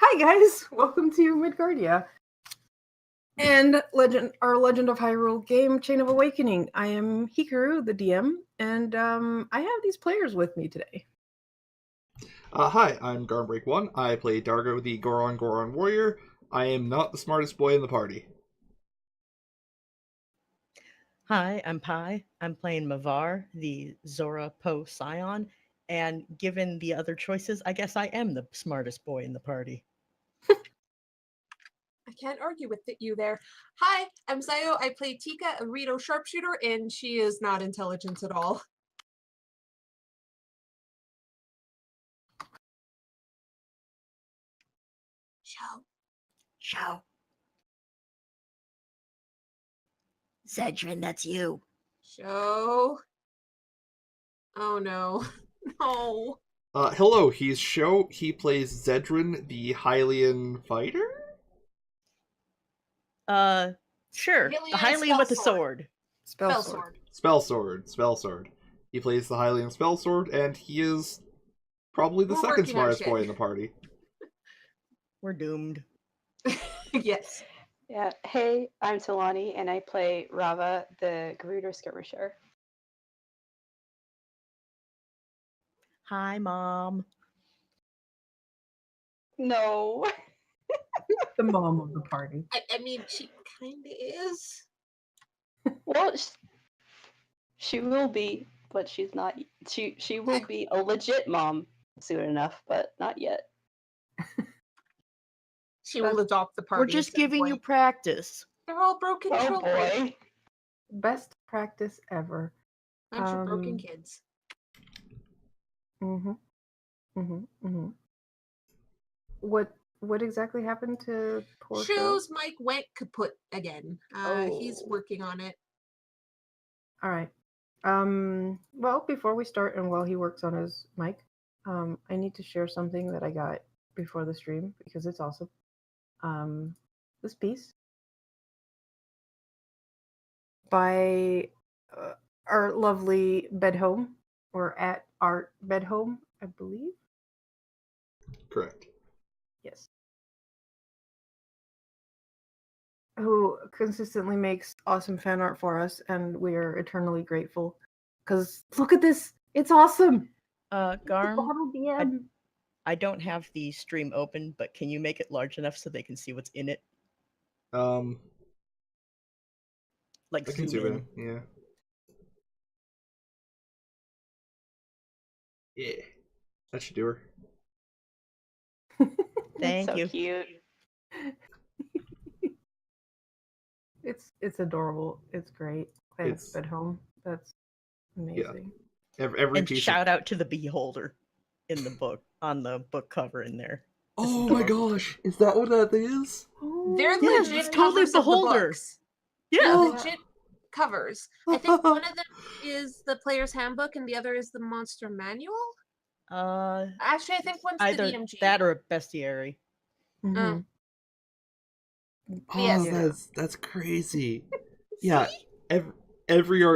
Hi guys, welcome to Midgardia and our Legend of Hyrule game, Chain of Awakening. I am Hikaru, the DM, and I have these players with me today. Hi, I'm Garnbreak1. I play Dargo, the Goron warrior. I am not the smartest boy in the party. Hi, I'm Pi. I'm playing Mavar, the Zora Po Scion, and given the other choices, I guess I am the smartest boy in the party. I can't argue with you there. Hi, I'm Zayo. I play Tika, a Rito sharpshooter, and she is not intelligent at all. Show. Zedrin, that's you. Show. Oh no. No. Hello, he's Sho. He plays Zedrin, the Hylian fighter? Sure. The Hylian with the sword. Spell sword. Spell sword. He plays the Hylian spell sword, and he is probably the second smartest boy in the party. We're doomed. Yes. Yeah. Hey, I'm Talani, and I play Rava, the Gerudo skirmisher. Hi, Mom. No. The mom of the party. I mean, she kind of is. Well, she will be, but she's not. She will be a legit mom soon enough, but not yet. She will adopt the party. We're just giving you practice. They're all broken children. Boy. Best practice ever. Bunch of broken kids. What exactly happened to poor Shoes Mike went kaput again. He's working on it. All right. Well, before we start and while he works on his mic, I need to share something that I got before the stream because it's awesome. This piece by our lovely Bedhome, or at Art Bedhome, I believe. Correct. Yes. Who consistently makes awesome fan art for us, and we are eternally grateful. Because look at this, it's awesome. Garm, I don't have the stream open, but can you make it large enough so they can see what's in it? Like I can zoom in. Yeah. Yeah. That should do her. Thank so you. Cute. It's adorable. It's great. Thanks, Bedhome. That's amazing. Yeah. Every and piece shout out to the beholder in the book, on the book cover in there. Oh my gosh! Is that what that is? They're Yeah, legit it's totally covers of the beholder. books. Yeah. They're legit covers. I think one of them is the player's handbook and the other is the monster manual. Actually, I think one's either the DMG. that or a bestiary. Mm-hmm. Oh, yes. that's crazy. Yeah, every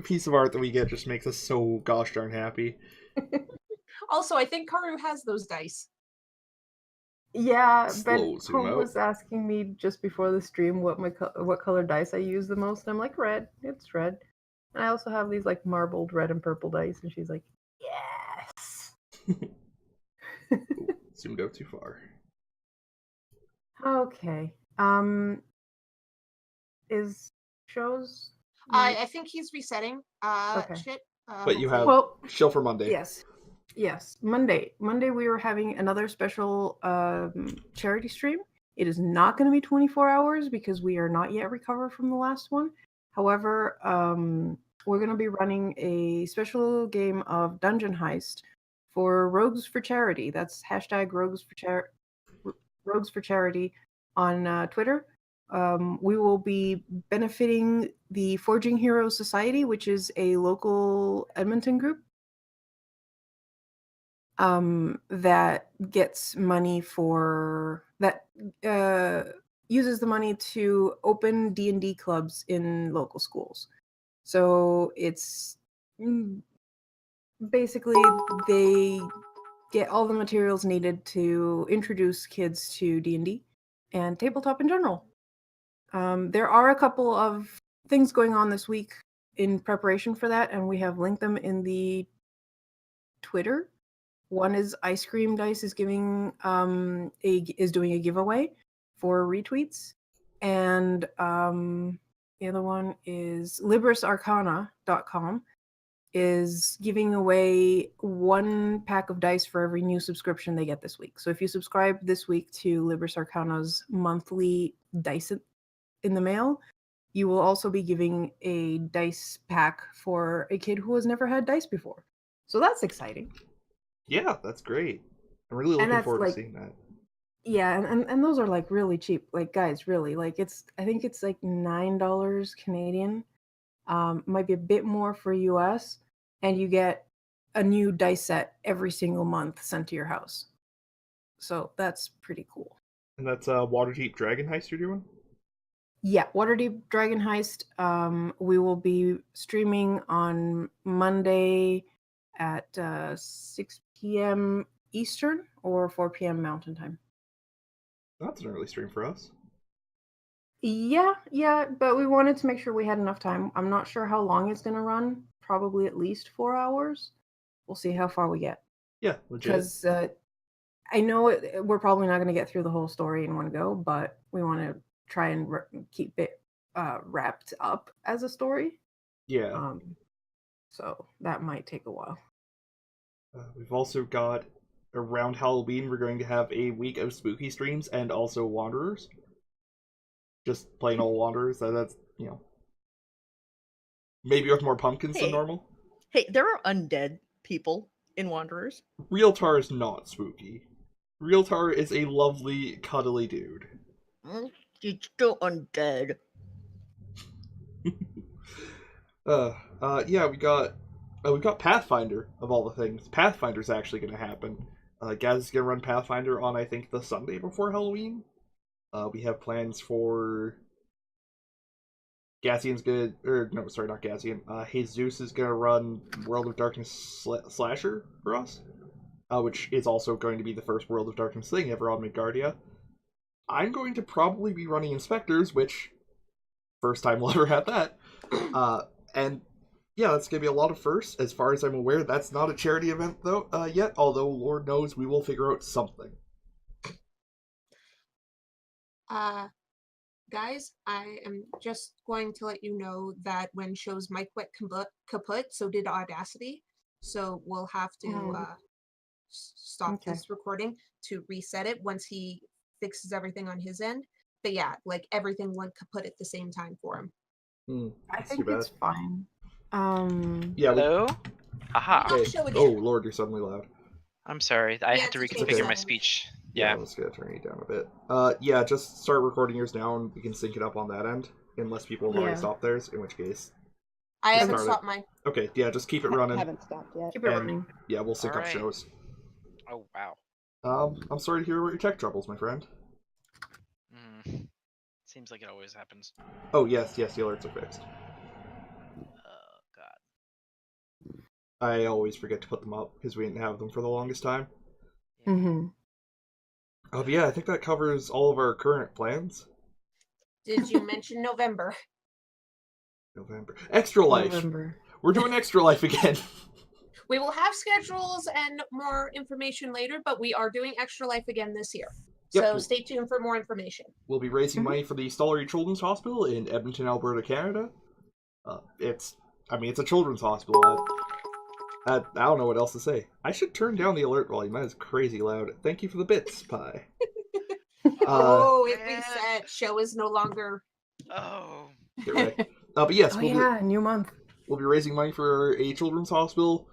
piece of art that we get just makes us so gosh darn happy. Also, I think Karu has those dice. Yeah, Ben was asking me just before the stream what color dice I use the most. And I'm like, red. It's red. And I also have these like marbled red and purple dice, and she's like, yes. Zoomed out too far. Okay. Is shows? I think he's resetting. Okay. Shit. But you have show for Monday. Yes. Monday we were having another special charity stream. It is not going to be 24 hours because we are not yet recovered from the last one. However, we're going to be running a special game of Dungeon Heist for Rogues for Charity. That's hashtag Rogues for Charity on Twitter. We will be benefiting the Forging Heroes Society, which is a local Edmonton group that gets money uses the money to open D&D clubs in local schools. So it's basically they get all the materials needed to introduce kids to D&D and tabletop in general. There are a couple of things going on this week in preparation for that, and we have linked them in the Twitter. One is Ice Cream Dice is doing a giveaway for retweets, and the other one is LibrisArcana.com is giving away 1 pack of dice for every new subscription they get this week. So if you subscribe this week to Libris Arcana's monthly dice in the mail, you will also be giving a dice pack for a kid who has never had dice before. So that's exciting. Yeah, that's great. I'm really looking forward to seeing that. Yeah, and those are like really cheap. Like, guys, really, like I think it's like $9 Canadian. Might be a bit more for US, and you get a new dice set every single month sent to your house. So that's pretty cool. And that's Waterdeep Dragon Heist you're doing? Yeah, Waterdeep Dragon Heist. We will be streaming on Monday at 6 p.m. Eastern or 4 p.m. Mountain Time. That's an early stream for us. Yeah, but we wanted to make sure we had enough time. I'm not sure how long it's going to run. Probably at least 4 hours. We'll see how far we get. Yeah, legit. Because I know we're probably not going to get through the whole story in one go, but we want to try and keep it wrapped up as a story. Yeah. So that might take a while. We've also got, around Halloween, we're going to have a week of spooky streams and also Wanderers. Just plain old Wanderers. That's, maybe with more pumpkins than normal. Hey, there are undead people in Wanderers. Realtar is not spooky. Realtar is a lovely, cuddly dude. He's still undead. Yeah, we got Pathfinder of all the things. Pathfinder's actually going to happen. Gaz is going to run Pathfinder on, I think, the Sunday before Halloween. We have plans for Gassian's good, or no, sorry, not Gassian. Jesus is going to run World of Darkness Slasher for us, which is also going to be the first World of Darkness thing ever on Midgardia. I'm going to probably be running Inspectors, which first time we'll ever have that. And yeah, that's going to be a lot of firsts. As far as I'm aware, that's not a charity event though yet, although Lord knows we will figure out something. Guys, I am just going to let you know that when Show's mic went kaput, so did Audacity. So we'll have to stop this recording to reset it once he fixes everything on his end. But yeah, like everything went kaput at the same time for him. I think it's fine. Yeah. Hello? Aha. Hey. Oh Lord, you're suddenly loud. I'm sorry. I had to reconfigure my speech. Yeah. I'm just gonna turn you down a bit. Yeah, just start recording yours now and we can sync it up on that end. Unless people have already stopped theirs, in which case. I haven't stopped mine. Okay, yeah, just keep it running. I haven't stopped yet. Keep it running. Yeah, we'll sync up shows. Oh wow. I'm sorry to hear about your tech troubles, my friend. Seems like it always happens. Oh yes, the alerts are fixed. Oh god. I always forget to put them up because we didn't have them for the longest time. Mm-hmm. But yeah, I think that covers all of our current plans. Did you mention November? November. Extra Life. November. We're doing Extra Life again. We will have schedules and more information later, but we are doing Extra Life again this year. So stay tuned for more information. We'll be raising money for the Stollery Children's Hospital in Edmonton, Alberta, Canada. It's a children's hospital. I don't know what else to say. I should turn down the alert volume. That is crazy loud. Thank you for the bits, Pie. It reset. Show is no longer. Oh. Get right. But yes, new month. We'll be raising money for a children's hospital.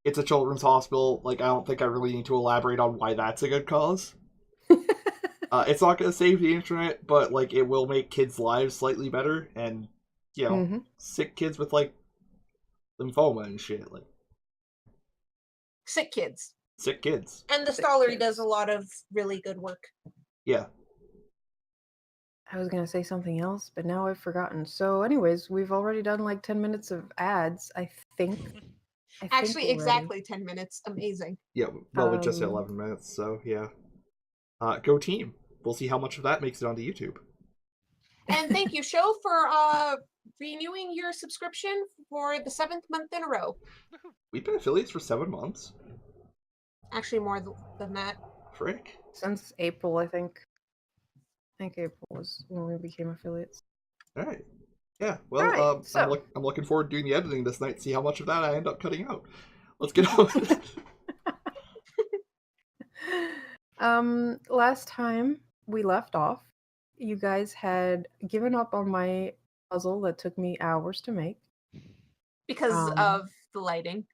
It's a children's hospital. Like, I don't think I really need to elaborate on why that's a good cause. It's not going to save the internet, but like it will make kids' lives slightly better, and sick kids with like lymphoma and shit, like sick kids. And the Stollery does a lot of really good work. Yeah. I was gonna say something else, but now I've forgotten. So, anyways, we've already done like 10 minutes of ads, I think. I think Actually, we're ready. exactly 10 minutes. Amazing. Yeah, well, we just hit Um, 11 minutes, so yeah. Go team. We'll see how much of that makes it onto YouTube. And thank you, Show, for renewing your subscription for the 7th month in a row. We've been affiliates for 7 months. Actually, more than that. Frick. Since April, I think. I think April was when we became affiliates. Alright. Yeah, well, Alright, so. I'm looking forward to doing the editing this night, see how much of that I end up cutting out. Let's get on. Last time we left off, you guys had given up on my puzzle that took me hours to make. Because of the lighting.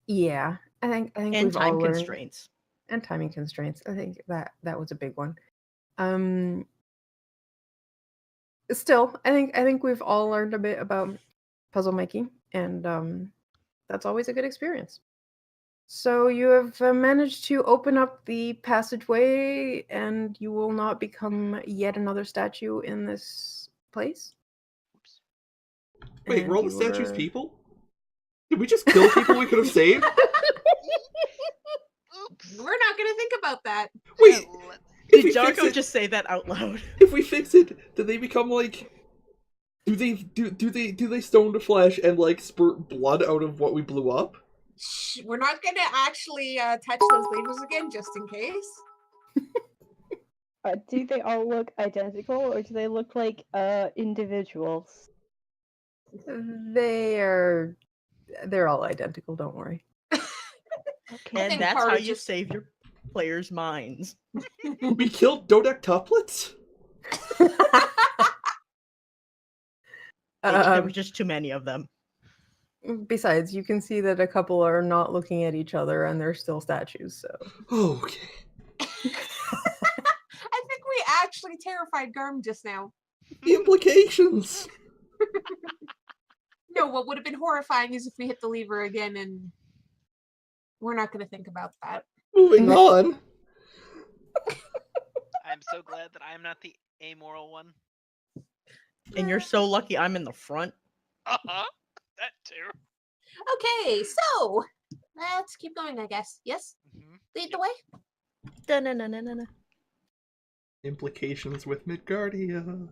Yeah, I think And we've time all learned, constraints. and timing constraints. I think that was a big one. Still, I think we've all learned a bit about puzzle making, and that's always a good experience. So you have managed to open up the passageway, and you will not become yet another statue in this place. Oops. Wait, And were all the you statues were- people? Did we just kill people we could have saved? Oops. We're not going to think about that. Wait, if we Did fix Jarko it, just say that out loud? if we fix it, do they become like? Do they stone to flesh and like spurt blood out of what we blew up? Shh, we're not going to actually touch those levers again, just in case. Do they all look identical, or do they look like individuals? They're all identical. Don't worry. Okay. And think that's part how of you just- save your players' minds. We killed dodectuplets? There were just too many of them. Besides, you can see that a couple are not looking at each other, and they're still statues. So. Okay. I think we actually terrified Garm just now. The implications. No, what would have been horrifying is if we hit the lever again, and we're not going to think about that. Moving on. I'm so glad that I am not the amoral one. And you're so lucky I'm in the front. Uh-huh. That too. Okay, so let's keep going, I guess. Yes? Mhm. Lead the way? Da-na-na-na-na-na. Implications with Midgardia.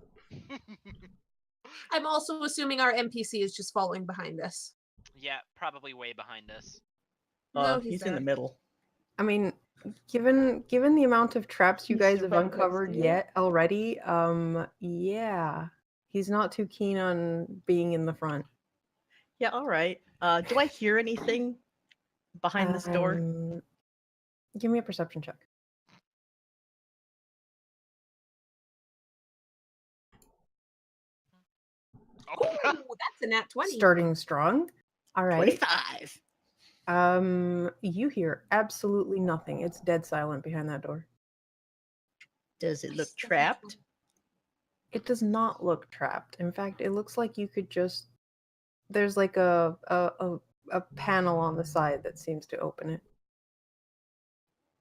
I'm also assuming our NPC is just following behind us. Yeah, probably way behind us. No, He's in the there. middle. I mean, given the amount of traps you He's guys have right next to uncovered you. yet already, yeah, he's not too keen on being in the front. Yeah, all right. Do I hear anything behind this door? Give me a perception check. Oh, Ooh, that's a nat 20. Starting strong. All right. 25. You hear absolutely nothing. It's dead silent behind that door. Does it look Nice, that's a trapped? It does not look trapped. In fact, it looks like you could just. There's like a panel on the side that seems to open it.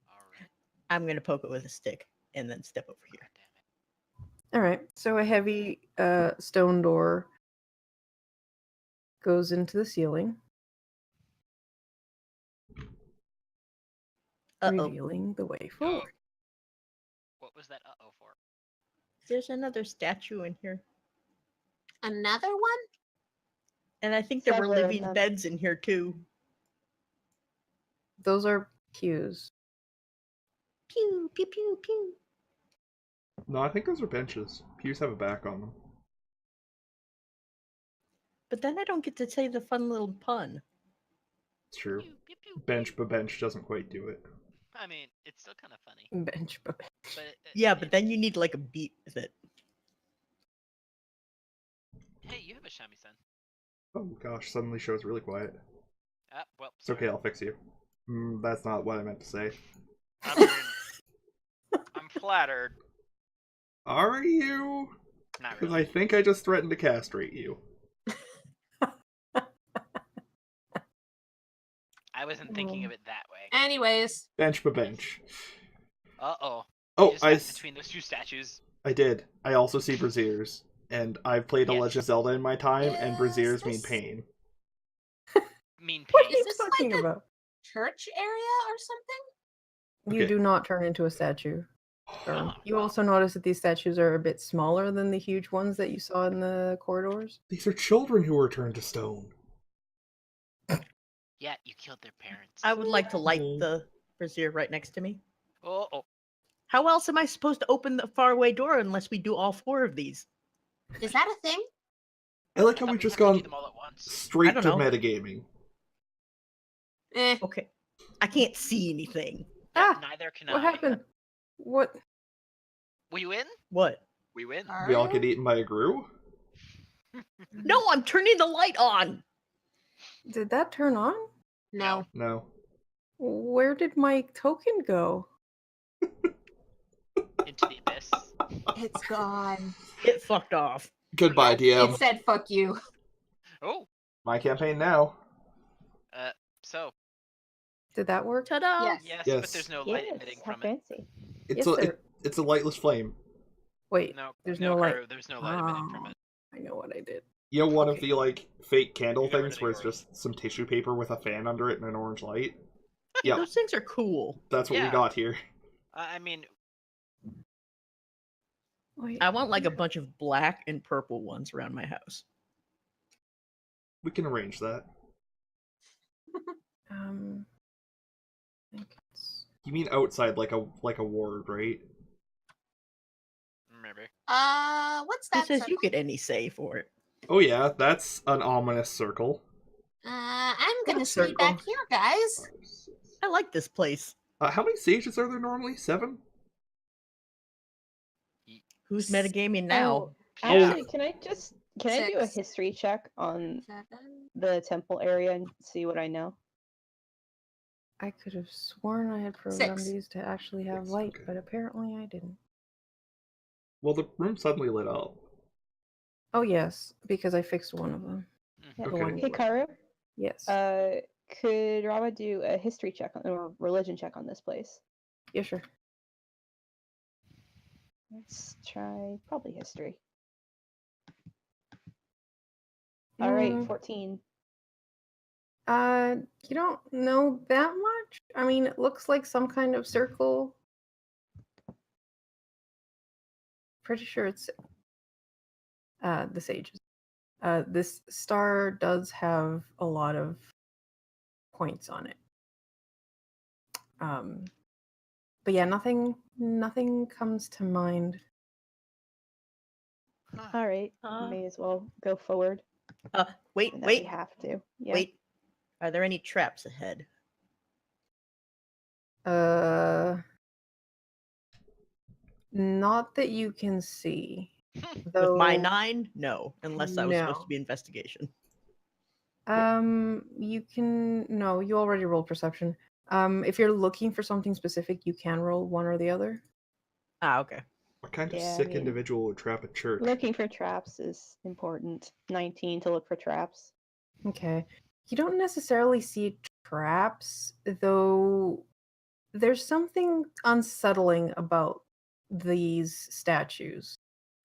all right. I'm going to poke it with a stick and then step over here. God damn it. All right. So a heavy stone door goes into the ceiling, Uh-oh. revealing the way forward. What was that uh-oh for? There's another statue in here. Another one? And I think there were Several of living them. beds in here too. Those are pews. Pew, pew, pew, pew. No, I think those are benches. Pews have a back on them. But then I don't get to say the fun little pun. It's true. Pew, pew, pew, Bench but bench doesn't quite do it. I mean, it's still kind of funny. Bench, but But Yeah, but then you need like a beat with it. hey, you have a shamisen. Oh gosh, suddenly show's really quiet. Ah, well, It's okay, I'll fix you. That's not what I meant to say. I mean, I'm flattered. Are you? Not Because really. I think I just threatened to castrate you. I wasn't thinking of it that way. Anyways, Bench but bench. Uh-oh. Oh, You just I, stepped between those two statues. I did. I also see braziers. And I've played a Yes. Legend of Zelda in my time, and Yes, braziers mean this- pain. mean What are paint. you this like talking a- about? Church area or something? You Okay. do not turn into a statue. Oh, You well. also notice that these statues are a bit smaller than the huge ones that you saw in the corridors. These are children who were turned to stone. Yeah, you killed their parents. I would like to light Mm. the brazier right next to me. Oh. How else am I supposed to open the faraway door unless we do all 4 of these? Is that a thing? I like I how thought we've we just had to do gone them all at once. straight don't to know. metagaming. Eh. Okay. I can't see anything. Yeah, Ah, neither can What I. happened? What? We win? What? We win. We all get eaten by a Gru? No, I'm turning the light on. Did that turn on? No. No. Where did my token go? Into the abyss. It's gone. It fucked off. Goodbye, Nope. DM. It said fuck you. Oh. My campaign now. So Did that work? Ta-da! Yes. yes, Yes. but there's no light emitting how from it. fancy. It's Yes, a sir. it's a lightless flame. Wait, No, there's no light. Karu, there's no light emitting from it. I know what I did. You know one of Okay. the like fake candle You got rid things of the where it's glory. just some tissue paper with a fan under it and an orange light? Yeah, Yep, those things are cool. that's what we Yeah. got here. I mean, Wait. I want like a bunch of black and purple ones around my house. We can arrange that. I think it's... You mean outside like a ward, right? maybe. What's Who that? says you circle? get any say for it? Oh yeah, that's an ominous circle. I'm gonna What stay back circle? here, guys. I like this place. How many sages are there normally? 7? Who's metagaming now? Actually, can I do a 6. history check on 7. the temple area and see what I know? I could have sworn I had programmed 6. these to actually have 6, light, okay. but apparently I didn't. Well, the room suddenly lit up. Oh yes, because I fixed one of them. Yeah. Okay. one- Hikaru, Yes. could Rama do a history check or religion check on this place? Yeah, sure. Let's try probably history. All right, Mm, 14. You don't know that much? I mean, it looks like some kind of circle. Pretty sure it's the sages. This star does have a lot of points on it. But yeah, nothing comes to mind. All right, may as well go forward. Wait, That we wait, have to. Yeah. wait. Are there any traps ahead? Not that you can see. With my Though, 9, no, unless I was supposed No. to be investigation. you can no, you already rolled perception. If you're looking for something specific, you can roll one or the other. Ah, okay. What kind of Yeah, I sick mean- individual would trap a church? Looking for traps is important. 19 to look for traps. Okay. You don't necessarily see traps, though there's something unsettling about these statues.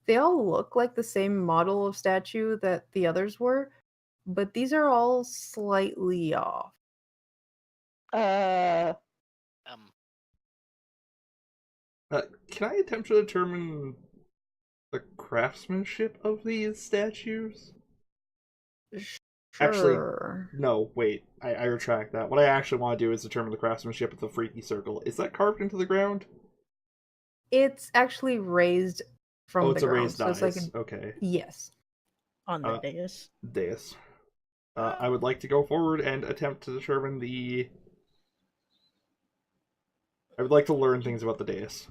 They all look like the same model of statue that the others were, but these are all slightly off. Um, Can I attempt to determine the craftsmanship of these statues? Actually, Sure. No, wait. I retract that. What I actually want to do is determine the craftsmanship of the freaky circle. Is that carved into the ground? It's actually raised from Oh, the it's a ground. raised So it's dais. like Okay. yes. On the dais. Dais. I would like to go forward and attempt to determine the... I would like to learn things about the dais.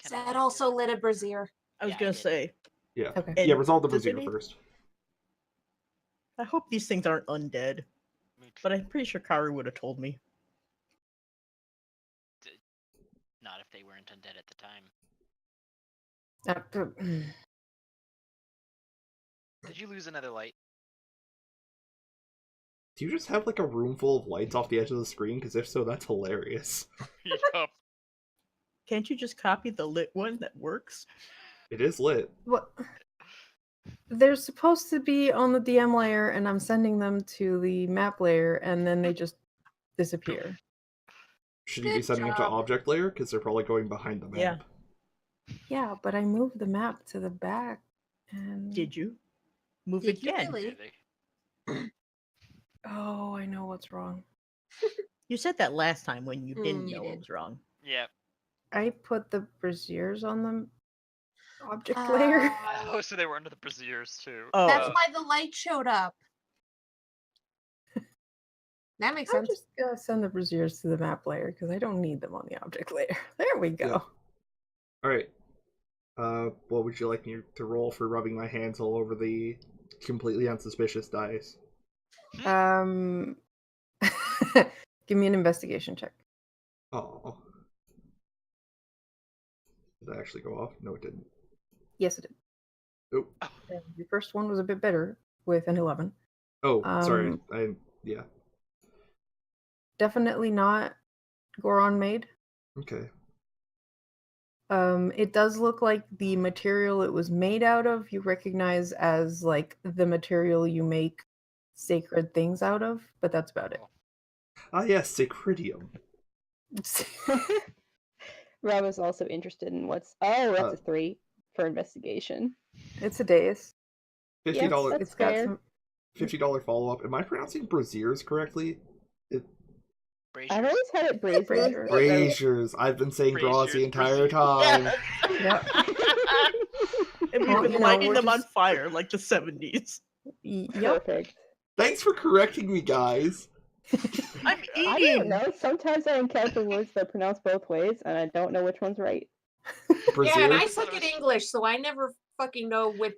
Is that also lit a brazier? I was Yeah, I gonna did. say. Yeah. Okay. And Yeah, resolve the does brazier any- first. I hope these things aren't undead, but I'm pretty sure Karu would have told me. Not if they weren't undead at the time. Did you lose another light? Do you just have like a room full of lights off the edge of the screen? Because if so, that's hilarious. Yup. Can't you just copy the lit one that works? It is lit. What? They're supposed to be on the DM layer, and I'm sending them to the map layer, and then they just disappear. Should you be Good sending them to job. object layer? Because they're probably going behind the map. Yeah, but I moved the map to the back, and Did you move Did you again? really? oh, I know what's wrong. You said that last time when you didn't You know what did. was wrong. Yeah. I put the braziers on the object layer. Oh, so they were under the braziers too. Oh, That's why the light showed up. That makes I'm sense. just gonna send the braziers to the map layer because I don't need them on the object layer. There we go. Yeah. All right. What would you like me to roll for rubbing my hands all over the completely unsuspicious dice? Give me an investigation check. Oh. Did that actually go off? No, it didn't. Yes, it did. Oh. And your first one was a bit better with an 11. Oh, sorry. Yeah. Definitely not Goron made. Okay. It does look like the material it was made out of you recognize as like the material you make sacred things out of, but that's about it. Ah, yes, Sacridium. Rob is also interested in what's. Oh, that's Uh, a 3 for investigation. It's a dais. $50. Yes, It's that's got fair. some. $50 follow up. Am I pronouncing braziers correctly? I've always had it braziers. Braziers. Braziers. I've been saying bras the entire time. Yep. And we've Well, been you know, lighting we're them on just- fire like the 70s. Yep. Perfect. Thanks for correcting me, guys. I'm I eating. don't know. Sometimes I encounter words that are pronounced both ways, and I don't know which one's right. Brazier? Yeah, and I I thought suck it at was- English, so I never fucking know if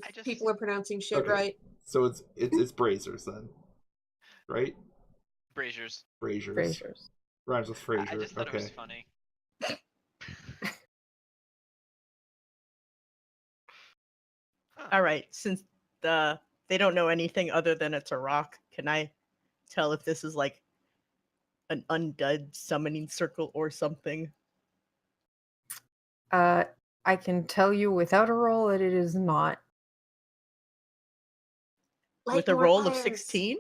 I just- people are pronouncing shit Okay. right. So it's braziers then, right? Braziers. Braziers. Braziers. Rhymes with I Fraser. just thought Okay. it was funny. All right, since they don't know anything other than it's a rock, can I tell if this is like an undead summoning circle or something? I can tell you without a roll that it is not. With a more roll of fires. 16?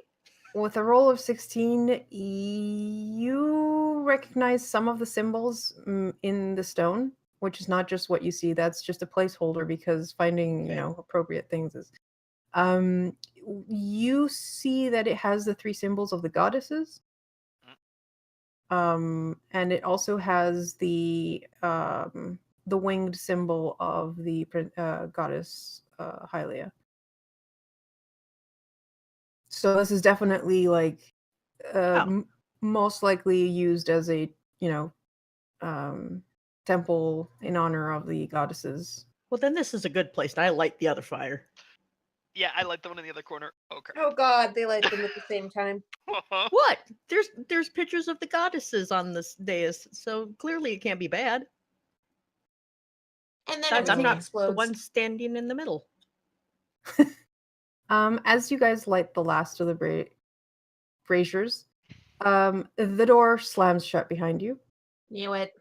With a roll of 16, you recognize some of the symbols in the stone, which is not just what you see. That's just a placeholder because finding, Okay. appropriate things is. You see that it has the 3 symbols of the goddesses. And it also has the winged symbol of the goddess Hylia. So this is definitely like most likely used as a temple in honor of the goddesses. Well, then this is a good place. And I light the other fire. Yeah, I like the one in the other corner. Oh crap. Oh god, they light them at the same time. What? There's pictures of the goddesses on this dais, so clearly it can't be bad. And then Besides, I'm everything not explodes. the one standing in the middle. As you guys light the last of the braziers, the door slams shut behind you, Knew it.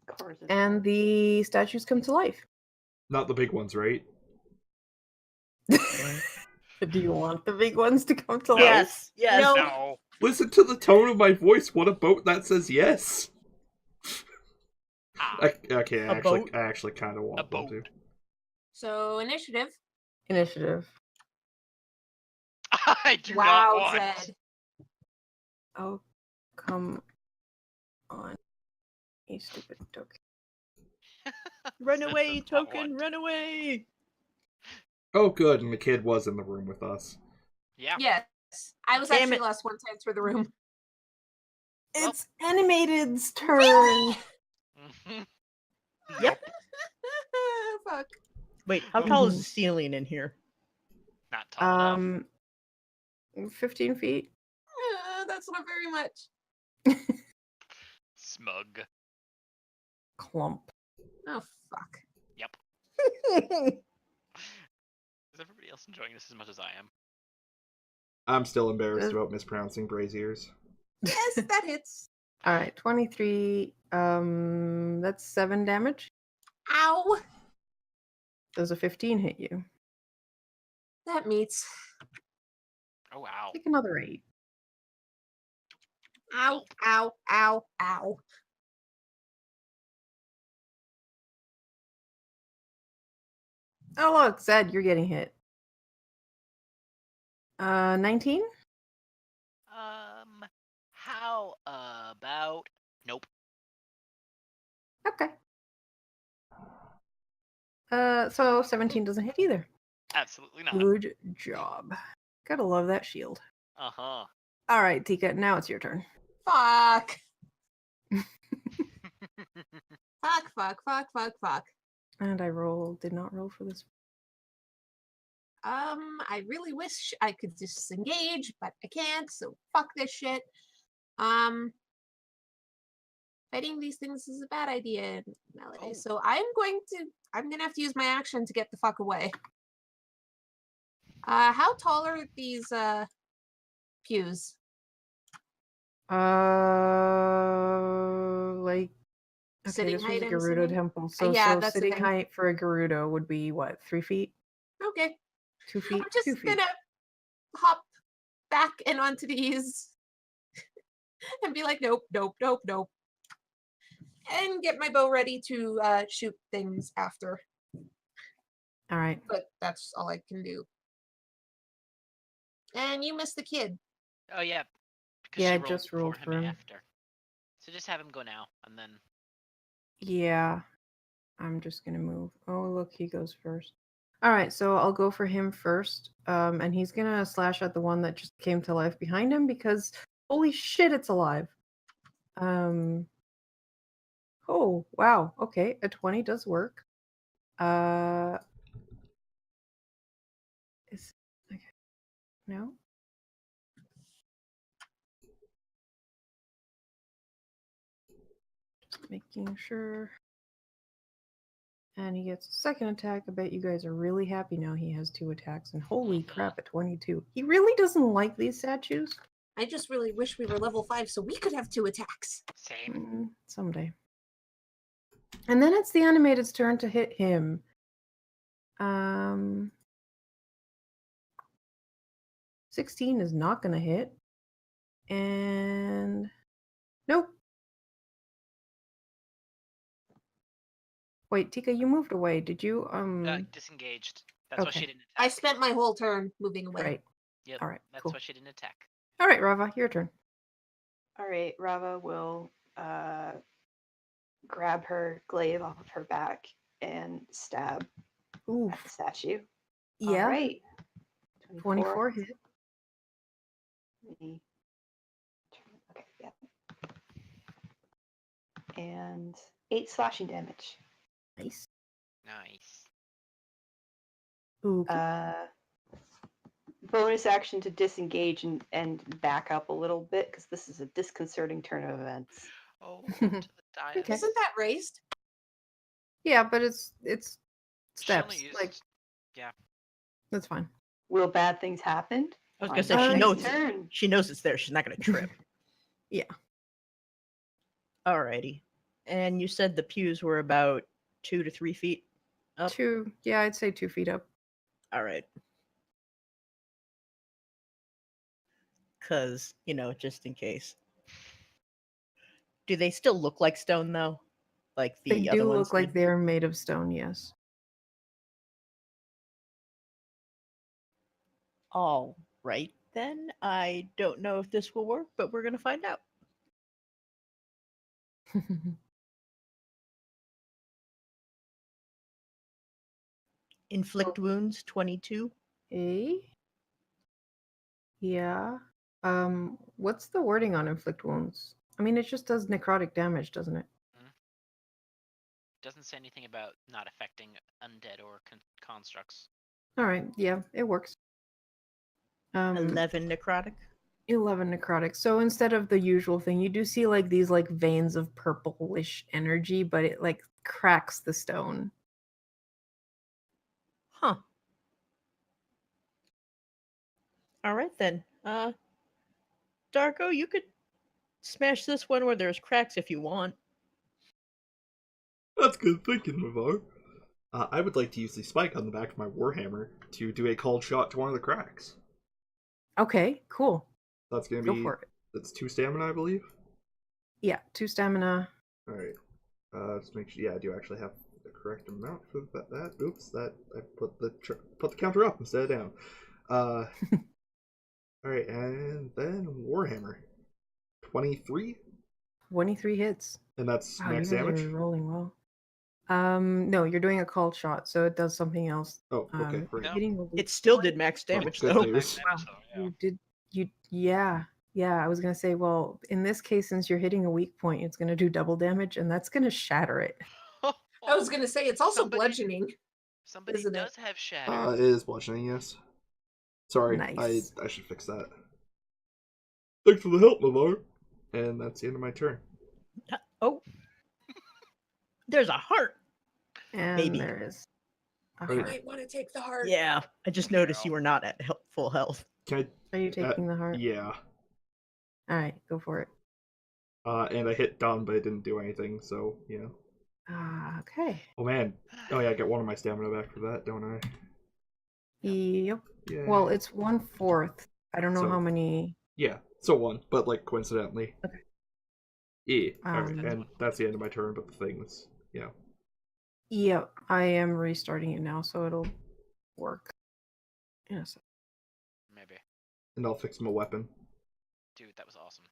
Of course. and the statues come to life. Not the big ones, right? Do you want the big ones to come to life? Yes, yes. No. No. Listen to the tone of my voice. What a boat that says yes. Ah, Okay, A boat? I actually kind of want A them to. boat. So initiative. Initiative. I do not Wow, want. Zed. Oh, come on, you stupid token. Run Zed away, does not token, want. run away. Oh, good, and the kid was in the room with us. Yeah. Yes. I was Damn actually it. last one to enter the room. It's Animated's turn. Really? Mhm. Yep. Fuck. Wait, how tall is the ceiling in here? Not tall enough. 15 feet. That's not very much. Smug. Clump. Oh fuck. Yep. Is everybody else enjoying this as much as I am? I'm still embarrassed Good. about mispronouncing braziers. Yes, that hits. All right, 23. That's 7 damage. Ow. Does a 15 hit you? That meets. Oh wow. Take another 8. Ow, ow, ow, ow. Oh, look, Zed, you're getting hit. 19? How about nope. Okay. So 17 doesn't hit either. Absolutely not. Good job. Gotta love that shield. Uh-huh. All right, Tika, now it's your turn. Fuck. Fuck. And I did not roll for this. I really wish I could disengage, but I can't, so fuck this shit. Fighting these things is a bad idea, Melody. Oh. So I'm gonna have to use my action to get the fuck away. How tall are these pews? Like okay, Sitting this was height, a I'm Gerudo assuming? temple. So Yeah, so that's the sitting thing. height for a Gerudo would be what, 3 feet? Okay. 2 feet? I'm just 2 feet. gonna hop back and onto these and be like, nope. And get my bow ready to shoot things after. All right. But that's all I can do. And you missed the kid. Oh yeah. Because Yeah, she I rolled just rolled for for him him. after. So just have him go now, and then. Yeah. I'm just gonna move. Oh, look, he goes first. All right, so I'll go for him first. And he's gonna slash at the one that just came to life behind him because holy shit, it's alive. Oh, wow. Okay, a 20 does work. Is okay. No. Just making sure. And he gets a second attack. I bet you guys are really happy now he has 2 attacks. And holy crap, at 22. He really doesn't like these statues. I just really wish we were level 5 so we could have 2 attacks. Same. Someday. And then it's the animated's turn to hit him. 16 is not going to hit. And nope. Wait, Tika, you moved away. Did you? Disengaged. That's why okay. she didn't attack. I spent my whole turn moving away. Right. Yep. All right. That's Cool. why she didn't attack. All right, Rava, your turn. All right, Rava will grab her glaive off of her back and stab Ooh. at the statue. Yeah. All right. 24 hit. Okay, yeah. And 8 slashing damage. Nice. Nice. Ooh. Bonus action to disengage and back up a little bit because this is a disconcerting turn of events. Oh, to the dais. Okay. Isn't that raised? Yeah, but it's She only steps. used- Like, yeah. that's fine. Will bad things happen? I was On gonna say next she knows turn. she knows it's there. She's not gonna trip. Yeah. Alrighty. And you said the pews were about 2 to 3 feet up. 2. Yeah, I'd say 2 feet up. All right. Because, just in case. Do they still look like stone, though? Like the They other do ones look like did? they're made of stone, yes. All right, then. I don't know if this will work, but we're going to find out. Inflict wounds, 22. Yeah. What's the wording on inflict wounds? I mean, it just does necrotic damage, doesn't it? Doesn't say anything about not affecting undead or constructs. All right. Yeah, it works. 11 necrotic. 11 necrotic. So instead of the usual thing, you do see like these like veins of purplish energy, but it like cracks the stone. Huh. All right, then. Darko, you could smash this one where there's cracks if you want. That's good thinking, Mavar. I would like to use the spike on the back of my Warhammer to do a cold shot to one of the cracks. Okay, cool. That's going to Go be... for it. That's 2 stamina, I believe? Yeah, 2 stamina. Alright. Just make sure... Yeah, I do actually have the correct amount for that. Oops, that... I put the counter up instead of down. Alright, and then Warhammer. 23? 23 hits. And that's Wow, max you guys damage? are rolling well. No, you're doing a called shot, so it does something else. Oh, okay, great. No. Hitting the weak It still point. did max damage good though. news. Max damage, though, Yeah. I was gonna say, well, in this case, since you're hitting a weak point, it's gonna do double damage, and that's gonna shatter it. I was gonna say it's also Somebody- bludgeoning. Somebody Isn't it? does have shatter. It is bludgeoning, yes. Sorry, Nice. I should fix that. Thanks for the help, Lamar. And that's the end of my turn. Oh, there's a heart. And Maybe. there is a Right. You heart. might want to take the heart. Yeah, I just noticed you were not at full health. Can Are you taking the I... heart? Yeah. Alright, go for it. And I hit done, but it didn't do anything, so, yeah. Okay. Oh, man. Oh, yeah, I get one of my stamina back for that, don't I? Yep. Yeah. Well, it's 1/4. I don't know So- how many. Yeah, so 1, but, like, coincidentally. Okay. Yeah. Alright, Um, and that's the end of my turn, but the things, yeah. Yep, I am restarting it now, so it'll work. Yes. Maybe. And I'll fix my weapon. Dude, that was awesome.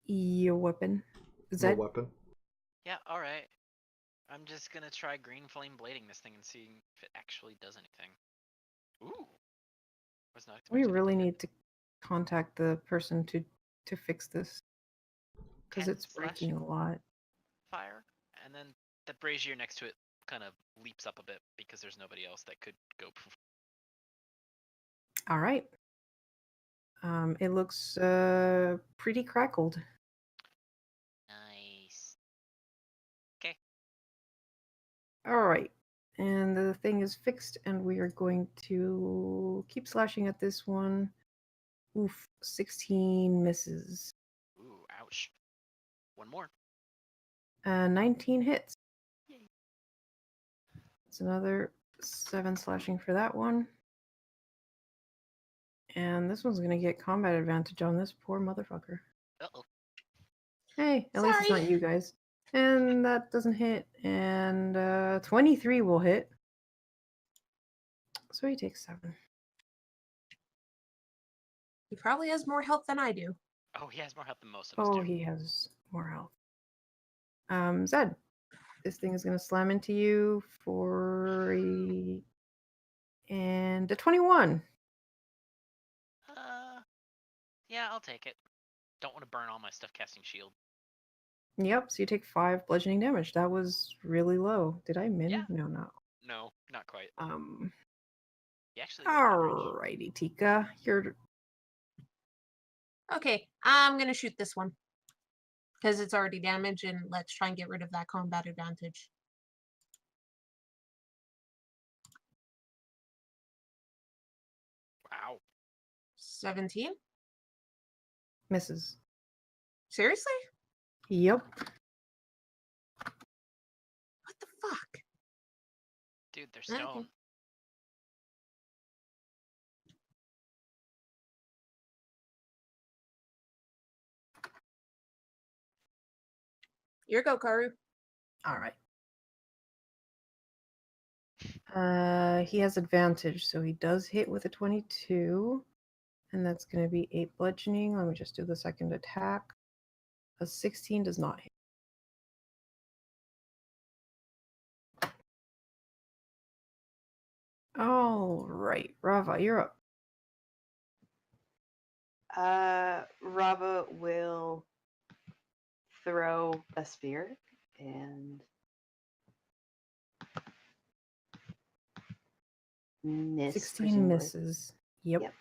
Your weapon. Is My that weapon. Yeah, alright. I'm just gonna try green flame blading this thing and seeing if it actually does anything. Ooh. Was not we expecting it really to hit. need to contact the person to fix this because 10 it's breaking a lot. fire, and then the brazier next to it kind of leaps up a bit because there's nobody else that could go. All right. It looks pretty crackled. Nice. All right. And the thing is fixed, and we are going to keep slashing at this one. Oof, 16 misses. Ooh, ouch. One more. 19 hits. Yay. It's another 7 slashing for that one. And this one's going to get combat advantage on this poor motherfucker. Uh-oh. Hey, at least it's Sorry. not you guys. And that doesn't hit. And 23 will hit. So he takes 7. He probably has more health than I do. Oh, he has more health than most of us Oh, do. he has more health. Zed, this thing is going to slam into you for a 21. Yeah, I'll take it. Don't want to burn all my stuff casting shield. Yep, so you take 5 bludgeoning damage. That was really low. Did I min? Yeah. No, no. No, not quite. He actually. Alrighty, Tika. You're Okay, I'm gonna shoot this one. Because it's already damaged, and let's try and get rid of that combat advantage. Wow. 17? misses. Seriously? Yep. What the fuck? Dude, they're Okay. stone. Here you go, Karu. All right. He has advantage, so he does hit with a 22. And that's going to be 8 bludgeoning. Let me just do the second attack. A 16 does not hit. All right, Rava, you're up. Rava will throw a spear and miss. 16 presumably. misses. Yep. Yep.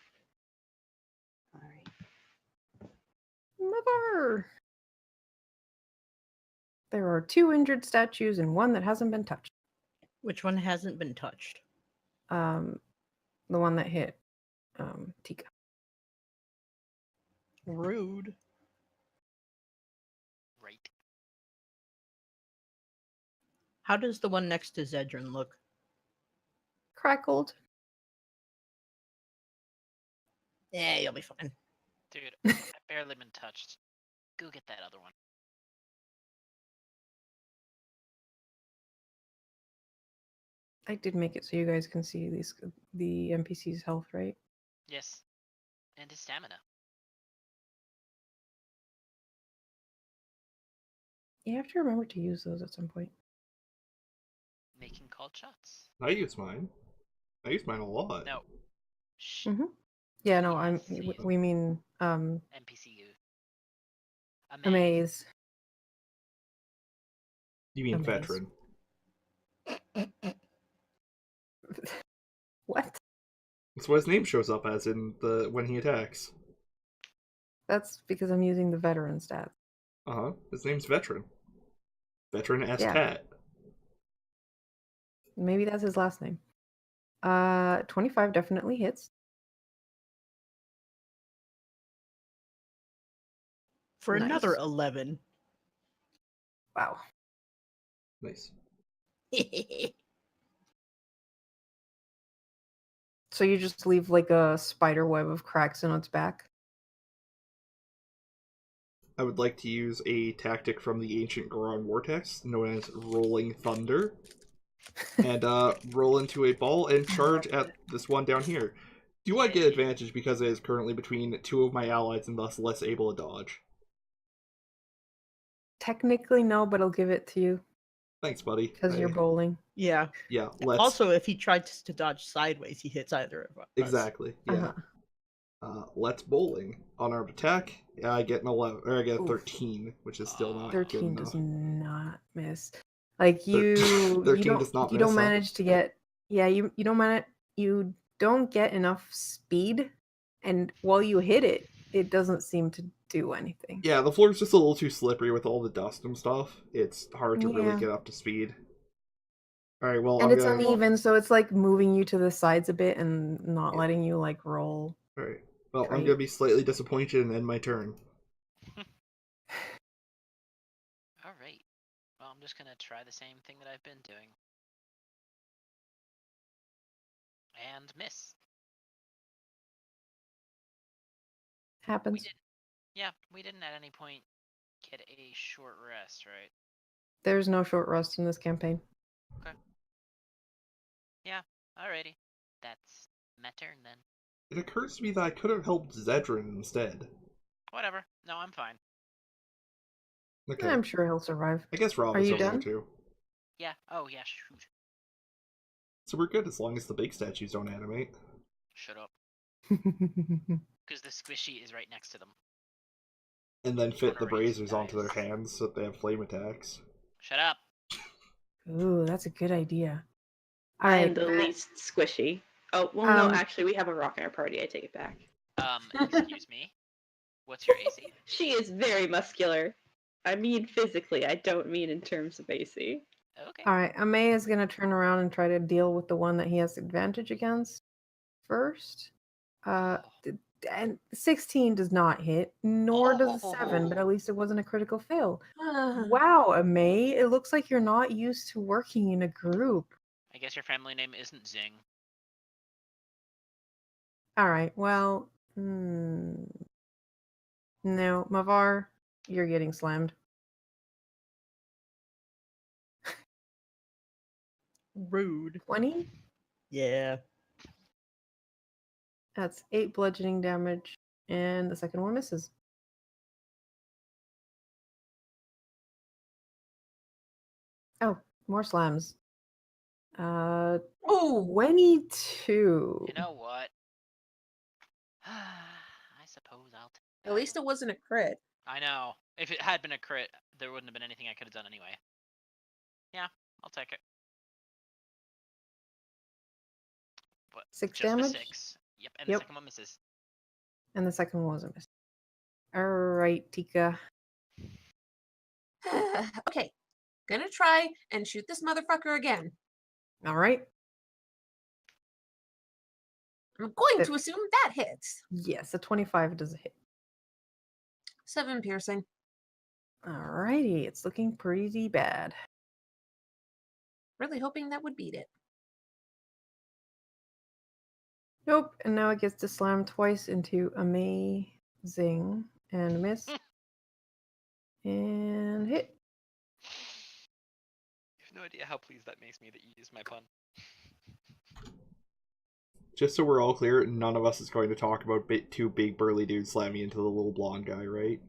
All right. Mother! There are 2 injured statues and 1 that hasn't been touched. Which one hasn't been touched? The one that hit Tika. Rude. Right. How does the one next to Zedrin look? crackled. Yeah, you'll be fine. Dude, I've barely been touched. Go get that other one. I did make it so you guys can see the NPC's health, right? Yes. And his stamina. You have to remember to use those at some point. Making called shots. I use mine. I use mine a lot. No. Shh. Yeah, no, Yes, yes. we mean NPCU. Amei. Amaze. You mean Amaze. veteran? What? That's what his name shows up as in the when he attacks. That's because I'm using the veteran stat. His name's veteran. Veteran S Yeah. Cat. Maybe that's his last name. 25 definitely hits. For another Nice. 11. Wow. Nice. So you just leave like a spider web of cracks in its back? I would like to use a tactic from the ancient Goron Vortex, known as Rolling Thunder, and roll into a ball and charge at this one down here. Do I get advantage because it is currently between two of my allies and thus less able to dodge? Technically, no, but I'll give it to you Thanks, buddy. because you're bowling. Yeah. Yeah, let's... Also, if he tried to dodge sideways, he hits either of us. Exactly, yeah. Let's bowling. Unarmed attack. I get an 11, or I get a 13, which is still not 13 good does enough. not miss. Like you, 13 you does not you miss, don't huh? manage to get. Yeah, you don't get enough speed, and while you hit it, it doesn't seem to do anything. Yeah, the floor's just a little too slippery with all the dust and stuff. It's hard to really Yeah. get up to speed. Alright, well, And I'm it's gonna... uneven, so it's like moving you to the sides a bit and not letting you like roll. Alright, well, I'm Great. gonna be slightly disappointed and end my turn. Alright. Well, I'm just gonna try the same thing that I've been doing. And miss. Happens. We didn't at any point get a short rest, right? There's no short rest in this campaign. Okay. Yeah, alrighty. That's my turn then. It occurs to me that I could have helped Zedrin instead. Whatever. No, I'm fine. Okay. I'm sure he'll survive. I guess Rob Are is you over there done? too. Yeah. Oh, yeah, shoot. So we're good as long as the big statues don't animate. Shut up. Because the squishy is right next to them. And then fit Wanna the raise braziers onto their dice. hands so that they have flame attacks. Shut up. Ooh, that's a good idea. All I am right, the Matt. least squishy. Oh, well, no, Um, actually, we have a rock in our party. I take it back. Excuse me? What's your AC? She is very muscular. I mean physically, I don't mean in terms of AC. Okay. All right, Amei is going to turn around and try to deal with the one that he has advantage against first. And 16 does not hit, nor does a 7, but at least it wasn't a critical fail. Wow, Amei, it looks like you're not used to working in a group. I guess your family name isn't Zing. All right, well, no, Mavar, you're getting slammed. Rude. 20? Yeah. That's 8 bludgeoning damage, and the second one misses. Oh, more slams. Oh, 22. You know what? I suppose I'll take at least it wasn't a crit. I know. If it had been a crit, there wouldn't have been anything I could have done anyway. Yeah, I'll take it. But 6 just damage? the 6. Yep, and the Yep. second one misses. And the second one was a miss. Alright, Tika. Okay, gonna try and shoot this motherfucker again. Alright. I'm going to assume that hits. Yes, a 25 does a hit. 7 piercing. Alrighty, it's looking pretty bad. Really hoping that would beat it. Nope. And now it gets to slam twice into amazing and miss. And hit. You have no idea how pleased that makes me that you used my pun. Just so we're all clear, none of us is going to talk about two big burly dudes slamming into the little blonde guy, right?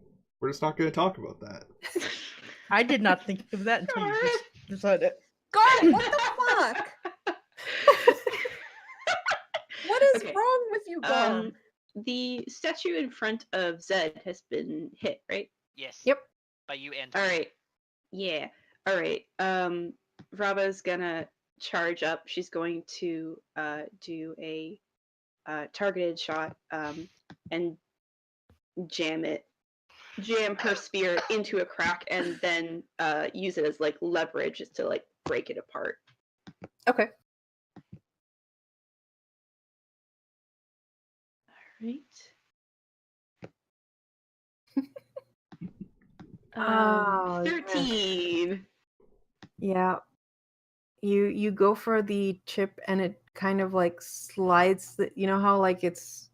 We're just not going to talk about that. I did not think of that until you just decided. God, what the fuck? What is Okay. wrong with you, Garm? The statue in front of Zed has been hit, right? Yes. Yep. By you and All right. Yeah. All right. Rava's gonna charge up. She's going to do a targeted shot and jam her spear into a crack, and then use it as like leverage to like break it apart. Okay. All right. Oh, 13. Yeah. You go for the chip and it kind of like slides you know how like it's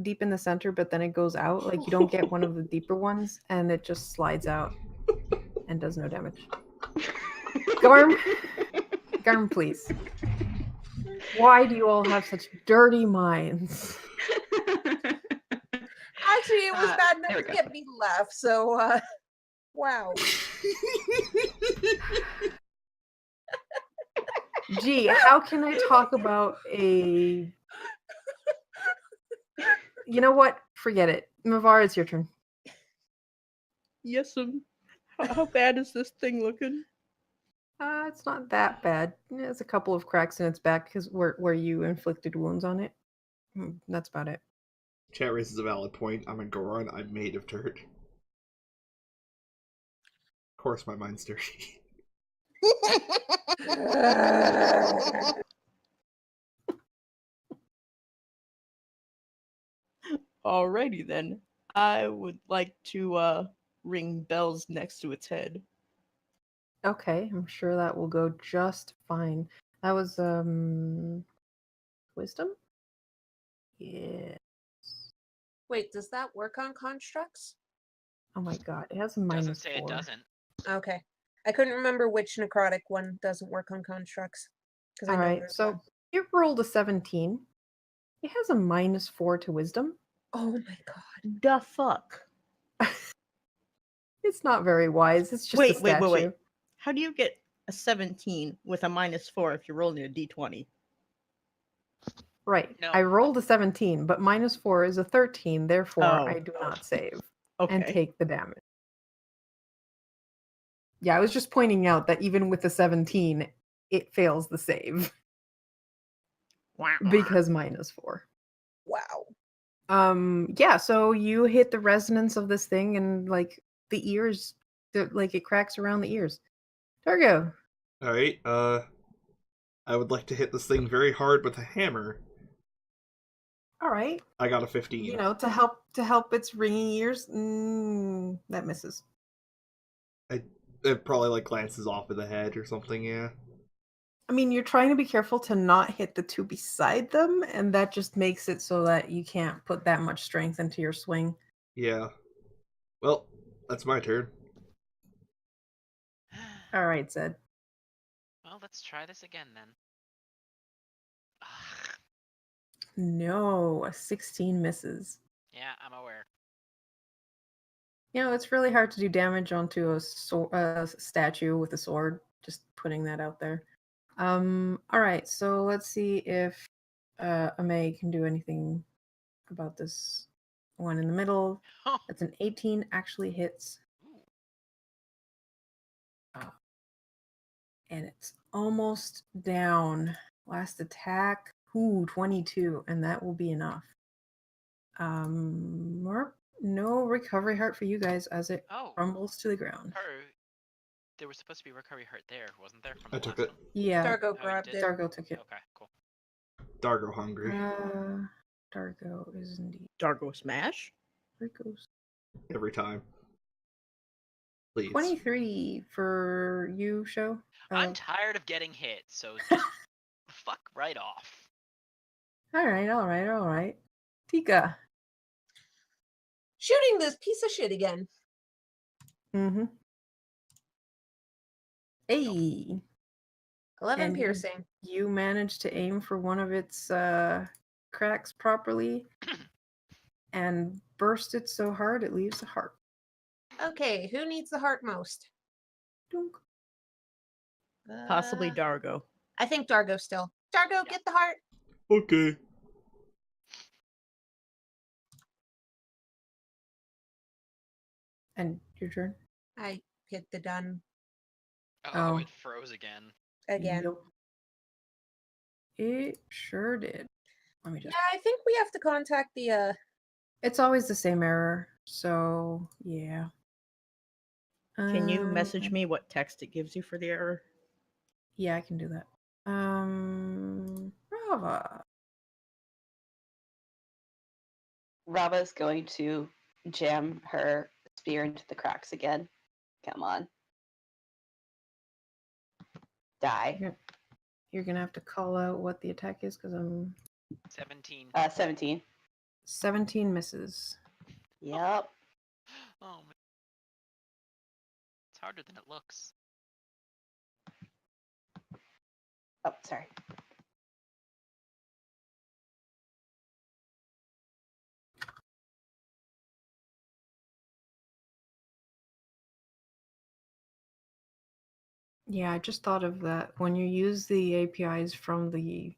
deep in the center but then it goes out, like you don't get one of the deeper ones and it just slides out and does no damage. Garm, please. Why do you all have such dirty minds? Actually, it was bad there we enough to go. get me left, so, wow. Gee, how can I talk about a... You know what? Forget it. Mavar, it's your turn. Yes, how bad is this thing looking? It's not that bad. There's a couple of cracks in its back because where you inflicted wounds on it. That's about it. Chat raises a valid point. I'm a Goron. I'm made of dirt. Of course, my mind's dirty. Alrighty then. I would like to ring bells next to its head. Okay, I'm sure that will go just fine. That was wisdom? Yeah. Wait, does that work on constructs? Oh my god, it has a doesn't minus say 4. it doesn't. Okay. I couldn't remember which necrotic one doesn't work on constructs. All right, so you rolled a 17. It has a minus 4 to wisdom. Oh my god. The fuck? It's not very wise. It's just a statue. Wait. How do you get a 17 with a minus 4 if you're rolling a d20? Right. No. I rolled a 17, but minus 4 is a 13. Therefore, I do not save and take the damage. Yeah, I was just pointing out that even with the 17, it fails the save. Because minus 4. Wow. Yeah, so you hit the resonance of this thing and like the ears, like it cracks around the ears. Dargo. Alright, I would like to hit this thing very hard with a hammer. All right. I got a 15. You know, to help its ringing ears. That misses. It probably like glances off of the head or something, yeah. I mean, you're trying to be careful to not hit the two beside them, and that just makes it so that you can't put that much strength into your swing. Yeah. Well, that's my turn. All right, Zed. Well, let's try this again then. Ugh. No, a 16 misses. Yeah, I'm aware. You know, it's really hard to do damage onto a statue with a sword. Just putting that out there. All right, so let's see if Amei can do anything about this one in the middle. That's an 18, actually hits. And it's almost down. Last attack. Ooh, 22, and that will be enough. No recovery heart for you guys as it crumbles to the ground. There was supposed to be recovery heart there, wasn't there? I took it. Yeah. Dargo grabbed it. Dargo took it. Okay, cool. Dargo hungry. Dargo is indeed. Dargo smash? Dargo's. Every time. Please. 23 for you, Show. I'm tired of getting hit, so just fuck right off. All right. Tika. Shooting this piece of shit again. Mm-hmm. Hey. 11 And piercing. you managed to aim for one of its cracks properly and burst it so hard it leaves a heart. Okay, who needs the heart most? Dunk. Possibly Uh, Dargo. I think Dargo still. Dargo, get the heart. Okay. And your turn. I hit the done Oh, Oh. it froze again. again. Yup. It sure did. Let me Yeah, just. I think we have to contact the It's always the same error, so yeah. Can you message Um, me what text it gives you for the error? Yeah, I can do that. Brava. Rava's going to jam her spear into the cracks again. Come on. Die. You're gonna have to call out what the attack is because I'm 17. 17. 17 misses. Yep. Oh, man. It's harder than it looks. Oh, sorry. Yeah, I just thought of that. When you use the APIs from the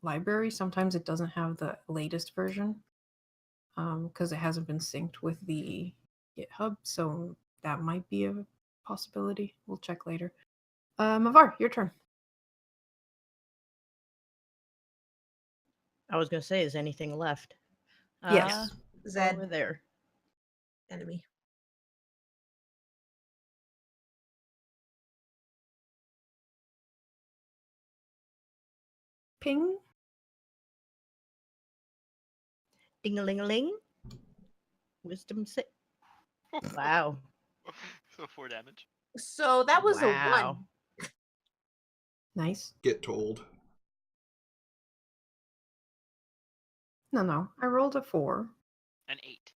library, sometimes it doesn't have the latest version because it hasn't been synced with the GitHub, so that might be a possibility. We'll check later. Mavar, your turn. I was gonna say, is anything left? Yes. Zed Over there. enemy. Ping. Ding-a-ling-a-ling. Wisdom 6. Wow. So 4 damage. So that was a Wow. 1. Nice. Get told. No. I rolled a 4. An 8.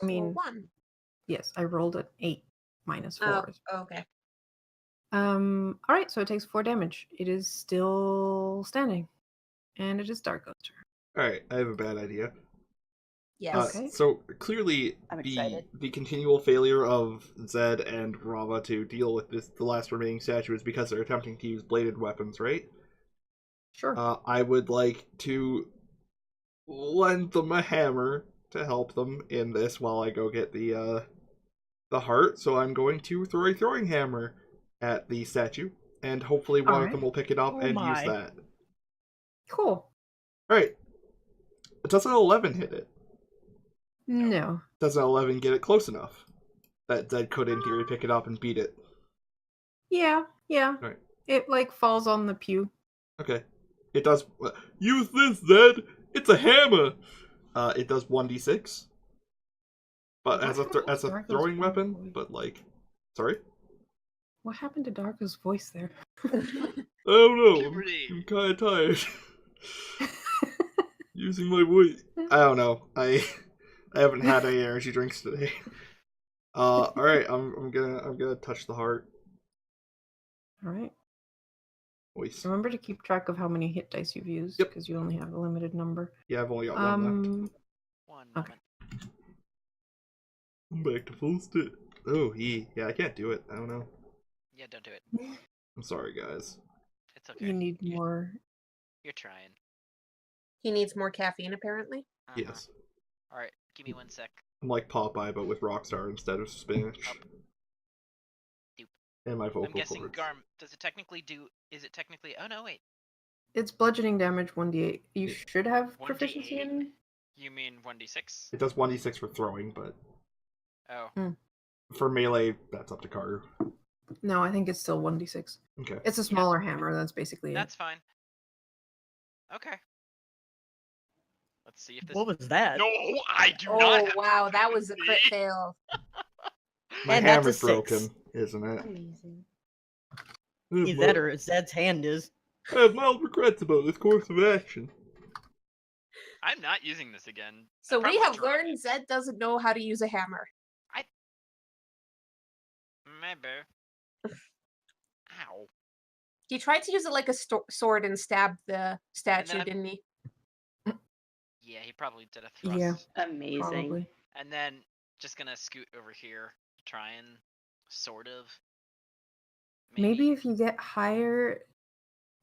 I mean, So 1. yes, I rolled an 8 minus 4. Oh, okay. All right, so it takes 4 damage. It is still standing, and it is Darko's turn. Alright, I have a bad idea. Yes. Okay. So clearly, I'm the excited. continual failure of Zed and Rava to deal with the last remaining statue is because they're attempting to use bladed weapons, right? Sure. I would like to lend them a hammer to help them in this while I go get the heart. So I'm going to throw a throwing hammer at the statue, and hopefully one of Alright. them will pick it up Oh and my. use that. Cool. Alright. Does an 11 hit it? No. Does an 11 get it close enough that Zed could, in theory, pick it up and beat it? Yeah. Right. It like falls on the pew. Okay. It does. Use this, Zed! It's a hammer! It does 1d6. But as a Darko's throwing weapon, voice. but like. Sorry? What happened to Darko's voice there? I don't know. Puberty. I'm kind of tired. Using my voice. I don't know. I haven't had any energy drinks today. Alright, I'm gonna touch the heart. All right. Voice. Remember to keep track of how many hit dice you've used Yep. because you only have a limited number. Yeah, I've only got one left. 1 Okay. moment. I'm back to full stit. Oh, yeah, I can't do it. I don't know. Yeah, don't do it. I'm sorry, guys. It's okay. You need more. You're trying. He needs more caffeine, apparently. Yes. Alright, give me 1 sec. I'm like Popeye, but with Rockstar instead of spinach. Doop. And my vocal I'm guessing cords. Garm, does it technically do, is it technically, oh no, wait. It's bludgeoning damage 1d8. You Yeah. should have 1d8? proficiency in. You mean 1d6? It does 1d6 for throwing, but Oh. for melee, that's up to Carter. No, I think it's still 1d6. Okay. It's a smaller hammer. That's basically That's fine. Okay. Let's see if this. What was that? No, I do not. Oh, have wow, that was a ability. crit fail. My And that's a hammer's 6. broken, isn't it? Amazing. Either that or Zed's hand is. I have mild regrets about this course of action. I'm not using this again. I So we probably have drop learned it. Zed doesn't know how to use a hammer. Maybe. Ow. He tried to use it like a sword and stabbed the statue, I'm- didn't he? Yeah, he probably did a thrust. Yeah, Amazing. probably. And then just gonna scoot over here, try and sort of. Maybe if you get higher.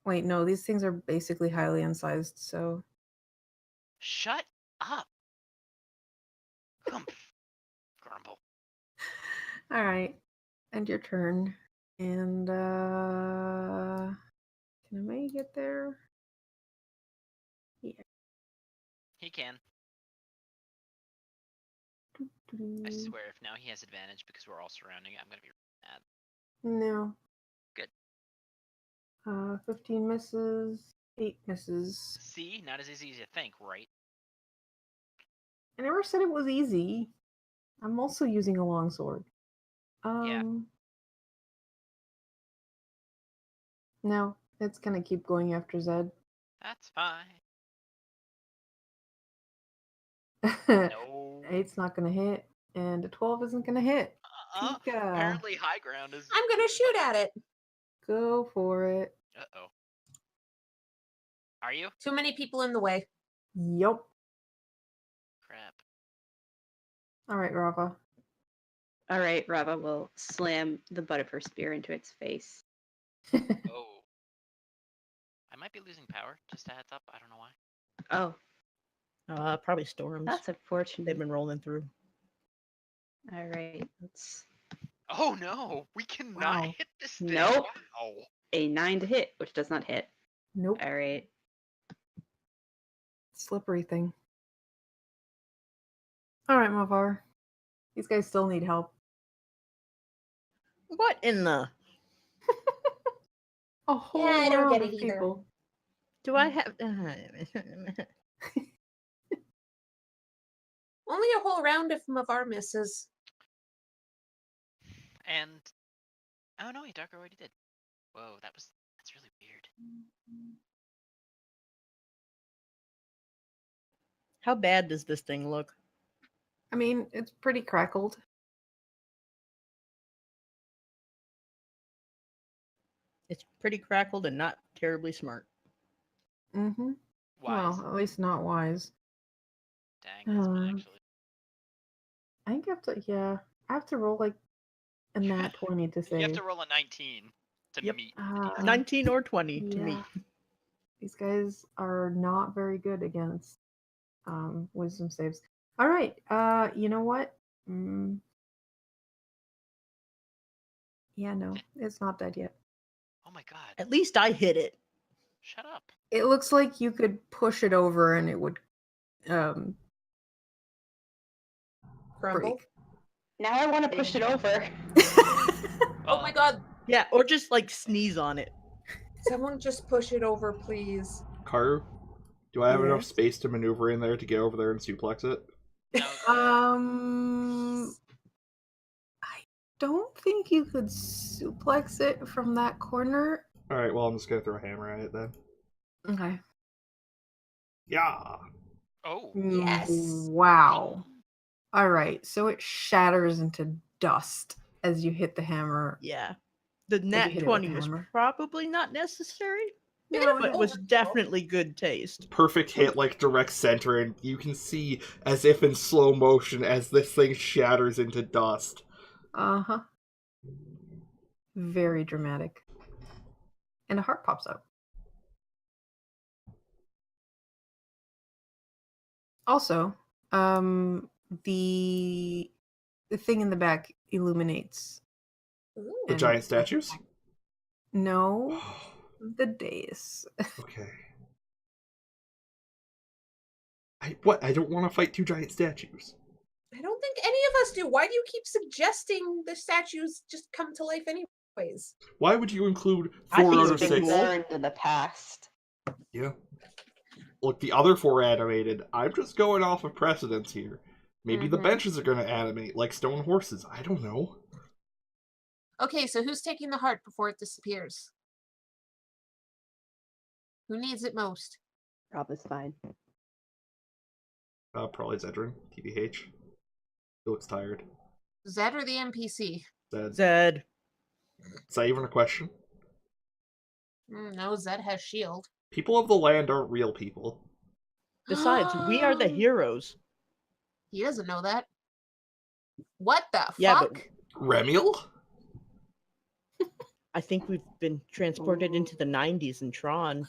Wait, no, these things are basically highly unsized, so. Shut up. Humph. Grumble. All right, end your turn, and can Amei get there? Yeah. He can. I swear, if now he has advantage because we're all surrounding it, I'm gonna be mad. No. Good. 15 misses, 8 misses. See, not as easy as you think, right? I never said it was easy. I'm also using a longsword. Yeah. No, it's gonna keep going after Zed. That's fine. No. No. 8's not gonna hit, and a 12 isn't gonna hit. Pika. Apparently, high ground is. I'm gonna shoot at it. Go for it. Uh-oh. Are you? Too many people in the way. Yup. Crap. All right, Rava. All right, Rava will slam the butt of her spear into its face. Oh. I might be losing power. Just a heads up. I don't know why. Oh, Probably storms. that's unfortunate. They've been rolling through. All right, let's Oh no! We cannot Wow. hit this thing. Nope. Wow. a 9 to hit, which does not hit. Nope. All right. Slippery thing. All right, Mavar. These guys still need help. What in the? A whole I don't round get of it either. people. Do I have? Only a whole round if Mavar misses. And oh no, Darko already did. Whoa, that's really weird. How bad does this thing look? I mean, it's pretty crackled. It's pretty crackled and not terribly smart. Mm-hmm. Wise. Well, at least not wise. Dang, that's one actually. I think I have to roll like a nat 20 to save. You have to roll a 19 to Yep. meet. 19 or 20 to meet. These guys are not very good against wisdom saves. All right. You know what? Yeah, no, it's not dead yet. Oh my god. At least I hit it. Shut up. It looks like you could push it over and it would Crumble. break. Now I want to push it over. Oh my god. Yeah, or just like sneeze on it. Someone just push it over, please. Karu, do I have enough Yes? space to maneuver in there to get over there and suplex it? No, I don't think you could suplex it from that corner. Alright, well, I'm just gonna throw a hammer at it then. Okay. Yeah! oh. Yes. Wow. All right. So it shatters into dust as you hit the hammer. Yeah. The you nat hit it with 20 the was hammer? probably not necessary, No, but it was definitely good taste. Perfect hit, like direct center, and you can see, as if in slow motion, as this thing shatters into dust. Uh-huh. Very dramatic. And a heart pops out. Also, the thing in the back illuminates. Ooh. The And- giant statues? No, the dais. Okay. What? I don't want to fight two giant statues. I don't think any of us do. Why do you keep suggesting the statues just come to life anyways? Why would you include I 4 think out it's of been 6? cool. Burned in the past. Yeah. Look, the other 4 animated. I'm just going off of precedence here. Maybe the Mhm. benches are going to animate like stone horses. I don't know. Okay, so who's taking the heart before it disappears? Who needs it most? Rob is fine. Probably Zedrin, TBH. He looks tired. Zed or the NPC? Zed. Zed. Is that even a question? No, Zed has shield. People of the land aren't real people. Besides, we are the heroes. He doesn't know that. What the Yeah, fuck? but Remiel? I think we've been transported into the 90s in Tron.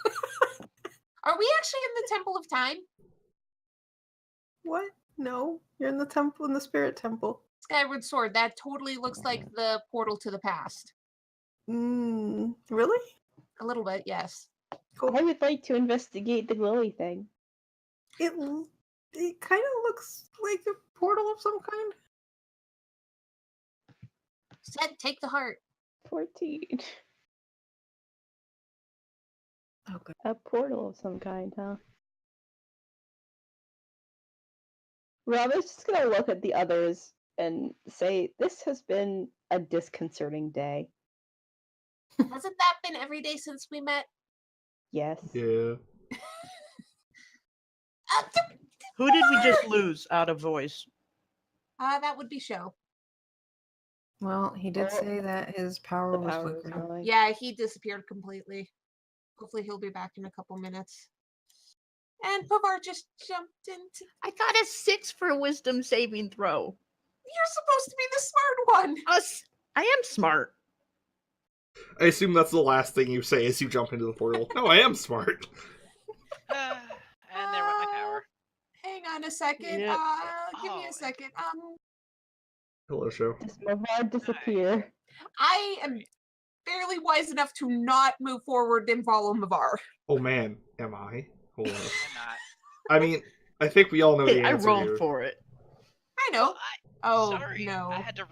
Are we actually in the Temple of Time? What? No, you're in the temple, in the spirit temple. Skyward Sword, that totally looks like the portal to the past. Really? A little bit, yes. Cool. I would like to investigate the glowy thing. It kind of looks like a portal of some kind. Zed, take the heart. 14. Okay. A portal of some kind, huh? Rob is just gonna look at the others and say, "This has been a disconcerting day." Hasn't that been every day since we met? Yes. Yeah. Who did we just lose out of voice? That would be Show. Well, he did Oh, say that his power The was power was flickering. going. Yeah, he disappeared completely. Hopefully he'll be back in a couple minutes. And Pavar just jumped into... I got a 6 for wisdom saving throw. You're supposed to be the smart one! Us. I am smart. I assume that's the last thing you say as you jump into the portal. No, I am smart. And there went my power. Hang on a second. Yep. Give me Oh. a second. Hello, show. Does Mavar disappear? I am fairly wise enough to not move forward and follow Mavar. Oh man, am I? Hold on. I'm not. I mean, I think we all know Hey, the I answer rolled here. for it. I know. Oh, Sorry, no. I had to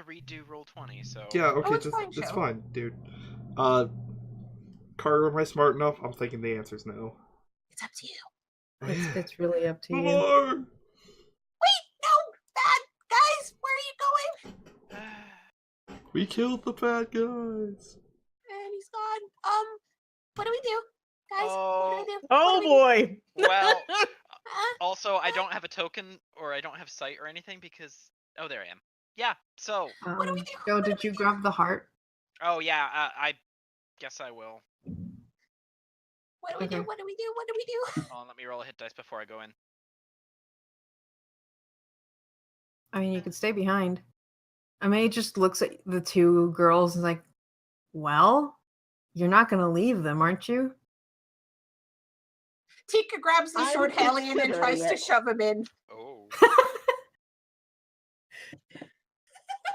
redo roll 20. So Yeah, okay, it's fine, that's Show. fine, dude. Carter, am I smart enough? I'm thinking the answer's no. It's up to you. It's really up to you. More! Wait, no! Guys, where are you going? We killed the bad guys. And he's gone. What do we do? Guys, what do we do? Oh What do we do? boy. Well, Huh? also I don't have a token or I don't have sight or anything because there I am. Yeah. So What do we do? Joe, What do did we you do? grab the heart? yeah, I guess I will. What do we do? Okay. What do we do? What do we do? Hold on, let me roll a hit dice before I go in. I mean, you could stay behind. Amei just looks at the two girls and is like, well, you're not going to leave them, aren't you? Tika grabs the I'm short alien and tries considering to it. shove him in. Oh.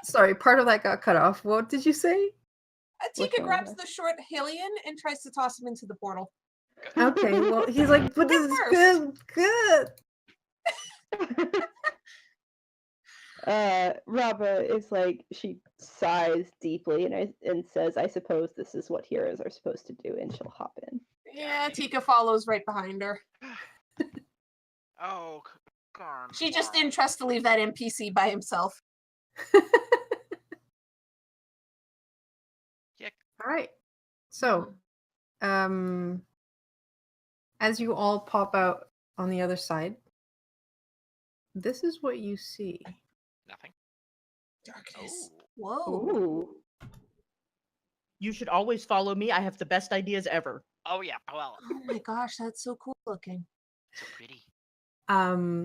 Sorry, part of that got cut off. What did you say? Which Tika one grabs was the short alien and tries to toss him into the portal. Okay, well, he's like, but this is Him good. Raba is like, she sighs deeply and says, "I suppose this is what heroes are supposed to do," and she'll hop in. Yeah, Tika follows right behind her. Oh, God. She just didn't trust to leave that NPC by himself. Yeah. All right. So, as you all pop out on the other side, this is what you see. Nothing. Darkness. Oh. Whoa. Ooh. You should always follow me. I have the best ideas ever. Oh yeah. Well, Oh my gosh, that's so cool looking. so pretty.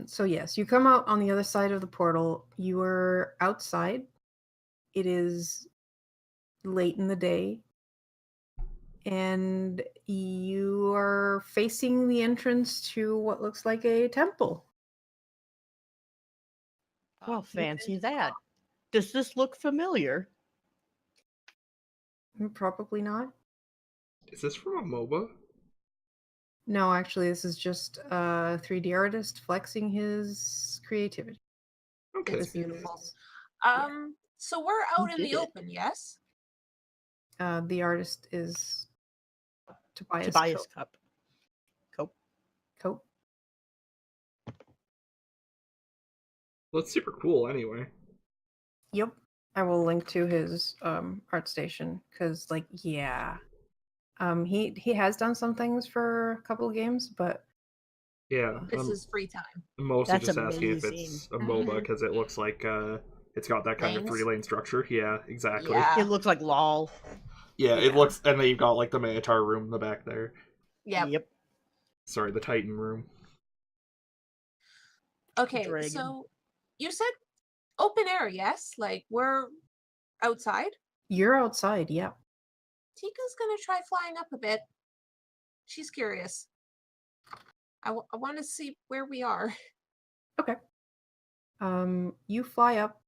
So yes, you come out on the other side of the portal. You are outside. It is late in the day. And you are facing the entrance to what looks like a temple. Well, fancy that. Does this look familiar? Probably not. Is this from a MOBA? No, actually, this is just a 3D artist flexing his creativity. Okay. It's beautiful. Universe. So we're out in did the it? open, yes? The artist is Tobias Tobias Cup. Cope. Well, it's super cool anyway. Yep. I will link to his art station because, like, yeah, he has done some things for a couple of games, but Yeah, This is free time. I'm mostly That's just asking if amazing. it's a MOBA Mhm. because it looks like it's got that kind of Lanes? 3-lane structure. Yeah, exactly. Yeah. It looks like LOL. Yeah, it Yeah. looks, and then you've got like the Minotaur room in the back there. Yep. Yep. Sorry, the Titan room. Okay, Dragon. so you said open air, yes? Like we're outside? You're outside, yeah. Tika's gonna try flying up a bit. She's curious. I want to see where we are. Okay. You fly up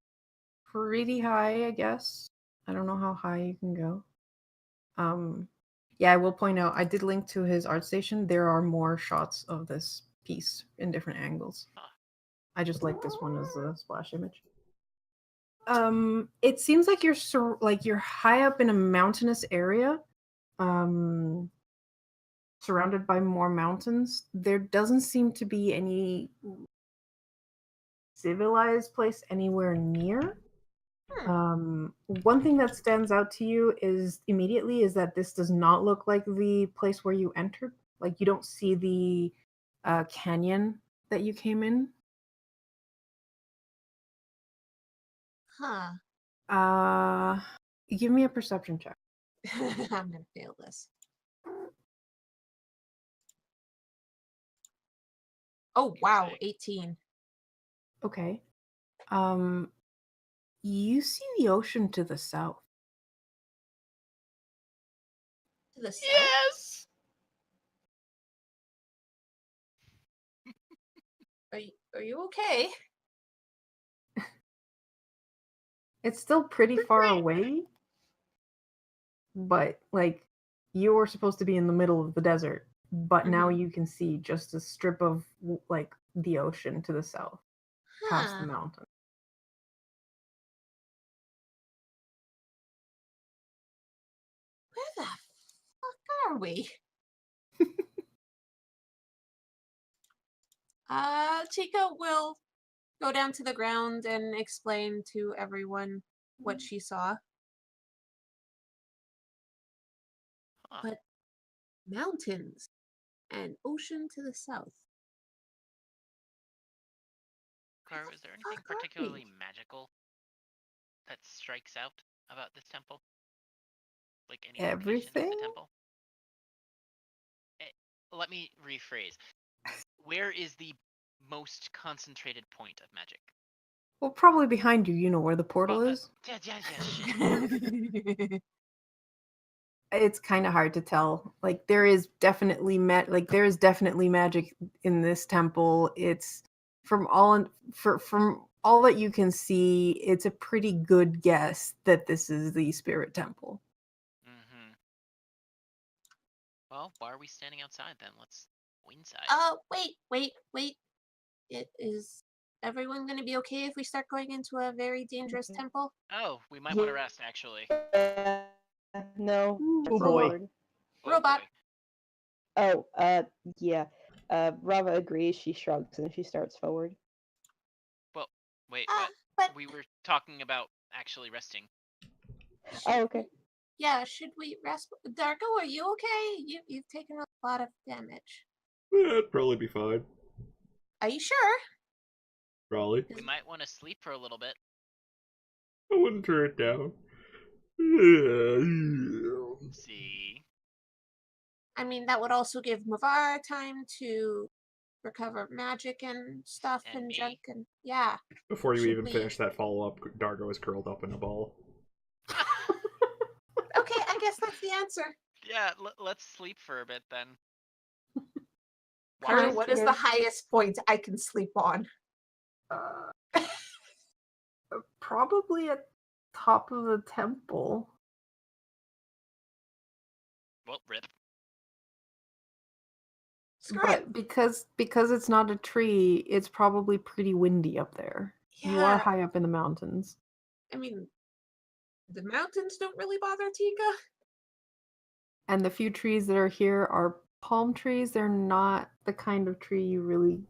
pretty high, I guess. I don't know how high you can go. Yeah, I will point out, I did link to his art station. There are more shots of this piece in different angles. I just like this one as a splash image. It seems like you're high up in a mountainous area, surrounded by more mountains. There doesn't seem to be any civilized place anywhere near. One thing that stands out to you is that this does not look like the place where you entered. Like you don't see the canyon that you came in. Huh. Give me a perception check. I'm gonna fail this. Oh wow, 18. Okay. You see the ocean to the south. To the south? Yes. Are you okay? It's still pretty far away, but like you were supposed to be in the middle of the desert, but now you can see just a strip of like the ocean to the south, past the mountain. Where the fuck are we? Chica will go down to the ground and explain to everyone what she saw. Huh. But mountains and ocean to the south. Car, is there anything fuck are we? particularly magical that strikes out about this temple? Like any location of Everything? the temple? Let me rephrase. Where is the most concentrated point of magic? Well, probably behind you, you know where the portal is. Yeah, shit. It's kind of hard to tell. Like there is definitely magic in this temple. It's from all that you can see, it's a pretty good guess that this is the spirit temple. Mm-hmm. Well, why are we standing outside then? Let's go inside. Wait. Is everyone going to be okay if we start going into a very dangerous temple? Oh, we might want to rest, actually. No. Oh boy. forward. Robot. boy. Oh, yeah. Rava agrees. She shrugs and she starts forward. Well, wait, Ah, what? but We were talking about actually resting. Oh, okay. yeah, should we rest? Darko, are you okay? You've taken a lot of damage. It'd probably be fine. Are you sure? Probably. We might want to sleep for a little bit. I wouldn't turn it down. See? I mean, that would also give Mavar time to recover magic and stuff And and me. junk and yeah. Before you Should even we- finish that follow-up, Dargo is curled up in a ball. Okay, I guess that's the answer. Yeah, let's sleep for a bit then. Karen, Why? what is the highest point I can sleep on? Probably at top of the temple. Well, rip. Screw it. But because it's not a tree, it's probably pretty windy up there. You are Yeah. high up in the mountains. I mean, the mountains don't really bother Tika. And the few trees that are here are palm trees. They're not the kind of tree you really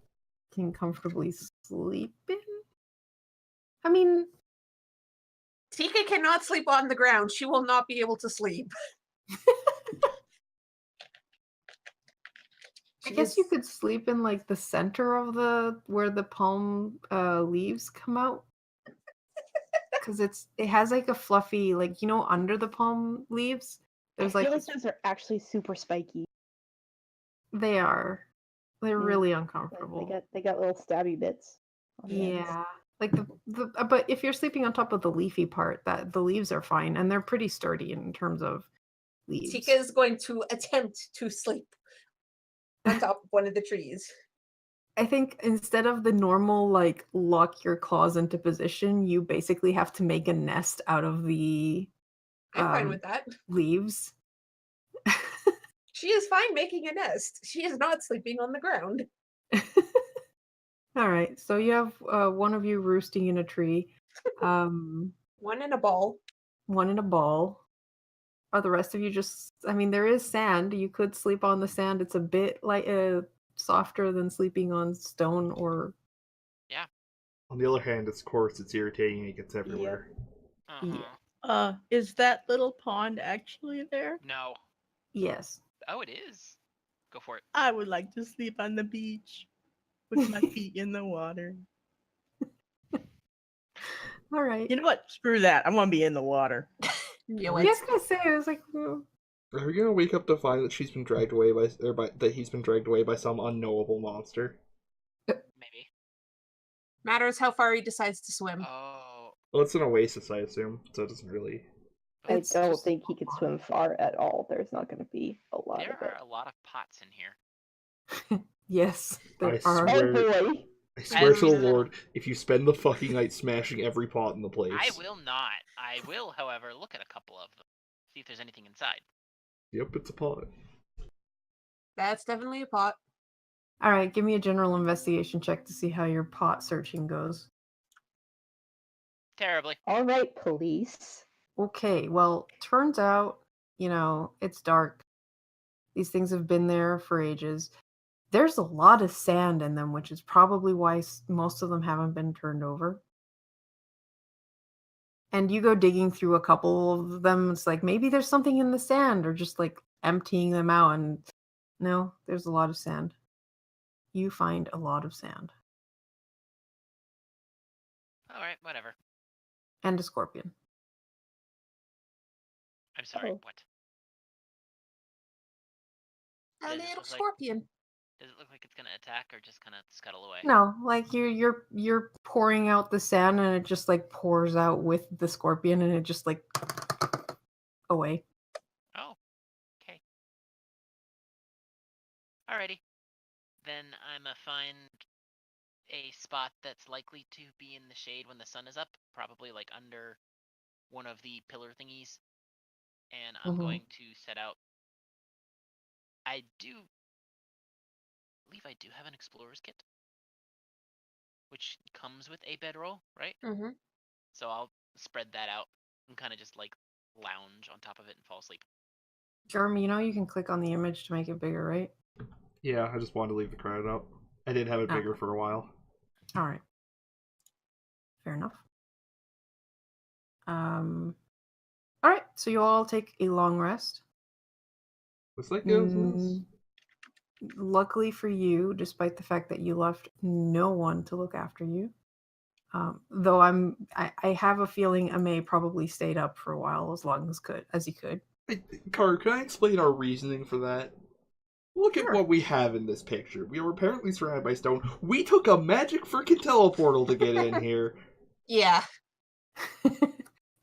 can comfortably sleep in. I mean, Tika cannot sleep on the ground. She will not be able to sleep. I guess you could sleep in like the center of where the palm leaves come out. Because it has like a fluffy, like, under the palm leaves. There's I like feel like those are actually super spiky. they are. They're really Like, uncomfortable. they got little stabby bits. On the ends. Yeah. Like but if you're sleeping on top of the leafy part, that the leaves are fine and they're pretty sturdy in terms of leaves. Tika is going to attempt to sleep on top of one of the trees. I think instead of the normal like lock your claws into position, you basically have to make a nest out of the I'm fine with that. leaves. She is fine making a nest. She is not sleeping on the ground. All right, so you have one of you roosting in a tree, One in a ball. one in a ball. Are the rest of you just? I mean, there is sand. You could sleep on the sand. It's a bit like softer than sleeping on stone or. On the other hand, it's coarse, it's irritating, it gets everywhere. Uh-huh. Is that little pond actually there? No. Yes. Oh, it is. Go for it. I would like to sleep on the beach with my feet in the water. All right. You know what? Screw that. I want to be in the water. Yeah, I was gonna say. I was like, Are we gonna wake up to find that she's been dragged away that he's been dragged away by some unknowable monster? Maybe. Matters how far he decides to swim. Oh. Well, it's an oasis, I assume, so it doesn't really. I It's don't just think he could swim far at all. There's not going to be a lot There of it. are a lot of pots in here. yes, there I are. swear- Oh boy! I swear to the As- Lord, if you spend the fucking night smashing every pot in the place. I will not. I will, however, look at a couple of them. See if there's anything inside. Yep, it's a pot. That's definitely a pot. All right, give me a general investigation check to see how your pot searching goes. Terribly. All right, police. Okay, well, turns out, it's dark. These things have been there for ages. There's a lot of sand in them, which is probably why most of them haven't been turned over. And you go digging through a couple of them, it's like maybe there's something in the sand, or just like emptying them out, and no, there's a lot of sand. You find a lot of sand. Alright, whatever. And a scorpion. I'm sorry, Oh. what? A Does it little look like- scorpion. Does it look like it's gonna attack or just kinda scuttle away? No, like you're pouring out the sand and it just like pours out with the scorpion and it just like away. Oh. Okay. Alrighty. Then I'ma find a spot that's likely to be in the shade when the sun is up, probably like under one of the pillar thingies. And I'm Mhm. going to set out. I believe I do have an explorer's kit, which comes with a bedroll, right? Mm-hmm. So I'll spread that out and kind of just like lounge on top of it and fall asleep. Jeremy, you can click on the image to make it bigger, right? Yeah, I just wanted to leave the credit up. I did have it bigger for a while. All right. Fair enough. All right, so you all take a long rest. Looks like it was Mm, Luckily for you, despite the fact that you left no one to look after you, though I have a feeling Amei probably stayed up for a while as long as he could. Car, can I explain our reasoning for that? Look Sure. at what we have in this picture. We were apparently surrounded by stone. We took a magic freaking teleportal to get in here. Yeah. What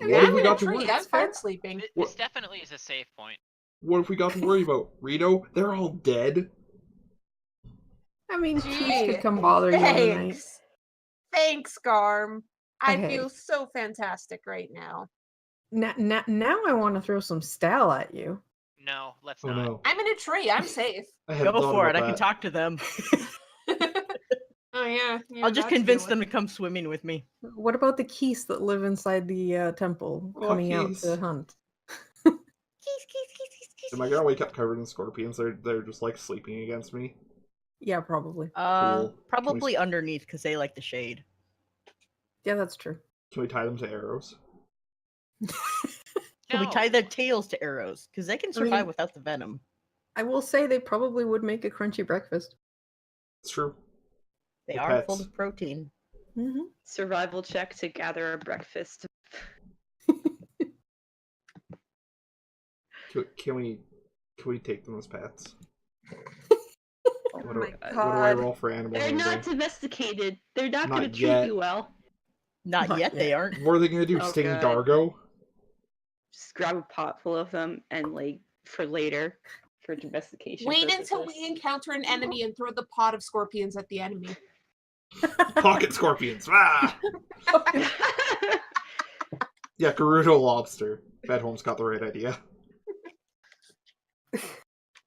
I'm have we in a got to tree. worry? I'm fine sleeping. This definitely is a safe point. What have we got to worry about? Rito? They're all dead. I mean, Gee, Keith could come bother you in the night. Thanks. Thanks, Garm. I Okay. feel so fantastic right now. Now I want to throw some style at you. No, let's Oh not. no. I'm in a tree. I'm safe. I hadn't Go thought for it. about I can that. talk to them. Oh yeah. I'll just convince them to come swimming with me. What about the geese that live inside the temple, Oh, coming out geese. to hunt? Am I gonna wake up covered in scorpions? They're just like sleeping against me. Yeah, probably. Cool. Probably underneath because they like the shade. Yeah, that's true. Can we tie them to arrows? Can we No. tie their tails to arrows? Because they can I mean- survive without the venom. I will say they probably would make a crunchy breakfast. It's true. They The are full pets. of protein. Mm-hmm. Survival check to gather a breakfast. Can we take them as pets? Oh What my do I God. roll for animal They're handling? not domesticated. They're not going to Not treat yet. you well. Not Not yet, they yet. aren't. What are they gonna do? Oh, Sting God. Dargo? Just grab a pot full of them and like for later, for domestication. Wait until purposes. we encounter an enemy and throw the pot of scorpions at the enemy. Pocket scorpions. Ah! Yeah, Gerudo lobster. Bedholm's got the right idea.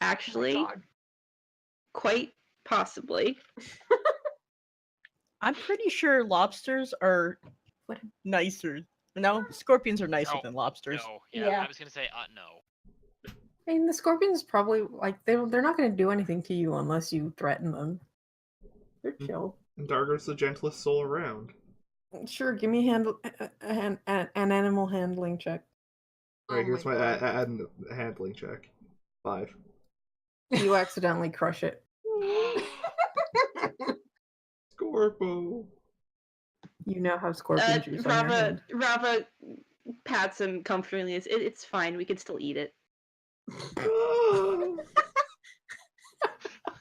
Actually, Oh my God. quite possibly. I'm pretty sure lobsters are nicer. No, scorpions are nicer No, than lobsters. No, yeah, Yeah. I was gonna say no. I mean, the scorpions probably like they're not going to do anything to you unless you threaten them. They're chill. And Dargo's the gentlest soul around. Sure, give me an animal handling check. Alright, Oh here's my my God. handling check. 5. You accidentally crush it. Scorpo. You now have scorpion juice on your hand. Rava pats him comfortingly. It's fine. We can still eat it.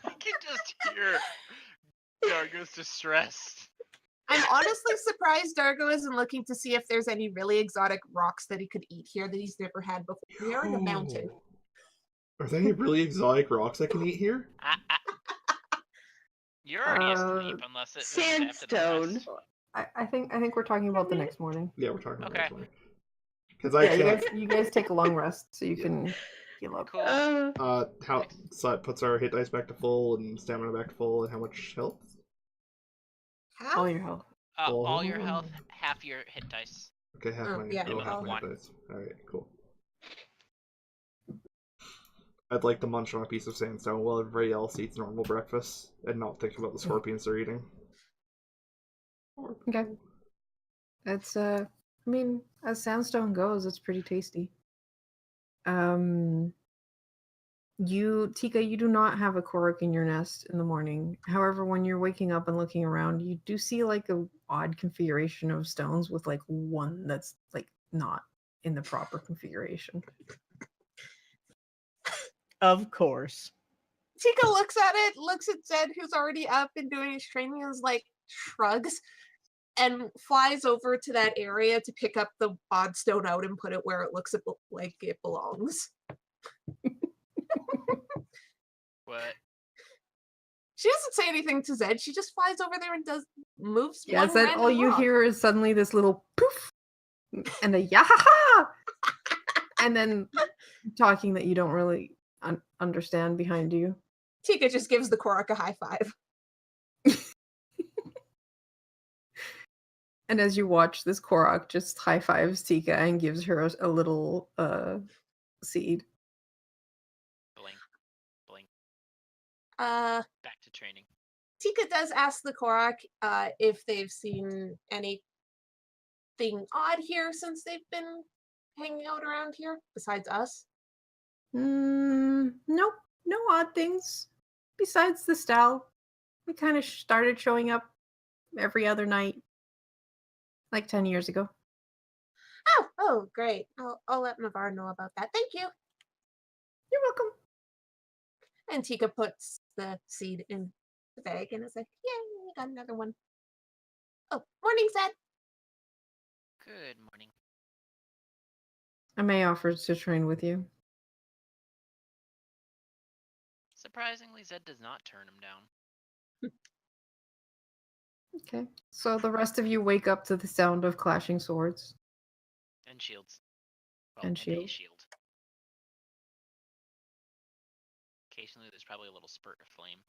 I can just hear Dargo's distressed. I'm honestly surprised Dargo isn't looking to see if there's any really exotic rocks that he could eat here that he's never had before. We are in a mountain. Are there any really exotic rocks I can eat here? You're already asleep unless it was after the Sandstone. rest. I think we're talking about the next morning. Yeah, we're talking about Okay. this one. Because I Yeah, can't. you guys take a long rest so you can heal up. Cool. How so it puts our hit dice back to full and stamina back to full, and how much health? Half? All your health. All your health, half your hit dice. Okay, half Oh, my yeah, half I'll- my hit dice. All right, cool. I'd like to munch on a piece of sandstone while everybody else eats normal breakfast and not think about the scorpions they're eating. Okay. It's I mean, as sandstone goes, it's pretty tasty. Tika, you do not have a Korok in your nest in the morning. However, when you're waking up and looking around, you do see like a odd configuration of stones with like one that's like not in the proper configuration. Of course. Tika looks at it, looks at Zed, who's already up and doing his training, and is like, shrugs, and flies over to that area to pick up the odd stone out and put it where it looks like it belongs. What? She doesn't say anything to Zed. She just flies over there and moves. Yeah, one Zed, all random you rock. hear is suddenly this little poof and a yahaha, and then talking that you don't really understand behind you. Tika just gives the Korok a high five. And as you watch, this Korok just high fives Tika and gives her a little seed. Blink. Blink. Tika Back to training. does ask the Korok if they've seen anything odd here since they've been hanging out around here, besides us. Nope, no odd things. Besides the style, we kind of started showing up every other night, like 10 years ago. Oh, great. I'll let Navarre know about that. Thank you. You're welcome. And Tika puts the seed in the bag and is like, yay, we got another one. Oh, morning, Zed. Good morning. Amei offers to train with you. Surprisingly, Zed does not turn him down. Okay. So the rest of you wake up to the sound of clashing swords. And shields. Well, And a shield. shield. Occasionally, there's probably a little spurt of flame.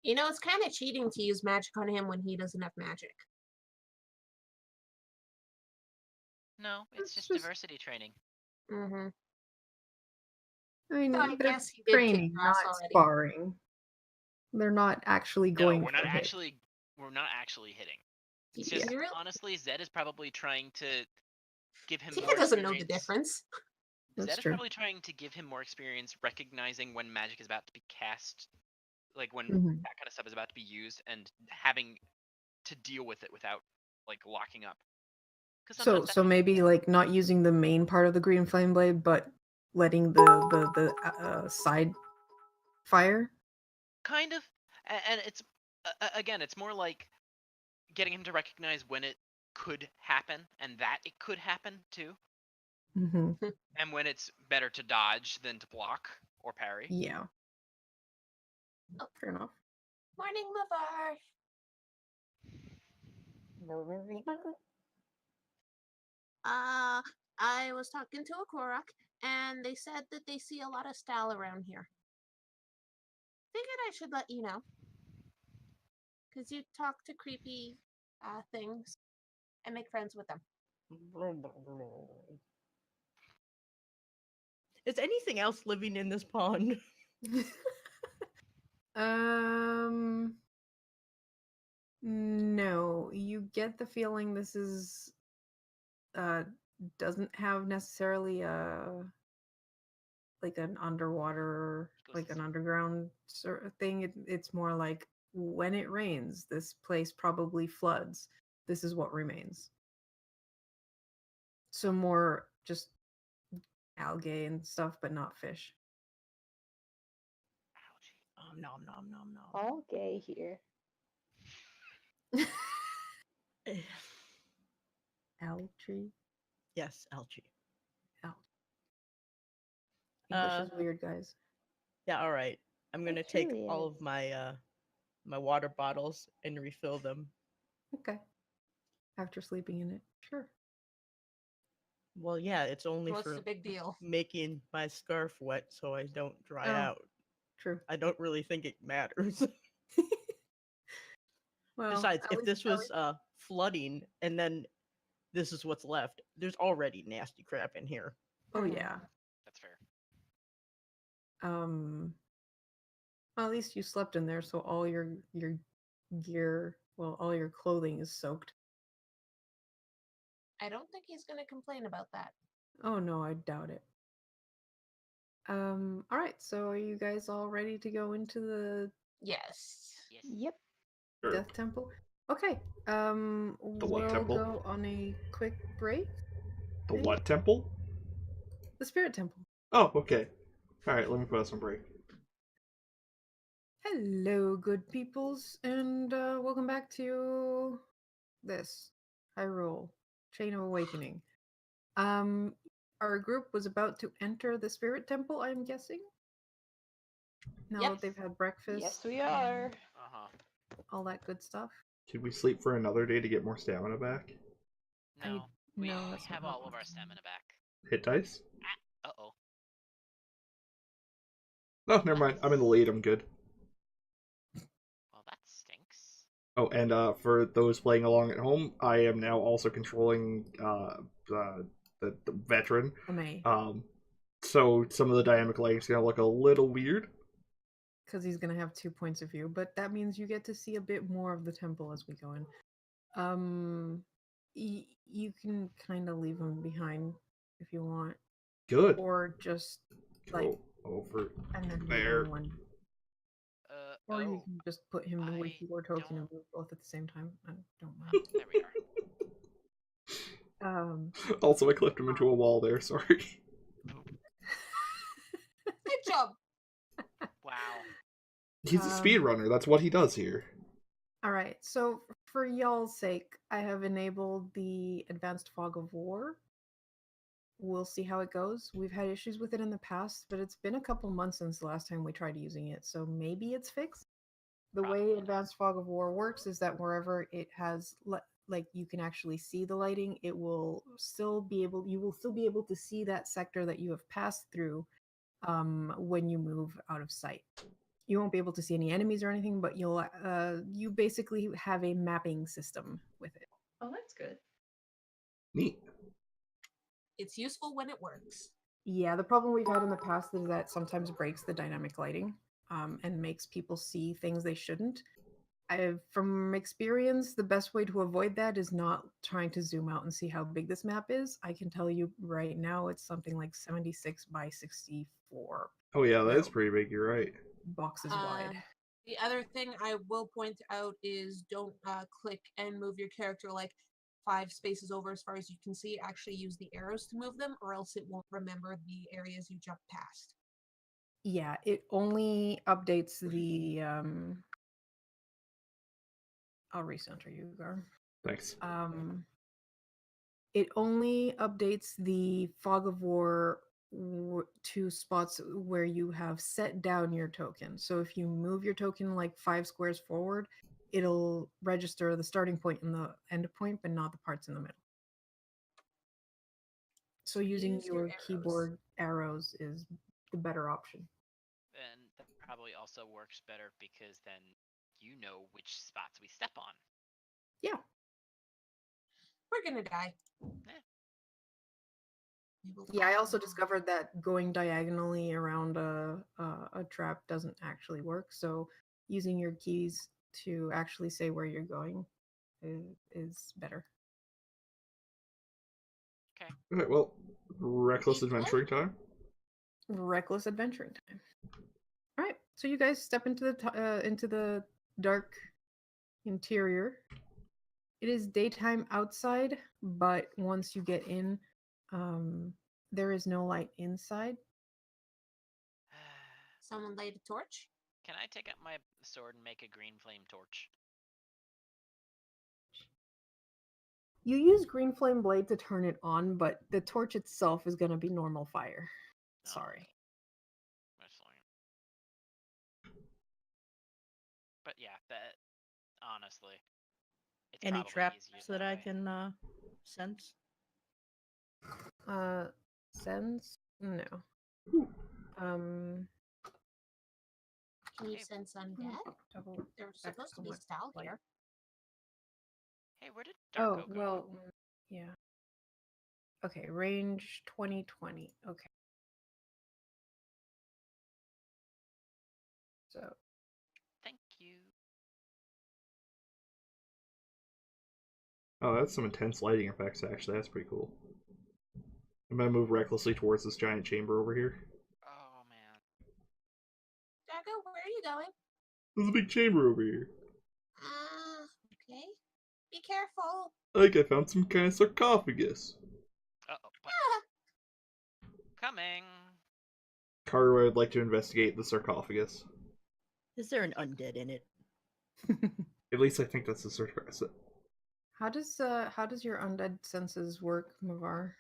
You know, it's kind of cheating to use magic on him when he doesn't have magic. No, it's It's just just- diversity training. Mm-hmm. I mean, So I they're guess he did kick training, your ass not already. sparring. They're not actually No, going we're not for a hit. actually hitting. It's Yeah. just Really? honestly, Zed is probably trying to give him Tika more doesn't know the experience. difference. That's Zed is true. probably trying to give him more experience recognizing when magic is about to be cast, like when Mhm. that kind of stuff is about to be used, and having to deal with it without like locking up. Because So sometimes that maybe like not using the main part of the green flame blade, but letting the side fire. kind of, and it's again, it's more like getting him to recognize when it could happen and that it could happen too, Mm-hmm. and when it's better to dodge than to block or parry. Yeah. Fair enough. Morning, mother. I was talking to a Korok, and they said that they see a lot of style around here. Figured I should let you know. Because you talk to creepy things and make friends with them. Is anything else living in this pond? No, you get the feeling this is doesn't have necessarily a like an underwater, like an Ecosystem. underground sort of thing. It's more like when it rains, this place probably floods. This is what remains. So more just algae and stuff, but not fish. Oh, nom nom nom nom. All gay here. Eh, Algae. yes, algae. English Uh, is weird, guys. Yeah, all right. I'm gonna It take truly all is. of my my water bottles and refill them. Okay. After sleeping in it, sure. Well, yeah, it's only What's for the big deal? making my scarf wet so I don't dry Oh. out. True. I don't really think it matters. Well, Besides, at if least- this at was least- flooding and then this is what's left, there's already nasty crap in here. oh Mhm. yeah. That's fair. Well, at least you slept in there, so all your gear, well, all your clothing is soaked. I don't think he's going to complain about that. Oh no, I doubt it. All right. So are you guys all ready to go into the Yes. Yes. Yep. Sure. Death Temple? Okay. what We'll temple? go on a quick break. The what temple? The Spirit Temple. Oh, okay. Alright, let me put us on break. Hello, good peoples, and welcome back to this Hyrule Chain of Awakening. Our group was about to enter the Spirit Temple, I'm guessing. Now Yep. that they've had breakfast. Yes, we are. and all that good stuff. Should we sleep for another day to get more stamina back? No, we no, that's not have how it all of our works. stamina back. Hit dice? Uh-oh. No, never mind. I'm in the lead. I'm good. Well, that stinks. Oh, and for those playing along at home, I am now also controlling the veteran. Amei, So some of the dynamic lighting is gonna look a little weird. because he's gonna have 2 points of view, but that means you get to see a bit more of the temple as we go in. You can kind of leave him behind if you want, Good. or just like Go over and then move there. him when, or you Oh, can just put him with I your token and don't- move both at the same time. I don't mind. there we are. Also, I clipped him into a wall there. Sorry. Good job. Wow. He's a speedrunner. That's what he does here. All right. So for y'all's sake, I have enabled the Advanced Fog of War. We'll see how it goes. We've had issues with it in the past, but it's been a couple months since the last time we tried using it, so maybe it's fixed. The way Probably. Advanced Fog of War works is that wherever it has like you can actually see the lighting, it will still be able you will still be able to see that sector that you have passed through when you move out of sight. You won't be able to see any enemies or anything, but you basically have a mapping system with it. Oh, that's good. Neat. It's useful when it works. Yeah, the problem we've had in the past is that sometimes breaks the dynamic lighting and makes people see things they shouldn't. From experience, the best way to avoid that is not trying to zoom out and see how big this map is. I can tell you right now it's something like 76 by 64 Oh yeah, that is Well, pretty big. You're right. boxes wide. The other thing I will point out is don't click and move your character like 5 spaces over as far as you can see. Actually use the arrows to move them, or else it won't remember the areas you jumped past. Yeah, it only updates the I'll recenter you, Gar. Thanks. It only updates the fog of war to spots where you have set down your token. So if you move your token like 5 squares forward, it'll register the starting point and the end point, but not the parts in the middle. So using Use your your arrows. keyboard arrows is the better option. And that probably also works better because then you know which spots we step on. Yeah. We're gonna die. Eh. We will Yeah, I all also die. discovered that going diagonally around a trap doesn't actually work. So using your keys to actually say where you're going is better. Okay. All right. Well, reckless Keep adventuring time. Reckless adventuring time. All right, so you guys step into the dark interior. It is daytime outside, but once you get in, there is no light inside. Someone light a torch. Can I take out my sword and make a green flame torch? You use green flame blade to turn it on, but the torch itself is going to be normal fire. Oh, Sorry. that's fine. But yeah, that honestly, it's Any probably traps easier that I way. can sense? Sense? No. Can you Hey, sense undead? They're supposed to be style here. Hey, where did Darko go? Well, yeah. Okay, range 2020. Okay. So, Thank you. Oh, that's some intense lighting effects. Actually, that's pretty cool. I'm gonna move recklessly towards this giant chamber over here. Oh man. Dago, where are you going? There's a big chamber over here. Okay. Be careful. I think I found some kind of sarcophagus. Uh-oh. What? Coming. Karu, I'd like to investigate the sarcophagus. Is there an undead in it? At least I think that's the sarcophagus. how does your undead senses work, Mavar?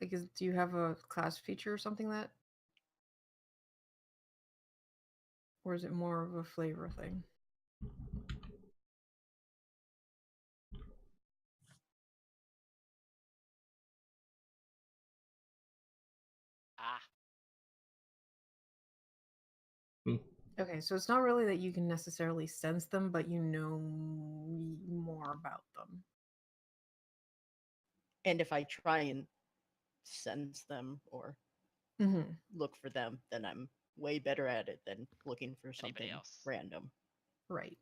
Like, do you have a class feature or something that, or is it more of a flavor thing? Ah. Okay, so it's not really that you can necessarily sense them, but you know more about them. And if I try and sense them or Mm-hmm. look for them, then I'm way better at it than looking for Anybody something else? random. Right.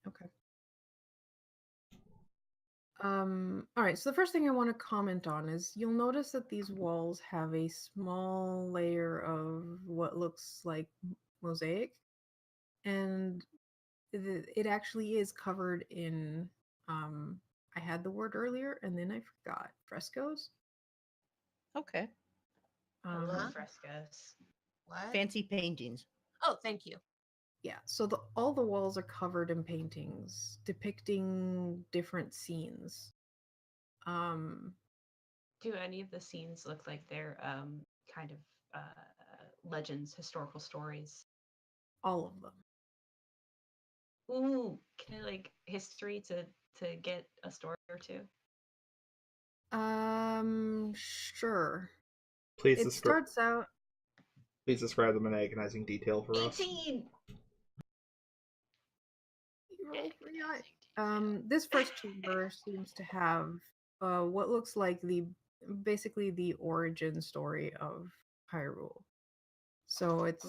Okay. All right, so the first thing I want to comment on is you'll notice that these walls have a small layer of what looks like mosaic, and it actually is covered in I had the word earlier and then I forgot. Frescoes. Okay. I Um, love frescoes. What? Fancy paintings. Oh, thank you. Yeah, so all the walls are covered in paintings depicting different scenes. Do any of the scenes look like they're kind of legends, historical stories? All of them. Ooh, can I like history to get a story or two? Sure. Please It describe. starts out. Please describe them in agonizing detail for us. 18. This first chamber seems to have what looks like basically the origin story of Hyrule. So it's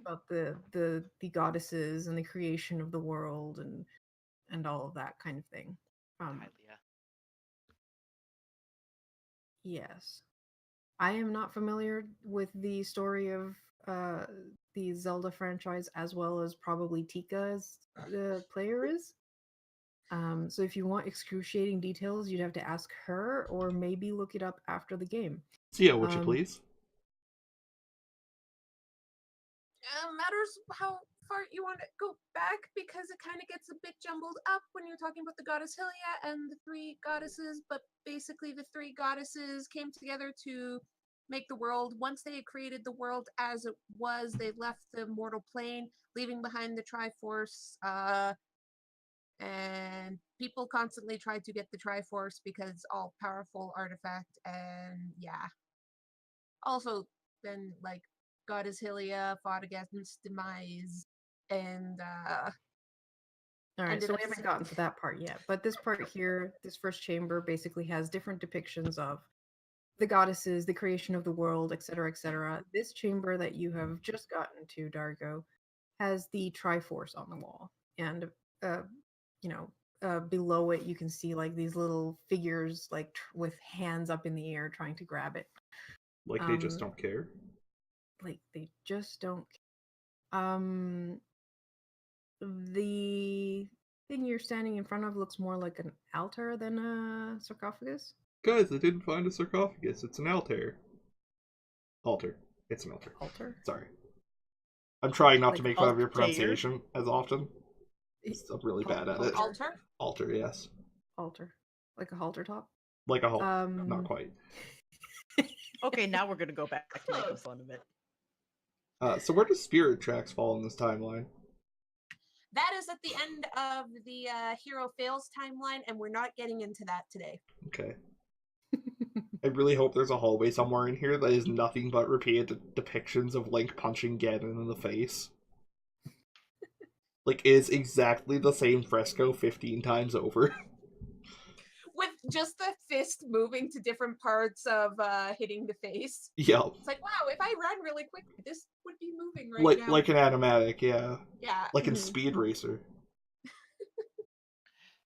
about the goddesses and the creation of the world and all of that kind of thing. Hylia. Yes. I am not familiar with the story of the Zelda franchise as well as probably Tika's player is. So if you want excruciating details, you'd have to ask her or maybe look it up after the game. Zio, would you please? Matters how far you want to go back because it kind of gets a bit jumbled up when you're talking about the goddess Hylia and the three goddesses. But basically, the three goddesses came together to make the world. Once they had created the world as it was, they left the mortal plane, leaving behind the Triforce. And people constantly tried to get the Triforce because it's all powerful artifact. And yeah, also then like Goddess Hylia fought against Demise and All right, ended so up we haven't gotten to that part yet, but this part here, this first chamber basically has different depictions of the goddesses, the creation of the world, etc., etc. This chamber that you have just gotten to, Dargo, has the Triforce on the wall, and uh, you know, below it you can see like these little figures, like with hands up in the air, trying to grab it. Like they just don't care. Like they just don't. The thing you're standing in front of looks more like an altar than a sarcophagus. Guys, I didn't find a sarcophagus. It's an altar. Altar. It's an altar. Altar? Sorry. I'm trying not to Like make fun of your altar? pronunciation as often. I'm really bad at it. Altar? Altar, yes. Altar. Like a halter top? Like a halter. Not quite. Okay, now we're gonna go back to making fun of it. So where does Spirit Tracks fall in this timeline? That is at the end of the Hero Fails timeline, and we're not getting into that today. Okay. I really hope there's a hallway somewhere in here that is nothing but repeated depictions of Link punching Ganon in the face. Like, it is exactly the same fresco 15 times over. With just the fist moving to different parts of hitting the face. Yeah. It's like, wow, if I run really quick, this would be moving right now. Like an animatic, yeah. Yeah. Like in Speed Racer.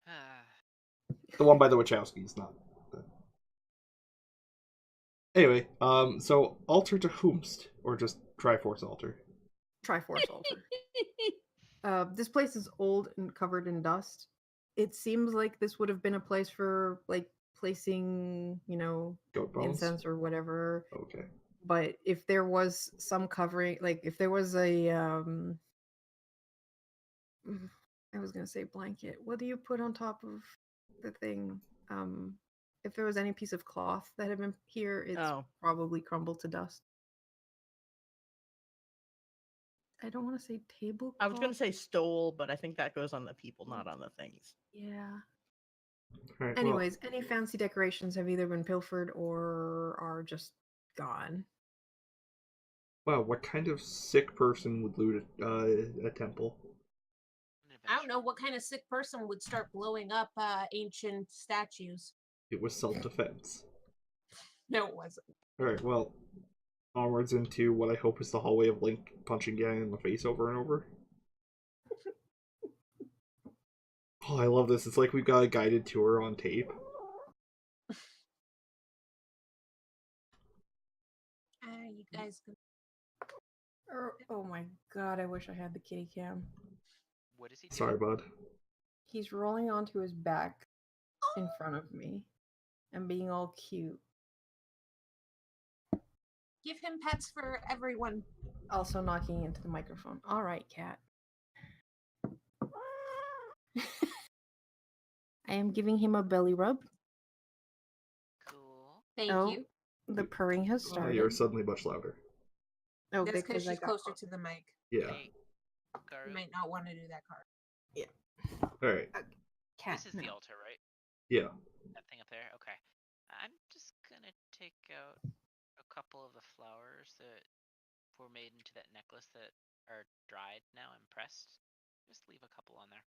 Ah, The one by the Wachowskis, not. Anyway, so altar to whomst, or just Triforce altar? Triforce altar. This place is old and covered in dust. It seems like this would have been a place for like placing, Goat bones? incense or whatever. Okay. But if there was some covering, like if there was a I was gonna say blanket. What do you put on top of the thing? If there was any piece of cloth that had been here, it's probably crumbled to dust. I don't want to say tablecloth. I was gonna say stole, but I think that goes on the people, not on the things. Yeah. Right, Anyways, any fancy decorations have either been pilfered or are just gone. Wow, what kind of sick person would loot a temple? I don't know what kind of sick person would start blowing up ancient statues. It was self-defense. No, it wasn't. Alright, well, onwards into what I hope is the hallway of Link punching Ganon in the face over and over. Oh, I love this. It's like we've got a guided tour on tape. You guys can... Oh my god, I wish I had the kitty cam. what is he doing? Sorry, bud. He's rolling onto his back in front of me and being all cute. Give him pets for everyone. Also knocking into the microphone. All right, cat. I am giving him a belly rub. Cool. Thank you. The purring has Oh, started. you're suddenly much louder. Oh, That's because I she's got closer to the mic. Yeah. Hey, Garu, You might not want to do that card. Alright. cat. this is the altar, right? Yeah. That thing up there? Okay. I'm just gonna take out a couple of the flowers that were made into that necklace that are dried now and pressed. Just leave a couple on there.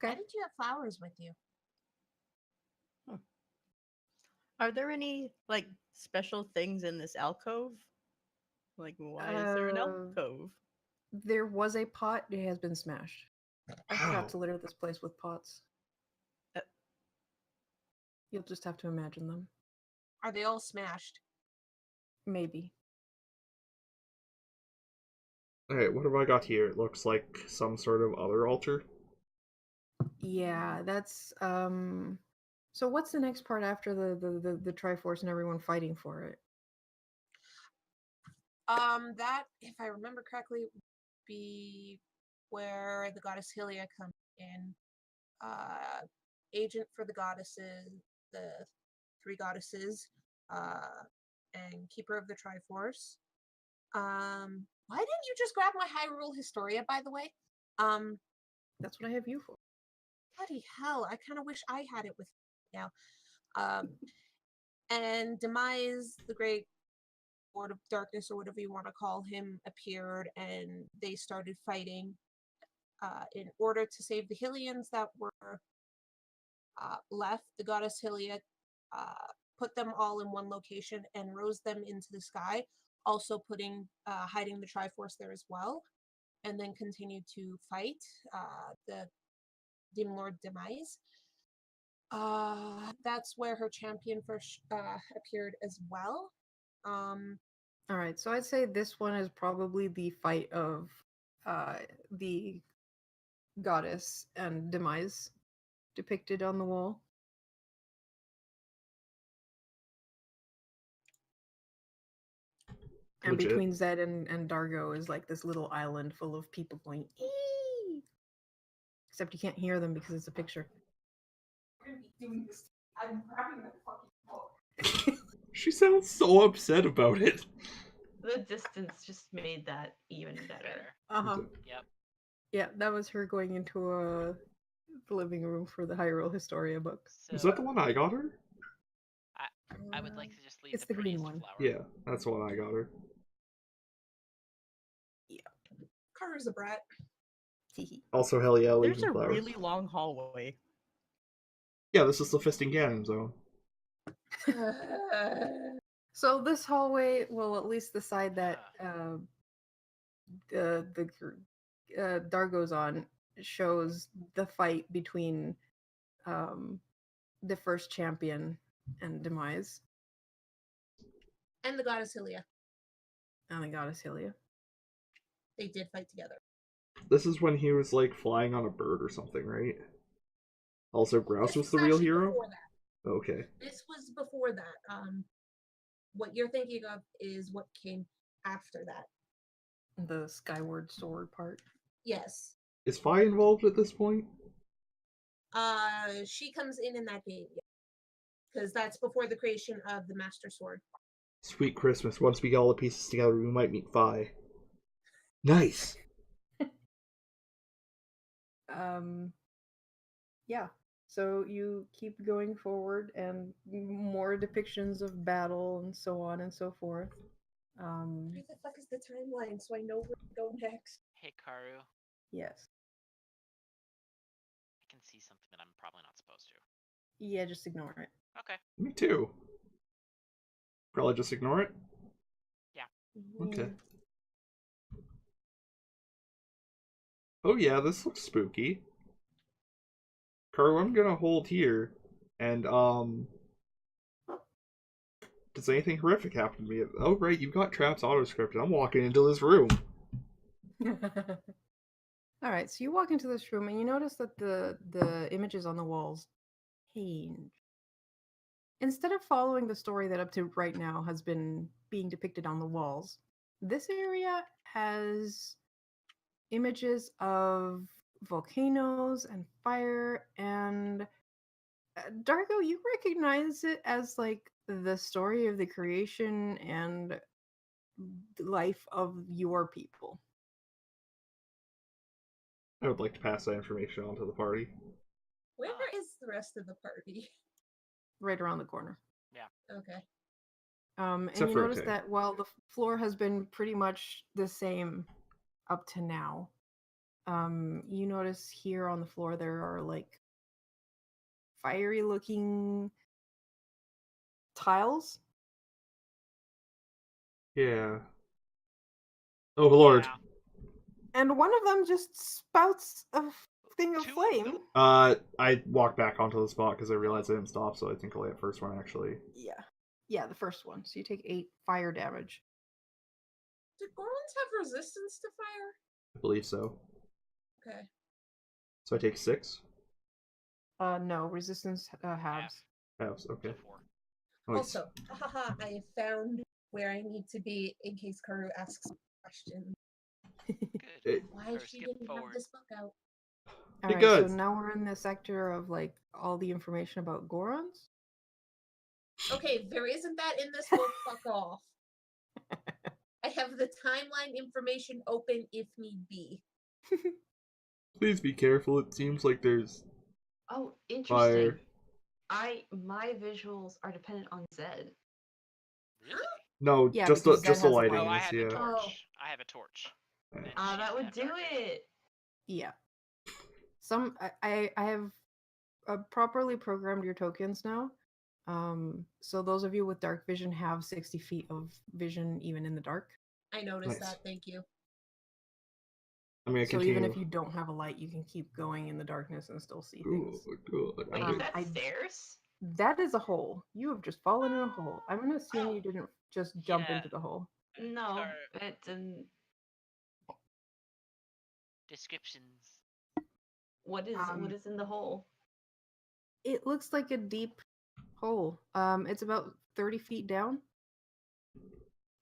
Why did you have flowers with you? Are there any like special things in this alcove? Like, why is there an alcove? There was a pot. It has been smashed. I How? forgot to litter this place with pots. Uh, You'll just have to imagine them. Are they all smashed? Maybe. Alright, what have I got here? It looks like some sort of other altar. Yeah, that's so what's the next part after the Triforce and everyone fighting for it? That, if I remember correctly, would be where the goddess Hylia comes in. Agent for the goddesses, the three goddesses, and keeper of the Triforce. Why didn't you just grab my Hyrule Historia, by the way? That's what I have you for. Bloody hell, I kind of wish I had it with me now. And Demise, the great Lord of Darkness, or whatever you want to call him, appeared, and they started fighting in order to save the Hylians that were left. The goddess Hylia put them all in one location and rose them into the sky, also hiding the Triforce there as well, and then continued to fight the Demon Lord Demise. That's where her champion first appeared as well. All right, so I'd say this one is probably the fight of the goddess and Demise depicted on the wall. And Legit. between Zed and Dargo is like this little island full of people going ee. Except you can't hear them because it's a picture. We're gonna be doing this. I'm grabbing that fucking book. She sounds so upset about it. The distance just made that even better. Uh-huh. Yep. Yeah, that was her going into the living room for the Hyrule Historia book. So Is that the one I got her? I would like to just leave It's the the green prettiest one. flower. Yeah, that's the one I got her. Kara's a brat. Also, hell yeah, There's leaving a flowers. really long hallway. Yeah, this is the Fisting Ganon zone. So this hallway, well, at least the side that Dargo's on, shows the fight between the first champion and Demise And the goddess Hylia. and the goddess Hylia. They did fight together. This is when he was like flying on a bird or something, right? Also, Grouse This was the was real actually hero? before that. Okay. This was before that. What you're thinking of is what came after that. The Skyward Sword part. Yes. Is Fi involved at this point? She comes in that game, because that's before the creation of the Master Sword. Sweet Christmas. Once we get all the pieces together, we might meet Fi. Nice! Yeah. So you keep going forward, and more depictions of battle and so on and so forth. Where the fuck is the timeline so I know where to go next? Hey Karu, Yes. I can see something that I'm probably not supposed to. Yeah, just ignore it. Okay. Me too. Probably just ignore it? Okay. Oh yeah, this looks spooky. Karu, I'm gonna hold here, and does anything horrific happen to me? Oh right, you've got traps auto-scripted. I'm walking into this room. All right, so you walk into this room and you notice that the images on the walls change. Instead of following the story that up to right now has been being depicted on the walls, this area has images of volcanoes and fire, and Dargo, you recognize it as like the story of the creation and life of your people. I would like to pass that information on to the party. Where is the rest of the party? Right around the corner. Okay. And Except you for notice Tay. that while the floor has been pretty much the same up to now, you notice here on the floor there are like fiery looking tiles. Yeah. Oh lord. Yeah. And one of them just spouts a thing of Two of flame. them? I walked back onto the spot because I realized I didn't stop, so I think only the first one actually. Yeah. Yeah, the first one. So you take 8 fire damage. Do Gorons have resistance to fire? I believe so. Okay. So I take 6. No, resistance halves. Halves, okay. So 4. Oh, it's- Also, haha, I have found where I need to be in case Karu asks a question. Good. It- Why Or she skip didn't have forward. this book out? Alright, so Because- now we're in the sector of like all the information about Gorons. Okay, there isn't that in this book. Fuck off. I have the timeline information open if need be. Please be careful. It seems like there's Oh, interesting. fire. My visuals are dependent on Zed. Really? No, Yeah, just because the Zed just the has a lighting Oh, I is, have yeah. the torch. Oh. I have a torch. Yeah. And Ah, she that doesn't would have do dark vision. it. Yeah. Some I have properly programmed your tokens now. So those of you with dark vision have 60 feet of vision even in the dark. I noticed Nice. that. Thank you. I mean, I So continue. even if you don't have a light, you can keep going in the darkness and still see things. Good. Wait, Um, is that I- stairs? That is a hole. You have just fallen in a hole. I'm gonna assume you didn't just jump Yeah. into the hole. No, Or it didn't. descriptions. What is in the hole? It looks like a deep hole. It's about 30 feet down.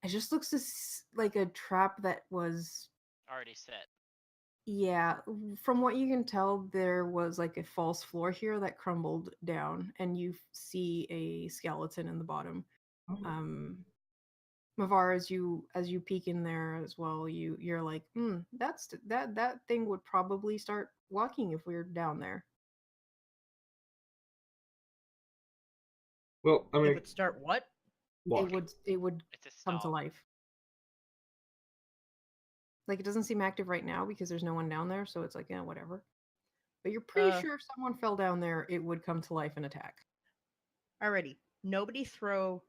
It just looks like a trap that was. Already set. Yeah, from what you can tell, there was like a false floor here that crumbled down, and you see a skeleton in the bottom. Mavar, as you peek in there as well, you're like, that thing would probably start walking if we were down there. Well, I It mean, would start what? walking. It would It's a come to stall. life. Like it doesn't seem active right now because there's no one down there, so it's like, whatever. But you're pretty sure if someone fell down there, it would come to life and attack. Alrighty. Nobody throw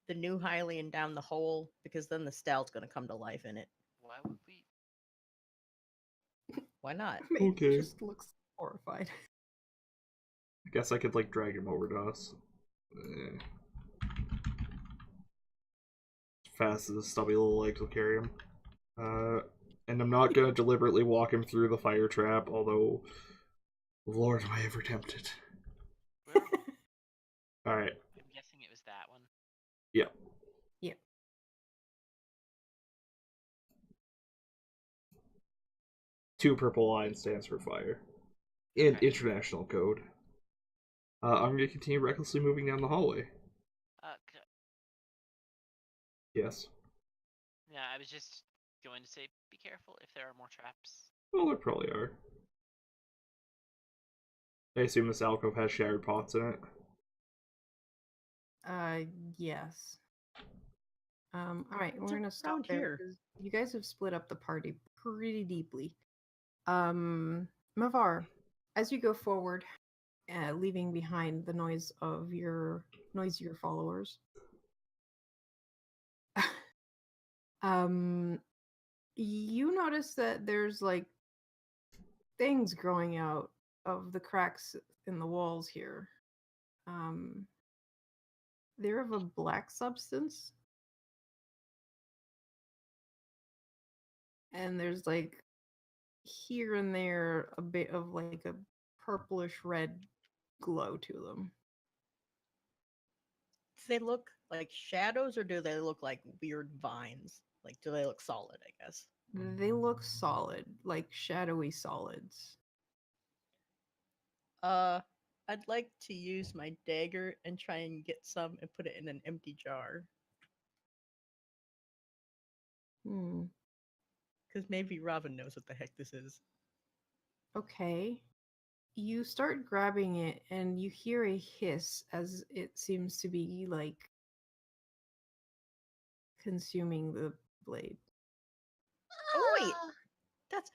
the new Hylian down the hole because then the Stout's gonna come to life in it. Why would we? Why not? It Okay. just looks horrified. I guess I could like drag him over to us. As fast as his stubby little legs will carry him. And I'm not gonna deliberately walk him through the fire trap, although, Lord, am I ever tempted. Where? Alright, I'm guessing it was that one. yeah. Yeah. Two purple lines stands for fire. In Okay. international code. I'm gonna continue recklessly moving down the hallway. Yes. Yeah, I was just going to say, be careful if there are more traps. Well, there probably are. I assume this alcove has shattered pots in it. Yes. Alright, we're It's gonna stop around there here. because you guys have split up the party pretty deeply. Mavar, as you go forward, leaving behind the noise of your noisier followers, you notice that there's like things growing out of the cracks in the walls here. They're of a black substance. And there's like here and there a bit of like a purplish red glow to them. Do they look like shadows or do they look like weird vines? Like, do they look solid, I guess? They look solid, like shadowy solids. I'd like to use my dagger and try and get some and put it in an empty jar. Hmm. Because maybe Robin knows what the heck this is. Okay. You start grabbing it and you hear a hiss as it seems to be like consuming the blade. Oh, wait! Ah, That's.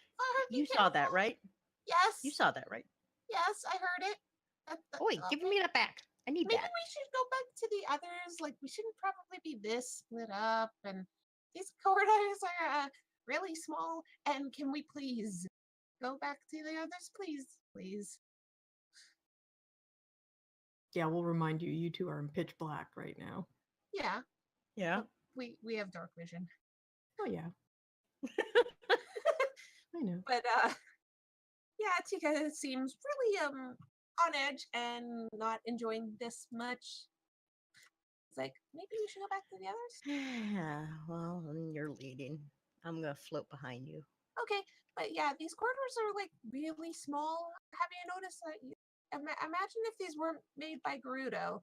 be You saw that, careful. right? Yes. You saw that, right? Yes, I heard it. Oh, wait, give me that back. I need Maybe that. we should go back to the others. Like, we shouldn't probably be this split up. And these corridors are really small, and can we please go back to the others, please? Please. Yeah, we'll remind you, you two are in pitch black right now. Yeah, Yeah. we have dark vision. Oh, yeah. I know. But yeah, Tika seems really on edge and not enjoying this much. It's like, maybe we should go back to the others. Yeah, well, then you're leading. I'm gonna float behind you. Okay, but yeah, these corridors are like really small. Have you noticed that? Imagine if these weren't made by Gerudo.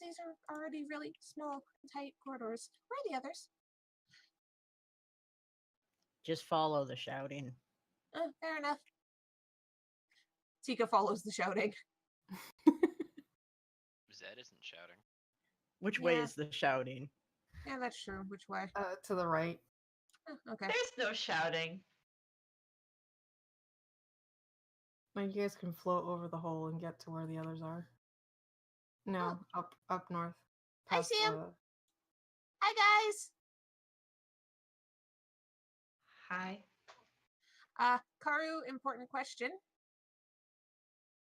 These are already really small, tight corridors. Where are the others? Just follow the shouting. Fair enough. Tika follows the shouting. Zed isn't shouting. Which way Yeah. is the shouting? Yeah, that's true. Which way? To the right. Okay. There's no shouting. Like, you guys can float over the hole and get to where the others are. No, up north. I Past see 'em. the- Hi, guys. Hi. Karu, important question.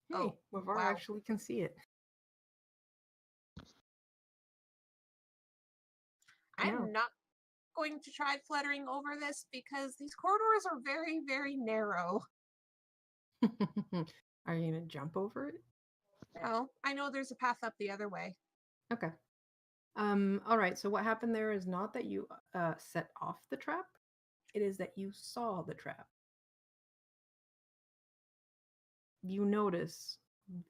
Hey, Oh, Mavar wow. actually can see it. I'm No. not going to try fluttering over this because these corridors are very, very narrow. Are you gonna jump over it? No, I know there's a path up the other way. Okay. All right. So what happened there is not that you set off the trap. It is that you saw the trap. You notice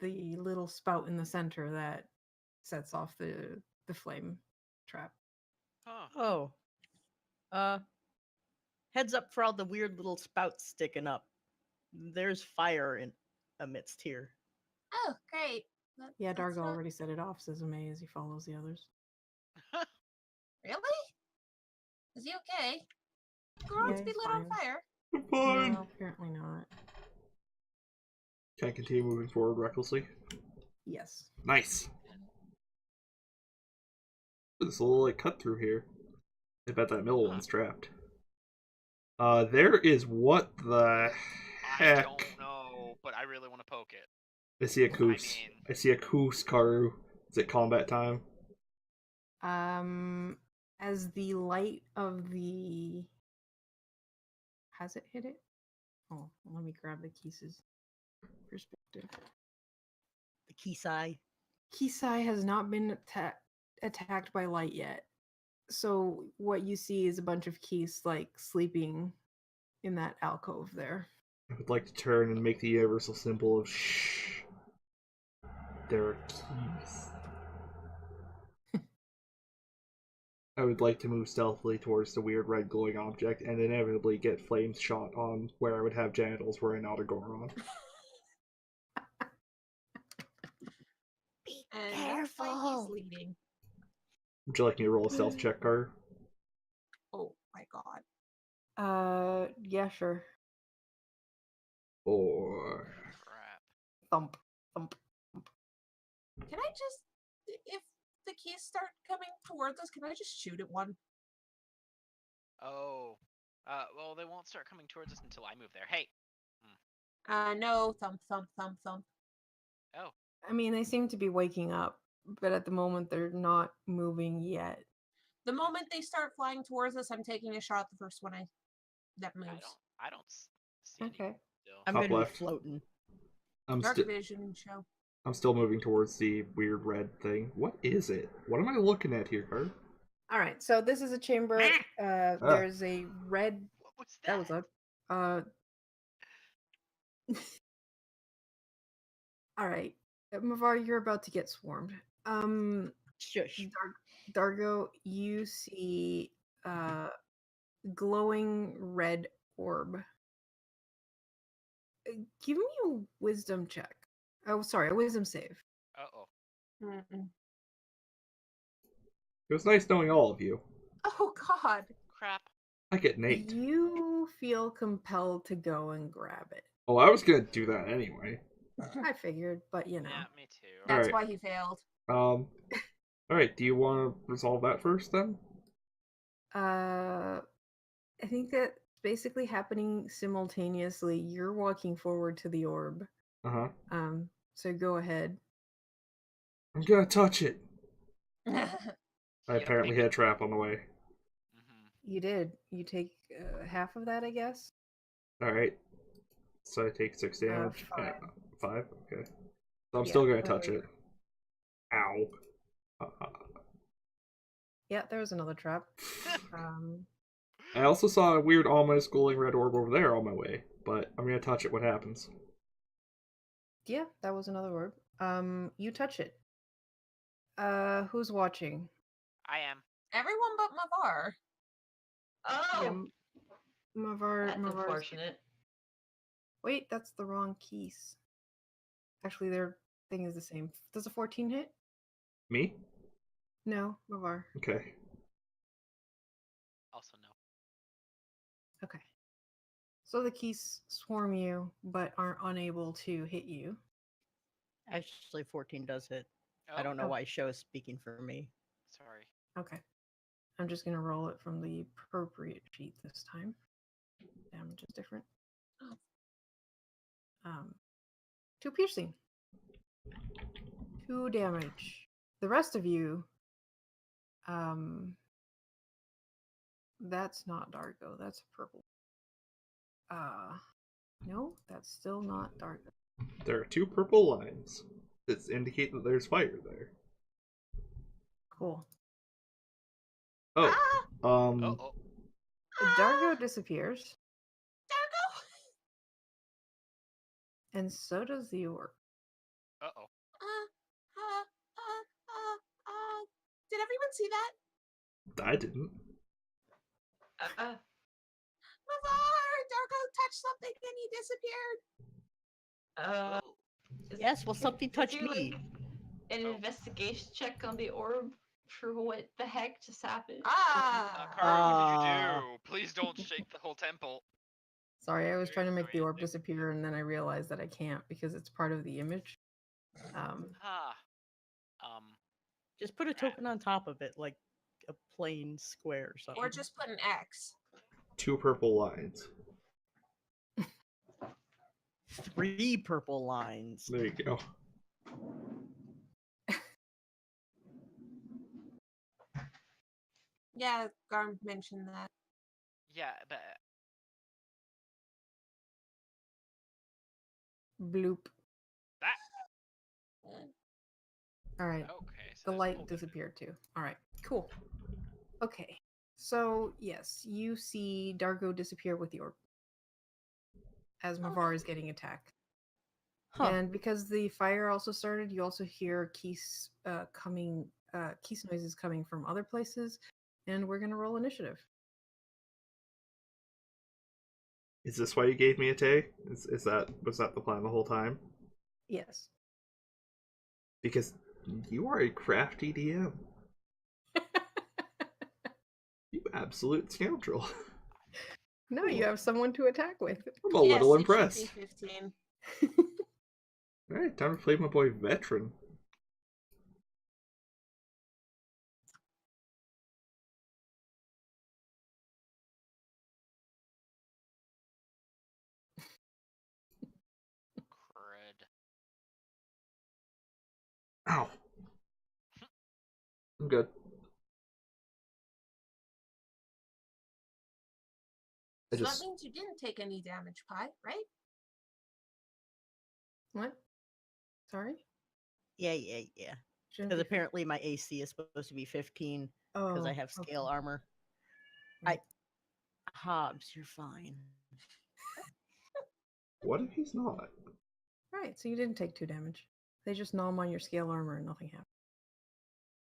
the little spout in the center that sets off the flame trap. Huh. Oh. Heads up for all the weird little spouts sticking up. There's fire in amidst here. Oh, great. Yeah, That's Dargo not- already set it off, says Amei as he follows the others. Really? Is he okay? Garage Yeah, be he's lit on fine. fire. I'm fine. No, apparently not. Can I continue moving forward recklessly? Yes. Nice. This little like cut through here. I bet that middle one's trapped. There is what the I heck? don't know, but I really want to poke it. I see a Koos. mean- I see a Koos, Karu. Is it combat time? As the light of the has it hit it? Oh, let me grab the Keese's perspective. The Kisai. Kisai has not been attacked by light yet. So what you see is a bunch of Keys like sleeping in that alcove there. I would like to turn and make the universal symbol of shh. There are keys. I would like to move stealthily towards the weird red glowing object and inevitably get flames shot on where I would have genitals were I not a Goron. And that's why he's leading. Would you like me to roll a stealth check, Carter? Oh my god. Yeah, sure. Or Crap. Thump, thump. Can I just, if the keys start coming towards us, can I just shoot at one? Oh. Well, they won't start coming towards us until I move there. Hey. No. Thump, thump, thump, thump. Oh. I mean, they seem to be waking up, but at the moment they're not moving yet. The moment they start flying towards us, I'm taking a shot at the first one that moves. I don't see anything Okay. still. I'm Top gonna left. be floating. Dark vision show. I'm still moving towards the weird red thing. What is it? What am I looking at here, Carter? All right, so this is a chamber. There's a red. What was That was loud. All right, Mavar, you're about to get swarmed. Shush. Dargo, you see glowing red orb. Give me a wisdom check. Oh, sorry, a wisdom save. Uh-oh. Mm-mm. It was nice knowing all of you. Oh god. Crap. I get Nate. You feel compelled to go and grab it. Oh, I was gonna do that anyway. I figured, but you know. Yeah, me too. That's Alright. why he failed. Alright, do you want to resolve that first then? I think that's basically happening simultaneously. You're walking forward to the orb. Uh-huh. So go ahead. I'm gonna touch it. I Yeah, apparently hit a trap on the way. You did. You take half of that, I guess. Alright. So I take 6 damage. 5. Yeah, 5? Okay. So I'm Yeah, still gonna touch it. Ow. Yeah, there was another trap. I also saw a weird ominous glowing red orb over there on my way, but I'm gonna touch it. What happens? Yeah, that was another orb. You touch it. Who's watching? I am. Everyone but Mavar. Oh, Yeah, Mavar. that's Mavar's... unfortunate. Wait, that's the wrong keys. Actually, their thing is the same. Does a 14 hit? Me? No, Mavar. Okay. Also no. Okay. So the keys swarm you, but are unable to hit you. Actually, 14 does hit. Oh, I don't know Oh. why show is speaking for me. sorry. Okay. I'm just going to roll it from the appropriate sheet this time. Damage is different. 2 piercing. 2 damage. The rest of you, that's not Dargo. That's purple. No, that's still not Dargo. There are 2 purple lines that indicate that there's fire there. Cool. Oh. Uh-oh. Dargo disappears, Dargo! and so does the orb. Uh-oh. Did everyone see that? I didn't. Mavar! Dargo touched something and he disappeared. Oh. Yes, well, something Did touched you, me. like, an investigation check on the orb for what the heck just happened? Kara, what did you do? Please don't shake the whole temple. Sorry, I was Very trying to make the orb disorienting. disappear, and then I realized that I can't because it's part of the image. Ah. Just put a token on top of it, like a plain square or something. Or just put an X. 2 purple lines. 3 purple lines. There you go. Yeah, Garm mentioned that. Yeah, but Bloop. that. All right. Okay. So The there's a light whole bit of it. disappeared too. All right, cool. Okay, so yes, you see Dargo disappear with the orb as Mavar is getting attacked. Huh. And because the fire also started, you also hear keys keys noises coming from other places, and we're gonna roll initiative. Is this why you gave me a Tay? Was that the plan the whole time? Yes. Because you are a crafty DM. You absolute scoundrel. No, you have someone to attack with. I'm a little Yes, impressed. It should be 15. Alright, time to play my boy Veteran. Crud. Ow. I'm good. I So just that means you didn't take any damage, Pi, right? What? Sorry? Yeah. Shouldn't Because be apparently my AC is supposed to be 15 because I Oh, have scale okay. armor. Right. Hobbs, you're fine. what if he's not? Right, so you didn't take 2 damage. They just nom on your scale armor and nothing happened.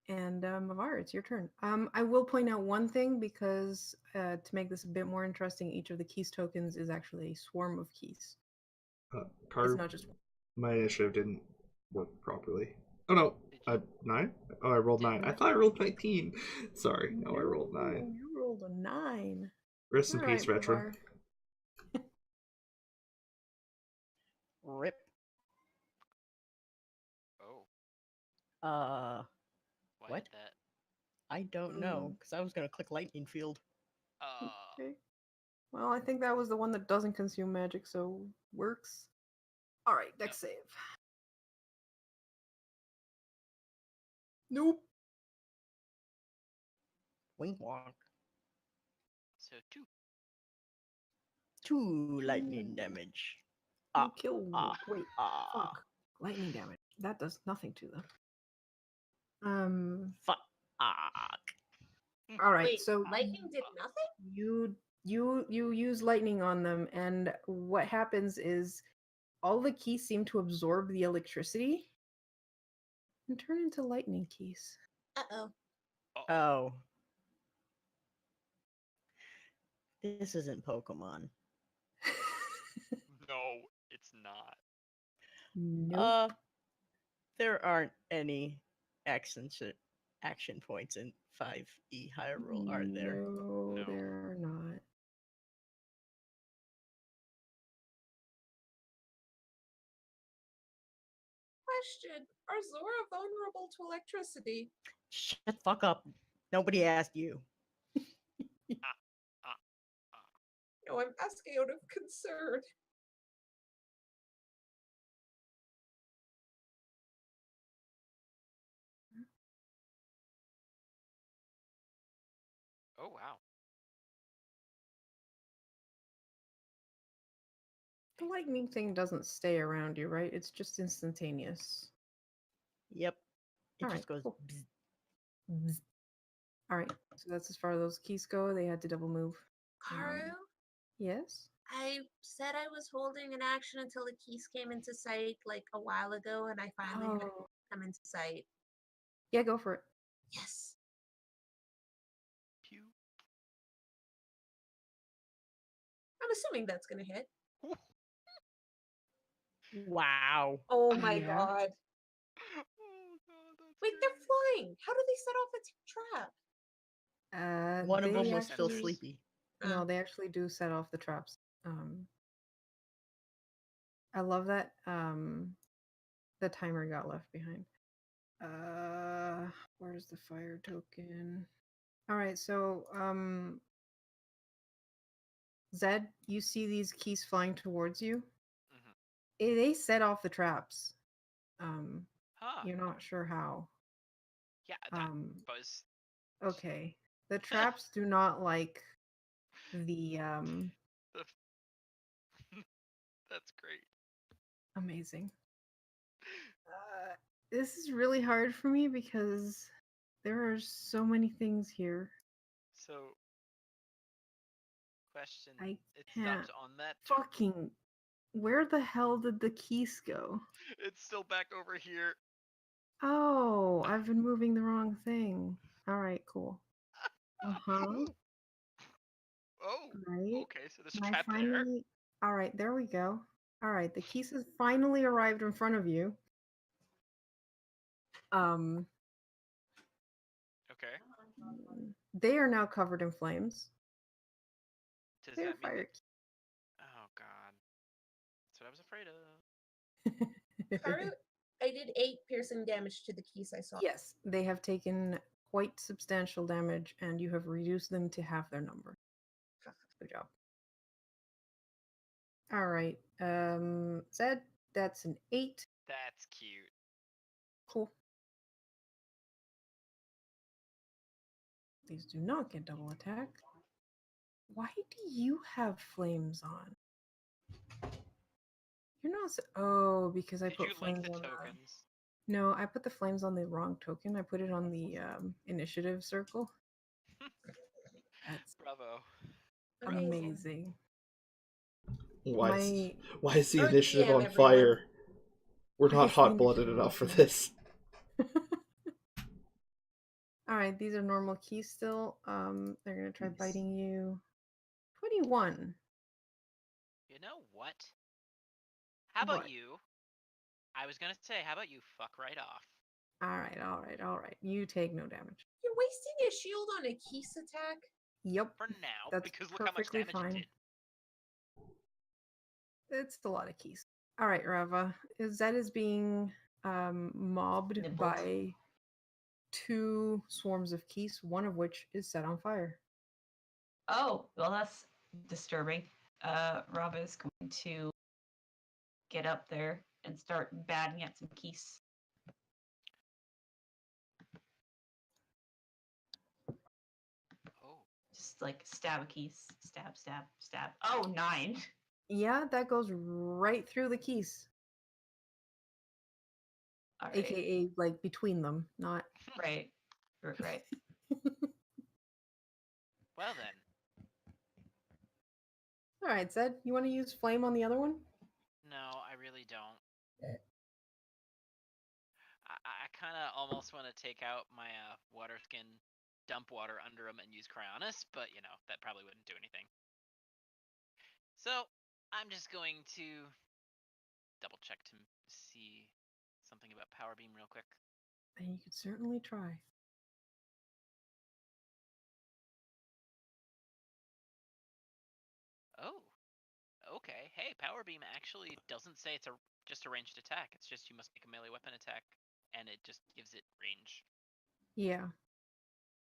And Mavar, it's your turn. I will point out one thing because to make this a bit more interesting, each of the keys tokens is actually a swarm of keys. It's Card not just my initiative didn't work properly. Oh no. Did 9? Oh, I rolled 9. I thought I rolled 19. Sorry. No, I rolled 9. You rolled a 9. Rest in All peace, right, Veteran. Mavar. Rip. Oh. Uh, Why What? did that? I don't know, because I was gonna click lightning field. Okay. Well, I think that was the one that doesn't consume magic, so works. All right, dex save. Nope. Wink wonk. So 2. 2 lightning damage. You kill. Wait. Ah. Fuck. Lightning damage. That does nothing to them. Fuck. All right. Wait, So lightning did nothing? you use lightning on them, and what happens is all the keys seem to absorb the electricity and turn into lightning keys. Uh-oh. Oh. This isn't Pokemon. No, it's not. Nope. There aren't any action points in 5e Hyrule, are there? No, No. there are not. Question: Are Zora vulnerable to electricity? Shut the fuck up. Nobody asked you. No, I'm asking out of concern. Oh wow. The lightning thing doesn't stay around you, right? It's just instantaneous. Yep. It All just right, goes. cool. bzz. Bzz. All right, so that's as far as those keys go. They had to double move. Karu, Yes? I said I was holding an action until the keys came into sight like a while ago, and I finally had Oh, come into sight. yeah, go for it. Yes. Pew. I'm assuming that's gonna hit. Wow. Oh my Yeah. god. Oh god, that's Wait, they're flying. How do they set off a trap? One of they them was still actually- sleepy. No, they actually do set off the traps. I love that. The timer got left behind. Where's the fire token? All right, so Zed, you see these keys flying towards you. Mhm. They set off the traps. Huh. You're not sure how. Yeah, that Um, was okay. The traps do not like the that's great. amazing. This is really hard for me because there are so many things here. So question, I it can't stopped on that fucking. Where the hell did the keys go? It's still back over here. Oh, I've been moving the wrong thing. All right, cool. Uh-huh. Oh, Right. okay, so there's a And I trap there. finally. All right, there we go. All right, the keys has finally arrived in front of you. Okay. They are now covered in flames. Does They're that mean fire. Oh god. That's what I was afraid of. Karu, I did 8 piercing damage to the keys I saw. Yes, they have taken quite substantial damage, and you have reduced them to half their number. Good job. All right, Zed, that's an 8. That's cute. Cool. These do not get double attack. Why do you have flames on? You're not. Oh, because I Did put you like flames the on. tokens? No, I put the flames on the wrong token. I put it on the initiative circle. That's Bravo. amazing. Why My is the Our initiative DM, on everyone. fire? We're Why not is the hot-blooded initiative enough for on fire? this. All right, these are normal keys still. They're gonna try Nice. biting you. 21. You know what? How about What? you? I was gonna say, how about you fuck right off? All right, all right, all right. You take no damage. You're wasting a shield on a keys attack? Yep, For now, that's because look how much perfectly damage fine. it did. It's a lot of keys. All right, Rava. Zed is being mobbed Nibbled. by 2 swarms of geese, one of which is set on fire. Oh, well, that's disturbing. Rava is going to get up there and start batting at some geese. Oh. Just like stab a geese. Stab, stab, stab. Oh, 9. Yeah, that goes right through the geese, All right. aka like between them, not. Right. Right. Well then. All right, Zed, you want to use flame on the other one? No, I really don't. I kind of almost want to take out my water skin, dump water under them, and use Cryonis, but you know that probably wouldn't do anything. So I'm just going to double check to see something about Power Beam real quick. And you could certainly try. Oh, okay. Hey, Power Beam actually doesn't say it's just a ranged attack. It's just you must make a melee weapon attack, and it just gives it range. Yeah.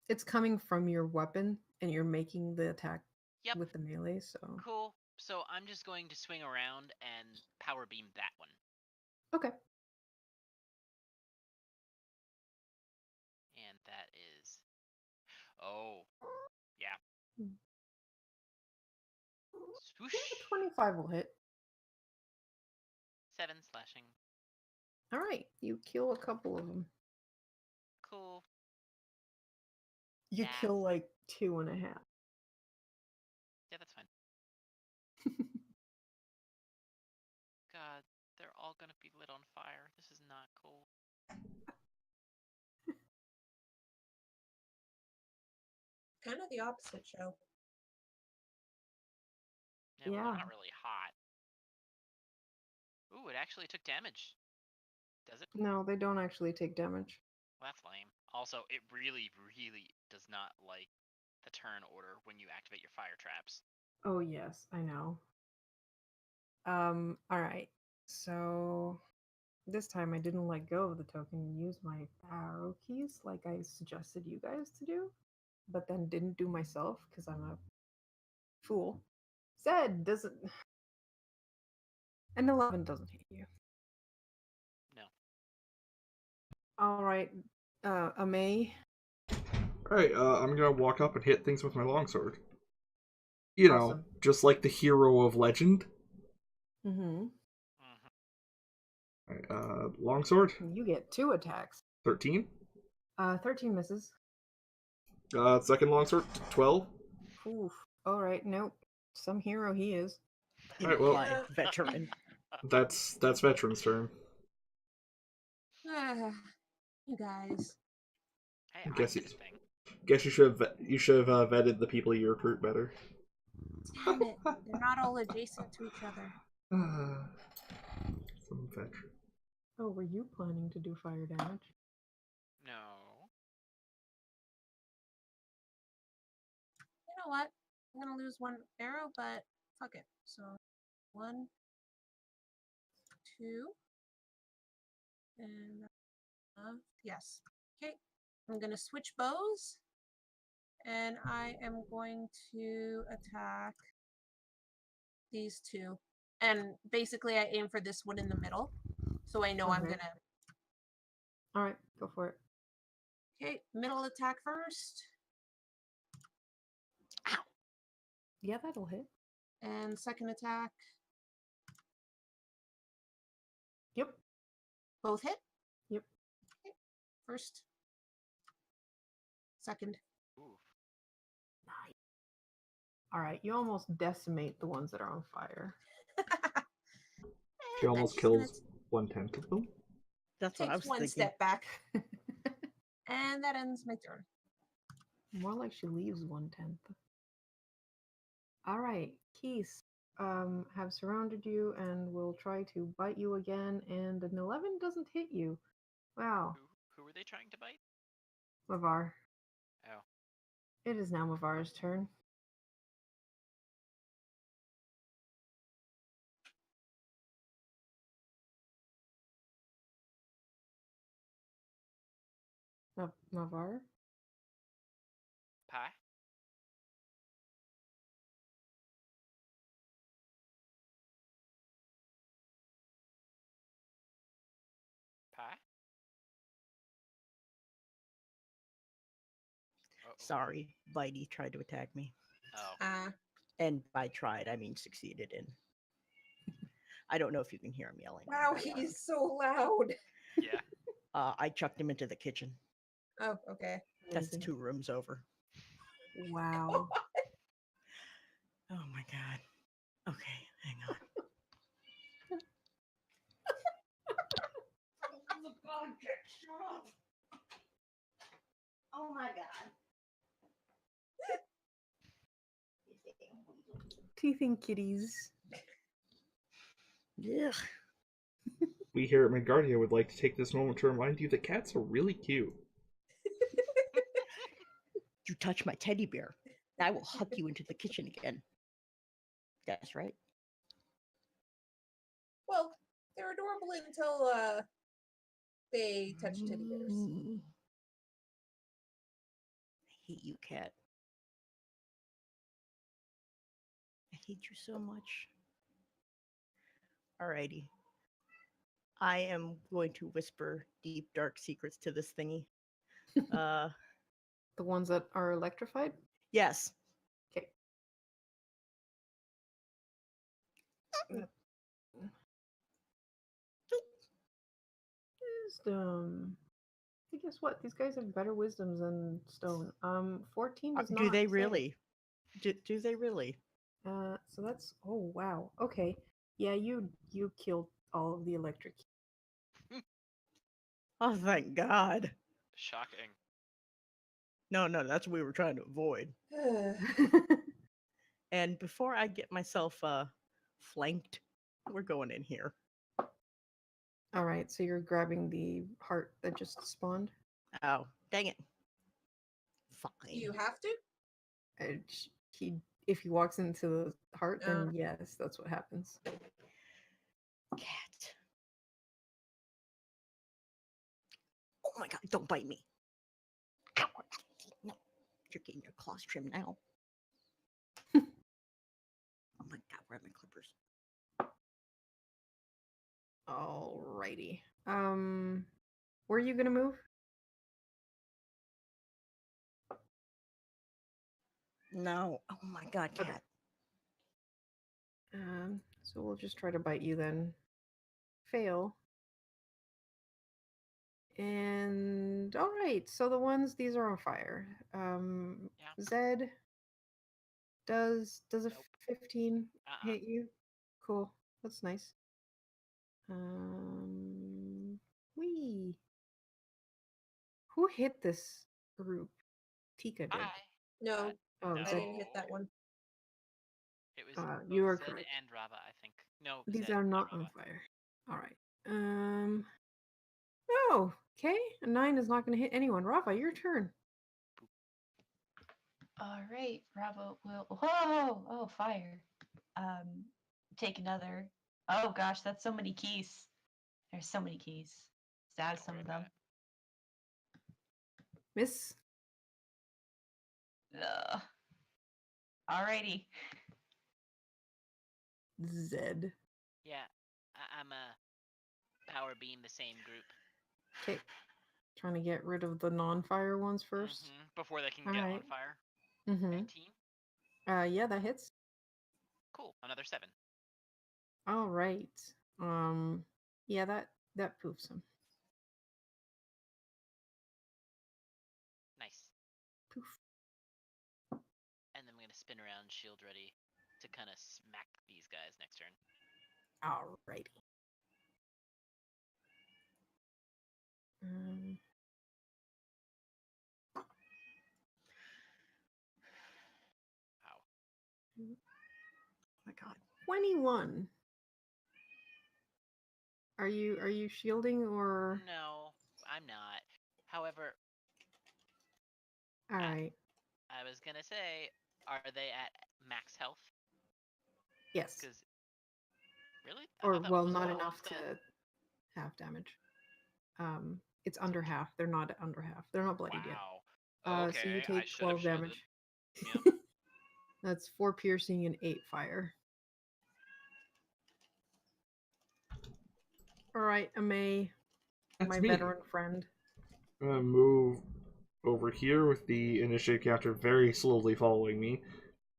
It's coming from your weapon, and you're making the attack Yep. with the melee, so. Cool. So I'm just going to swing around and Power Beam that one. Okay. And that is... Oh, yeah. Hmm. Swoosh. 25 will hit. 7 slashing. All right, you kill a couple of them. Cool. You Yeah. kill like 2.5. Yeah, that's fine. God, they're all gonna be lit on fire. This is not cool. Kind of the opposite show. Yeah, well, Yeah. they're not really hot. Ooh, it actually took damage. Does it? No, they don't actually take damage. Well, that's lame. Also, it really, really does not like the turn order when you activate your fire traps. Oh yes, I know. All right. So this time I didn't let go of the token and use my arrow keys like I suggested you guys to do, but then didn't do myself because I'm a fool. Zed doesn't. An 11 doesn't hit you. No. All right, Amei. Alright, I'm gonna walk up and hit things with my longsword. You know, Awesome. just like the hero of legend. Mm-hmm. Alright, longsword, You get 2 attacks. 13. 13 misses. Second longsword, 12. Oof. All right, nope. Some hero he is. Alright, well, Implied veteran. that's veteran's turn. You guys. Hey, I Guess did he- a thing. Guess you should have vetted the people you recruit better. Damn it. They're not all adjacent to each other. Some veteran. Oh, were you planning to do fire damage? No. You know what? I'm gonna lose 1 arrow, but fuck it. So 1, 2, and yes. Okay. I'm gonna switch bows, and I am going to attack these 2. And basically, I aim for this one in the middle, so I know I'm Okay. gonna. All right, go for it. Okay, middle attack first, Yeah, that'll hit. and second attack. Yep. Both hit. Yep. First, second. Oof. Nice. All right, you almost decimate the ones that are on fire. She And then almost she's gonna kills 1/10 of them. That's what I takes was one thinking. step back, and that ends my turn. More like she leaves 1/10. All right, Keys have surrounded you and will try to bite you again, and an 11 doesn't hit you. Wow, Who were they trying to bite? Mavar. Oh. It is now Mavar's turn. Navarre? Pie? Pie? Uh-oh. Sorry, Bitey tried to attack me. Oh. And by tried, I mean succeeded in. I don't know if you can hear him yelling. Wow, he's so loud. Yeah. I chucked him into the kitchen. Oh, okay. That's Amazing. 2 rooms over. Wow. Oh my god. Okay, hang on. Oh my god. Teething kitties. Ugh. We here at Midgardia would like to take this moment to remind you that cats are really cute. You touch my teddy bear, I will hug you into the kitchen again. That's right. Well, they're adorable until they touch teddy bears. I hate you, cat. I hate you so much. Alrighty. I am going to whisper deep, dark secrets to this thingy. The ones that are electrified? Yes. Okay. Wisdom. Hey, guess what? These guys have better wisdoms than stone. 14 does not. Do they say. really? Do they really? So that's wow. Okay. Yeah, you killed all of the electric. Oh, thank God. Shocking. No, that's what we were trying to avoid. And before I get myself flanked, we're going in here. All right, so you're grabbing the heart that just spawned. Oh, dang it. Fine. You have to? If he walks into the heart, then Oh. yes, that's what happens. Cat. Oh my god, don't bite me. No, you're getting your claws trimmed now. Oh my god, where are my clippers? Alrighty. Where are you gonna move? No. Oh my god, Okay. cat. So we'll just try to bite you then. Fail. And all right, so these are on fire. Yeah. Zed, does a Nope. 15 Uh-uh. hit you? Cool, that's nice. Wee. Who hit this group? Tika did. Pie. No, Oh, I Zed. didn't hit that one. It was You both are Zed correct. and Rava, I think. No, These Zed, are not on Rava. fire. All right. Oh, okay. A 9 is not going to hit anyone. Rafa, your turn. All right, Bravo will. Whoa! Oh, fire. Take another. Oh gosh, that's so many keys. There's so many keys. Stab Don't some worry of about them. Miss. Ugh. Alrighty. Zed. Yeah, I'm a power beam the same group. Okay. Trying to get rid of the non-fire ones first. Before they can All get on right. fire. Mm-hmm. 19. Yeah, that hits. Cool. Another 7. All right. Yeah, that poofs him. Nice. Poof. And then I'm gonna spin around, shield ready, to kind of smack these guys next turn. Alrighty. Wow. Oh my god. 21. Are you shielding or? No, I'm not. However, All right. I was gonna say, are they at max health? Yes. Because really, I Or thought that well, was not what enough was to have damage. It's under half. They're not under half. They're not bloodied yet. Wow. So you Okay, I take should have 12 damage. shielded. Yep. That's 4 piercing and 8 fire. All right, Amei, That's my me. veteran friend. I'm gonna move over here with the initiative counter very slowly following me,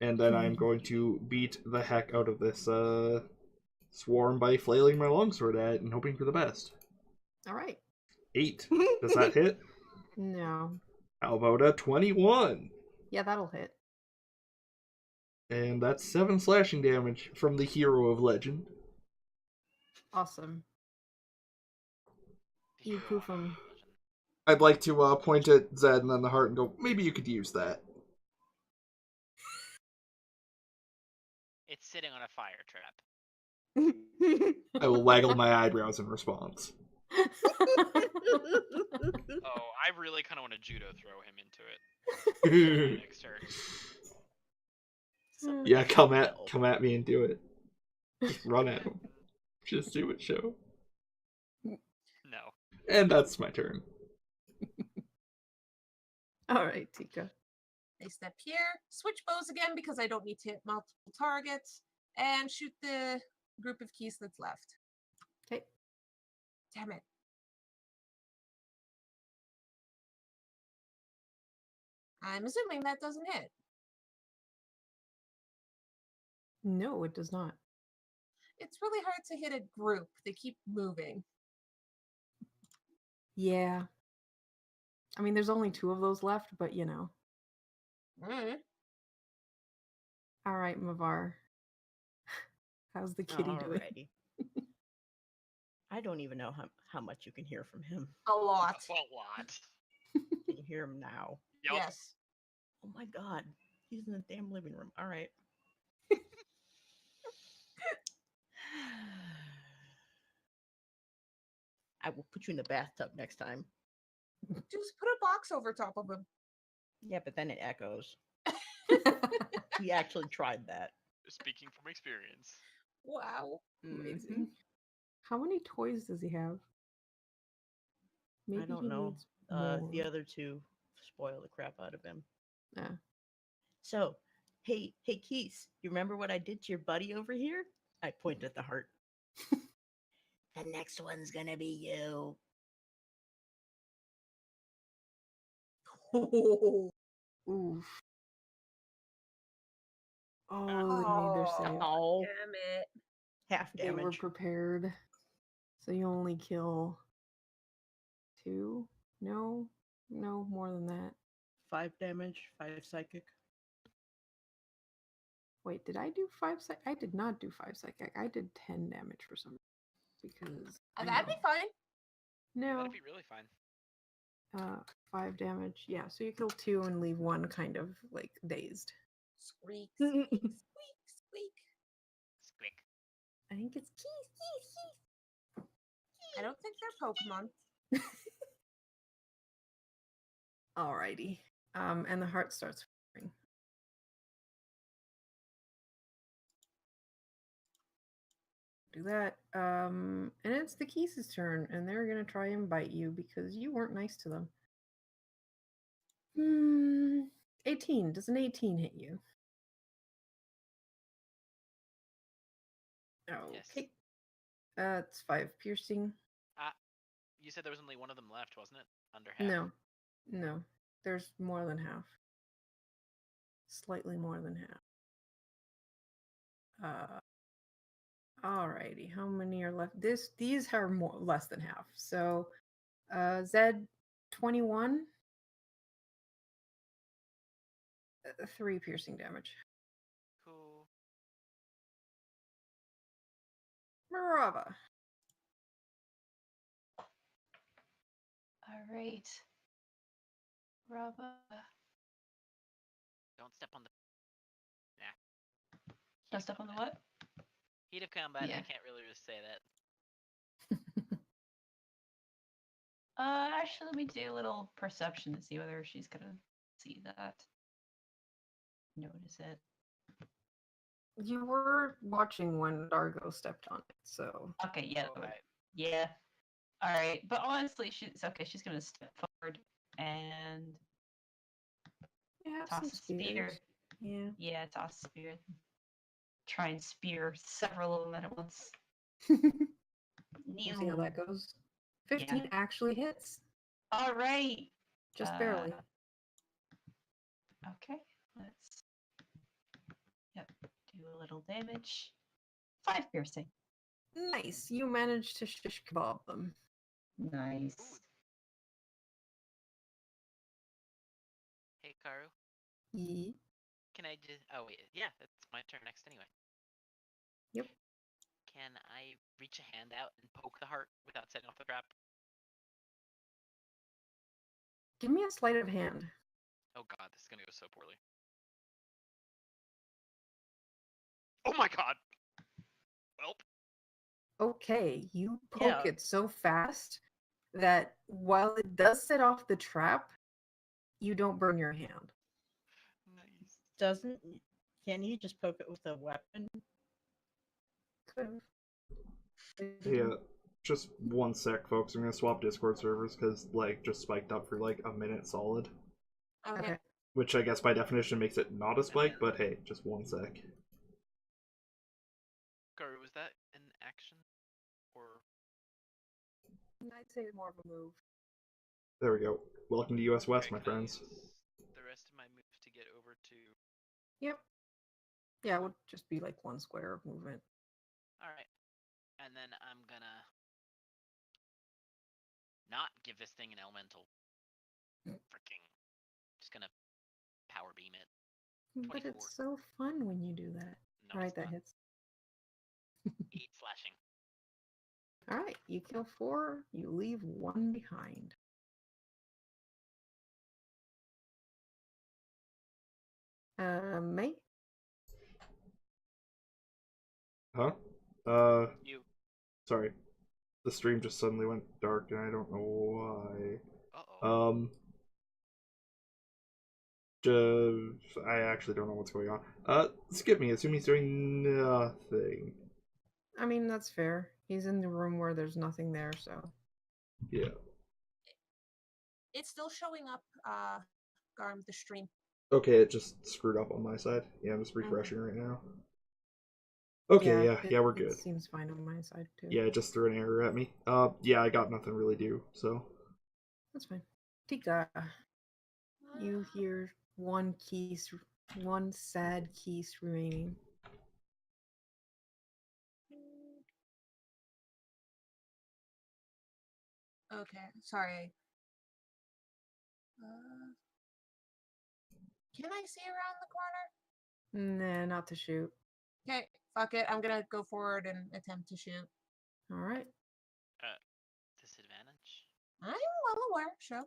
and then I'm going to beat the heck out of this swarm by flailing my longsword at it and hoping for the best. All right. 8. Does that hit? No. How about a 21? Yeah, that'll hit. And that's 7 slashing damage from the hero of legend. Awesome. You poof him. I'd like to point at Zed and then the heart and go, maybe you could use that. It's sitting on a fire trap. I will waggle my eyebrows in response. Oh, I really kind of want to judo throw him into it next turn. Yeah, come at me and do it. Just run at him. Just do it, show. No. And that's my turn. All right, Tika. I step here, switch bows again because I don't need to hit multiple targets, and shoot the group of keys that's left. Okay. Damn it. I'm assuming that doesn't hit. No, it does not. It's really hard to hit a group. They keep moving. Yeah. I mean, there's only 2 of those left, but you know. Mm. All right, Mavar. How's the kitty doing? Alrighty. I don't even know how much you can hear from him. A lot. A lot. Can you hear him now? Yep. Yes. Oh my god. He's in the damn living room. All right. I will put you in the bathtub next time. Just put a box over top of him. Yeah, but then it echoes. He actually tried that. Speaking from experience. Wow. Amazing. How many toys does he have? Maybe I don't he know. needs The more. other 2 spoil the crap out of him. Yeah. So, hey, Keith, you remember what I did to your buddy over here? I point at the heart. The next one's gonna be you. Oh, Oof. Oh, they made their save. Oh, damn it. half They were damage. prepared. So you only kill 2? No, more than that. 5 damage, 5 psychic. Wait, did I do 5 psychic? I did not do 5 psychic. I did 10 damage for some because That'd be fine. No. That'd be really fine. 5 damage. Yeah, so you kill 2 and leave 1 kind of like dazed. Squeak, squeak, squeak, squeak. Squeak. I think it's keys. I don't think they're Pokemon. Alrighty. And the heart starts firing. Do that. And it's the Keys' turn, and they're gonna try and bite you because you weren't nice to them. 18. Does an 18 hit you? Okay. It's 5 piercing. You said there was only one of them left, wasn't it? Under half. No. There's more than half. Slightly more than half. Alrighty. How many are left? These are less than half. So, Zed, 21. 3 piercing damage. Cool. Marava. All right. Rava. Don't step on the. Nah. Don't step on the what? Heat of combat. Yeah. I can't really just say that. Actually, let me do a little perception to see whether she's gonna see that. Notice it. You were watching when Dargo stepped on it, so. Okay, yeah. Okay. Yeah. All right, but honestly, she's okay. She's gonna step forward and You have toss some a spear. spears. Yeah. Yeah, toss a spear. Try and spear several of them at once. We'll see how that goes. 15 Yeah. actually hits. All right. Just barely. Okay, let's do a little damage. 5 piercing. Nice. You managed to shish kebab them. Nice. Hey, Karu. Ye. Can I just? Oh wait, yeah, it's my turn next anyway. Yep. Can I reach a hand out and poke the heart without setting off the trap? Give me a sleight of hand. Oh god, this is gonna go so poorly. Oh my god! Welp. Okay, you poke Yeah. it so fast that while it does set off the trap, you don't burn your hand. Nice. Doesn't? Can you just poke it with a weapon? Could've. Yeah, just one sec, folks. I'm gonna swap Discord servers because lag just spiked up for like a minute solid. Okay. Which I guess by definition makes it not a spike, but hey, just one sec. Karu, was that an action? Or I'd say more of a move. There we go. Welcome to US West, my can I friends. use the rest of my moves to get over to? Yep. Yeah, it would just be like one square of movement. All right, and then I'm gonna not give this thing an elemental. Freaking, just gonna power beam it. But 24. it's so fun when you do that. No, All right, it's that not. hits. 8 slashing. All right, you kill 4, you leave 1 behind. May? Huh? You. Sorry. The stream just suddenly went dark and I don't know why. Uh-oh. I actually don't know what's going on. Skip me. Assume he's doing nothing. I mean, that's fair. He's in the room where there's nothing there, so. Yeah. It's still showing up, Garm, the stream. Okay, it just screwed up on my side. Yeah, I'm just refreshing right now. Okay, yeah, we're good. It seems fine on my side, too. Yeah, it just threw an error at me. Yeah, I got nothing really due, so. That's fine. Tika, you hear one sad keys remaining. Okay, sorry. Can I see around the corner? Nah, not to shoot. Okay, fuck it. I'm gonna go forward and attempt to shoot. All right. Disadvantage? I'm well aware, sure.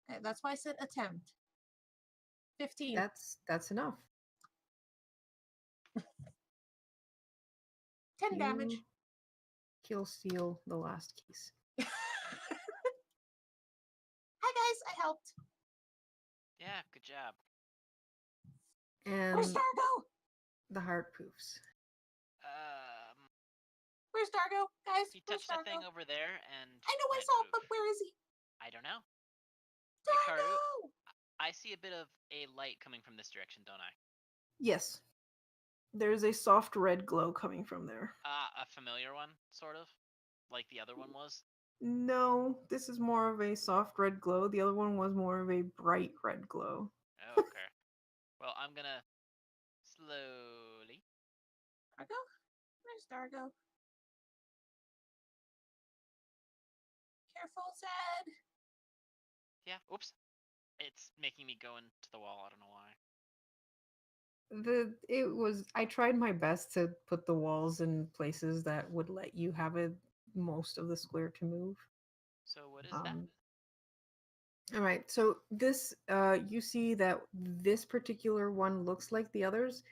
Okay, that's why I said attempt. 15. That's enough. 10 damage. Kill steal the last keys. Hi guys, I helped. Yeah, good job. And Where's Dargo? the heart poofs. Where's Dargo? Guys, He where's touched the Dargo? thing over there, and I know I went saw, poof. but where is he? I don't know. Hey, Karu, Dargo! I see a bit of a light coming from this direction, don't I? Yes. There's a soft red glow coming from there. A familiar one, sort of? Like the other one was? No, this is more of a soft red glow. The other one was more of a bright red glow. Oh, okay. Well, I'm gonna slowly. Dargo? Where's Dargo? Careful, Zed. Yeah, oops. It's making me go into the wall, I don't know why. I tried my best to put the walls in places that would let you have most of the square to move. So what is that? All right, so this you see that this particular one looks like the others,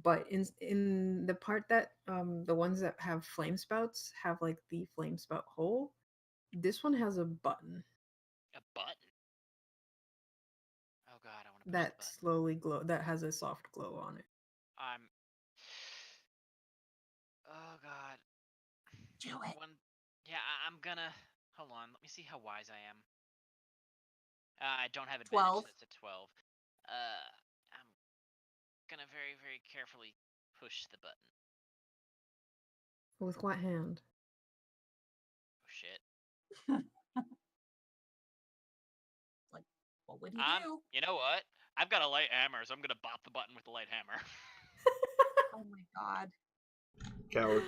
but in the part that the ones that have flame spouts have like the flame spout hole, this one has a button A button? Oh god, I want to push that the button. slowly glow that has a soft glow on it. Oh god. Do it. Yeah, I'm gonna. Hold on. Let me see how wise I am. I don't have advantage. 12. That's a 12. I'm gonna very, very carefully push the button. With what hand? Oh shit. What would he do? You know what? I've got a light hammer, so I'm gonna bop the button with the light hammer. Oh my god. Coward.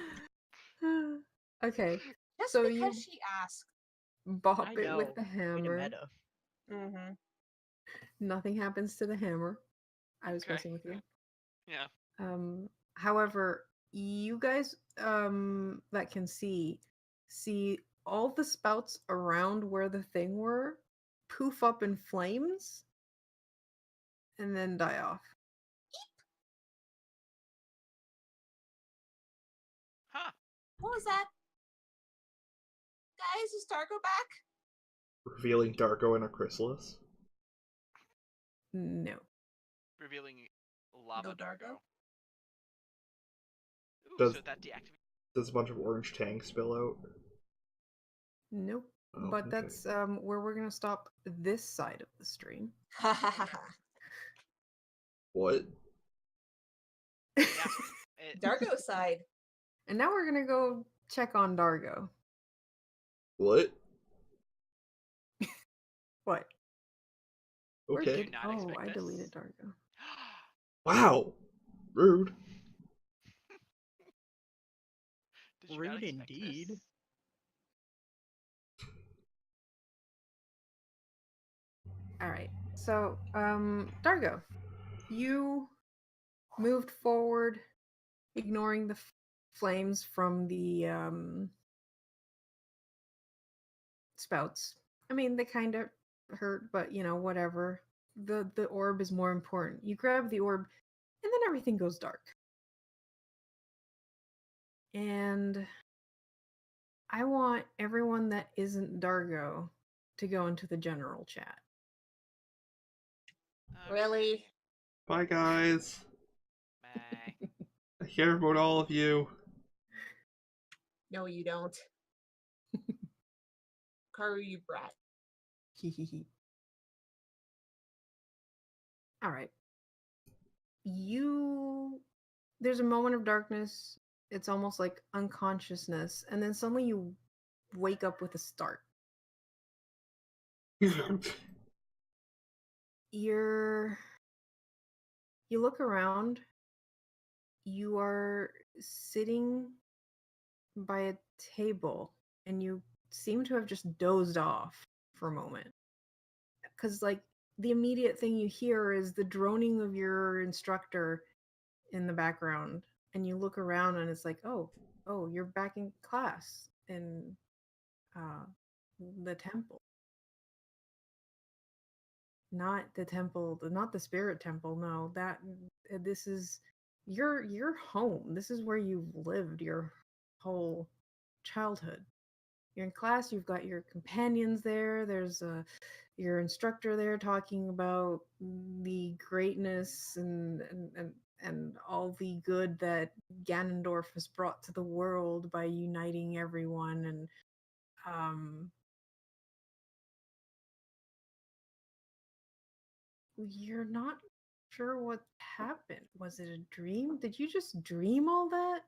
Okay, Just so because you she asked. bop I it know. with the Way to hammer. meta. Mm-hmm. Nothing happens to the hammer. I was Okay. messing with you. Yeah. However, you guys that can see all the spouts around where the thing were poof up in flames and then die off. Huh. What was that? Guys, is Dargo back? Revealing Darko and a chrysalis. No. Revealing lava No Dargo? Dargo. Ooh, Does- so that deactivates. Does a bunch of orange tank spill out? Nope. Oh, But okay. that's where we're gonna stop this side of the stream. Ha ha ha ha. What? Yeah. Dargo side. And now we're gonna go check on Dargo. What? What? Where Okay. did- Did not oh, expect I this. deleted Dargo. Wow. Rude. Did you not Rude expect indeed. this? All right. So, Dargo, you moved forward, ignoring the flames from the spouts. I mean, they kind of hurt, but whatever. The orb is more important. You grab the orb, and then everything goes dark. And I want everyone that isn't Dargo to go into the general chat. Really? Okay. Bye, guys. Bye. I care about all of you. No, you don't. Karu, you brat. All right. There's a moment of darkness. It's almost like unconsciousness, and then suddenly you wake up with a start. You look around. You are sitting by a table, and you seem to have just dozed off for a moment. Because, like, the immediate thing you hear is the droning of your instructor in the background, and you look around, and it's like, oh, you're back in class in the temple. Not the temple, not the spirit temple. No, this is your home. This is where you've lived your whole childhood. You're in class. You've got your companions there. There's your instructor there talking about the greatness and all the good that Ganondorf has brought to the world by uniting everyone. And you're not sure what happened. Was it a dream? Did you just dream all that?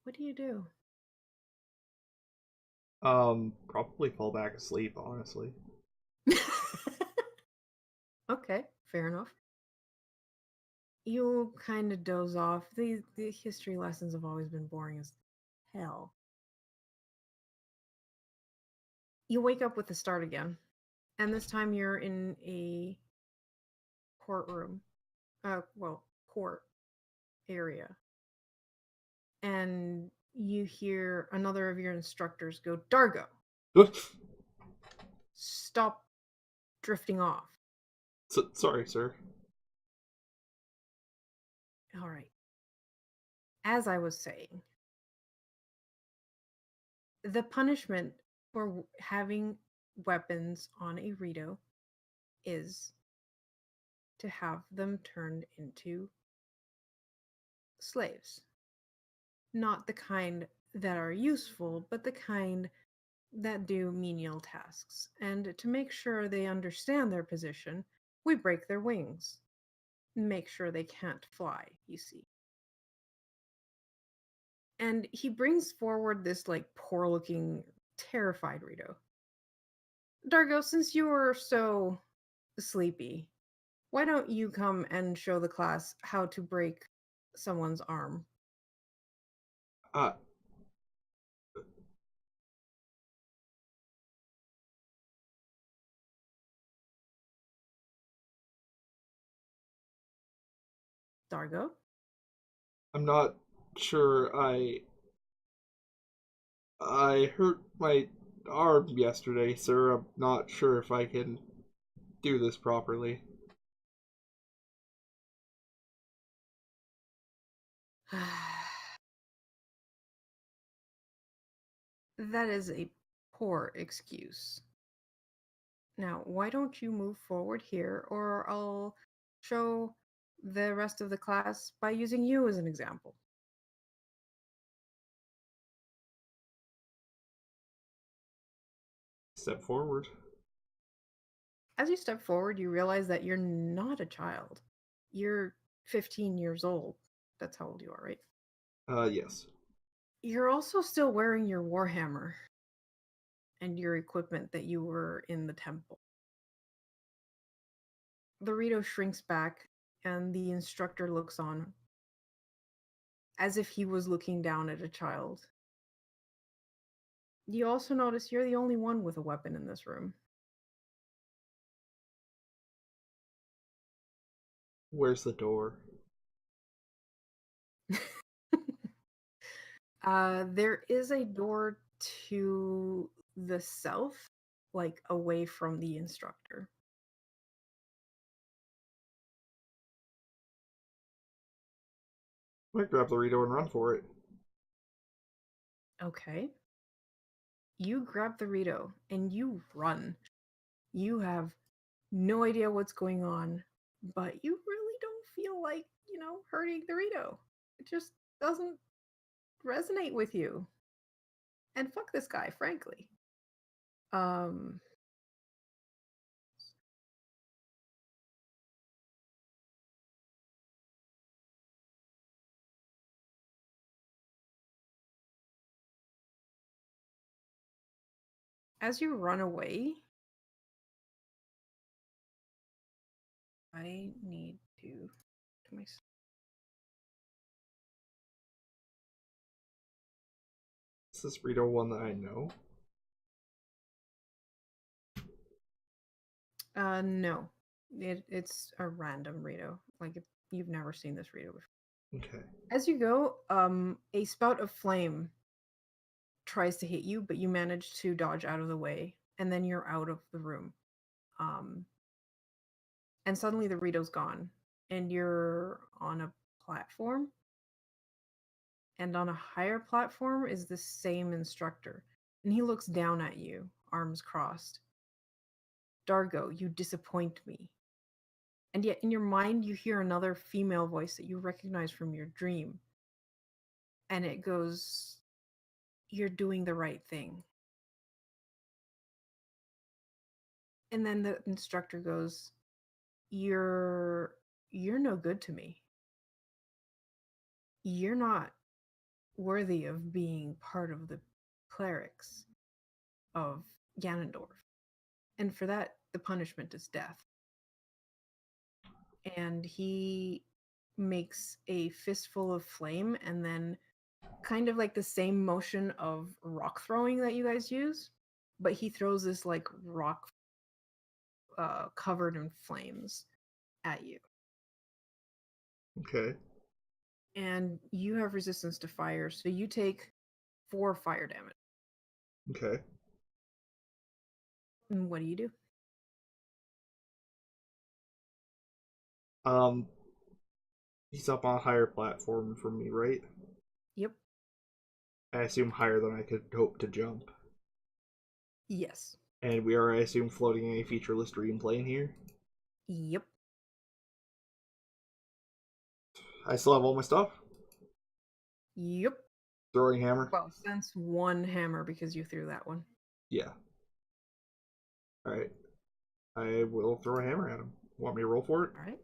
What do you do? Probably fall back asleep, honestly. Okay, fair enough. You kind of doze off. The history lessons have always been boring as hell. You wake up with the start again, and this time you're in a courtroom. Court area. And you hear another of your instructors go, Dargo, stop drifting off. Sorry, sir. All right. As I was saying, the punishment for having weapons on a Rito is to have them turned into slaves. Not the kind that are useful, but the kind that do menial tasks. And to make sure they understand their position, we break their wings. Make sure they can't fly, you see. And he brings forward this like poor looking, terrified Rito. Dargo, since you were so sleepy, why don't you come and show the class how to break someone's arm? Uh, Dargo? I'm not sure. I hurt my arm yesterday, sir. I'm not sure if I can do this properly. That is a poor excuse. Now, why don't you move forward here, or I'll show the rest of the class by using you as an example. Step forward. As you step forward, you realize that you're not a child. You're 15 years old. That's how old you are, right? Yes. You're also still wearing your warhammer and your equipment that you were in the temple. The Rito shrinks back, and the instructor looks on, as if he was looking down at a child. You also notice you're the only one with a weapon in this room. Where's the door? There is a door to the south, like away from the instructor. I might grab the Rito and run for it. Okay. You grab the Rito and you run. You have no idea what's going on, but you really don't feel like, hurting the Rito. It just doesn't resonate with you. And fuck this guy, frankly. As you run away, I need to my. Is this Rito one that I know? No. It's a random Rito. Like, you've never seen this Rito before. Okay. As you go, a spout of flame tries to hit you, but you manage to dodge out of the way, and then you're out of the room. And suddenly the Rito's gone, and you're on a platform. And on a higher platform is the same instructor, and he looks down at you, arms crossed. Dargo, you disappoint me. And yet in your mind you hear another female voice that you recognize from your dream. And it goes, you're doing the right thing. And then the instructor goes, you're no good to me. You're not worthy of being part of the clerics of Ganondorf. And for that, the punishment is death. And he makes a fistful of flame, and then kind of like the same motion of rock throwing that you guys use, but he throws this like rock covered in flames at you. Okay. And you have resistance to fire, so you take 4 fire damage. Okay. And what do you do? He's up on a higher platform from me, right? Yep. I assume higher than I could hope to jump. Yes. And we are, I assume, floating in a featureless dream plane here? Yep. I still have all my stuff? Yep. Throwing hammer? Well, since one hammer because you threw that one. Yeah. Alright. I will throw a hammer at him. Want me to roll for it? All right.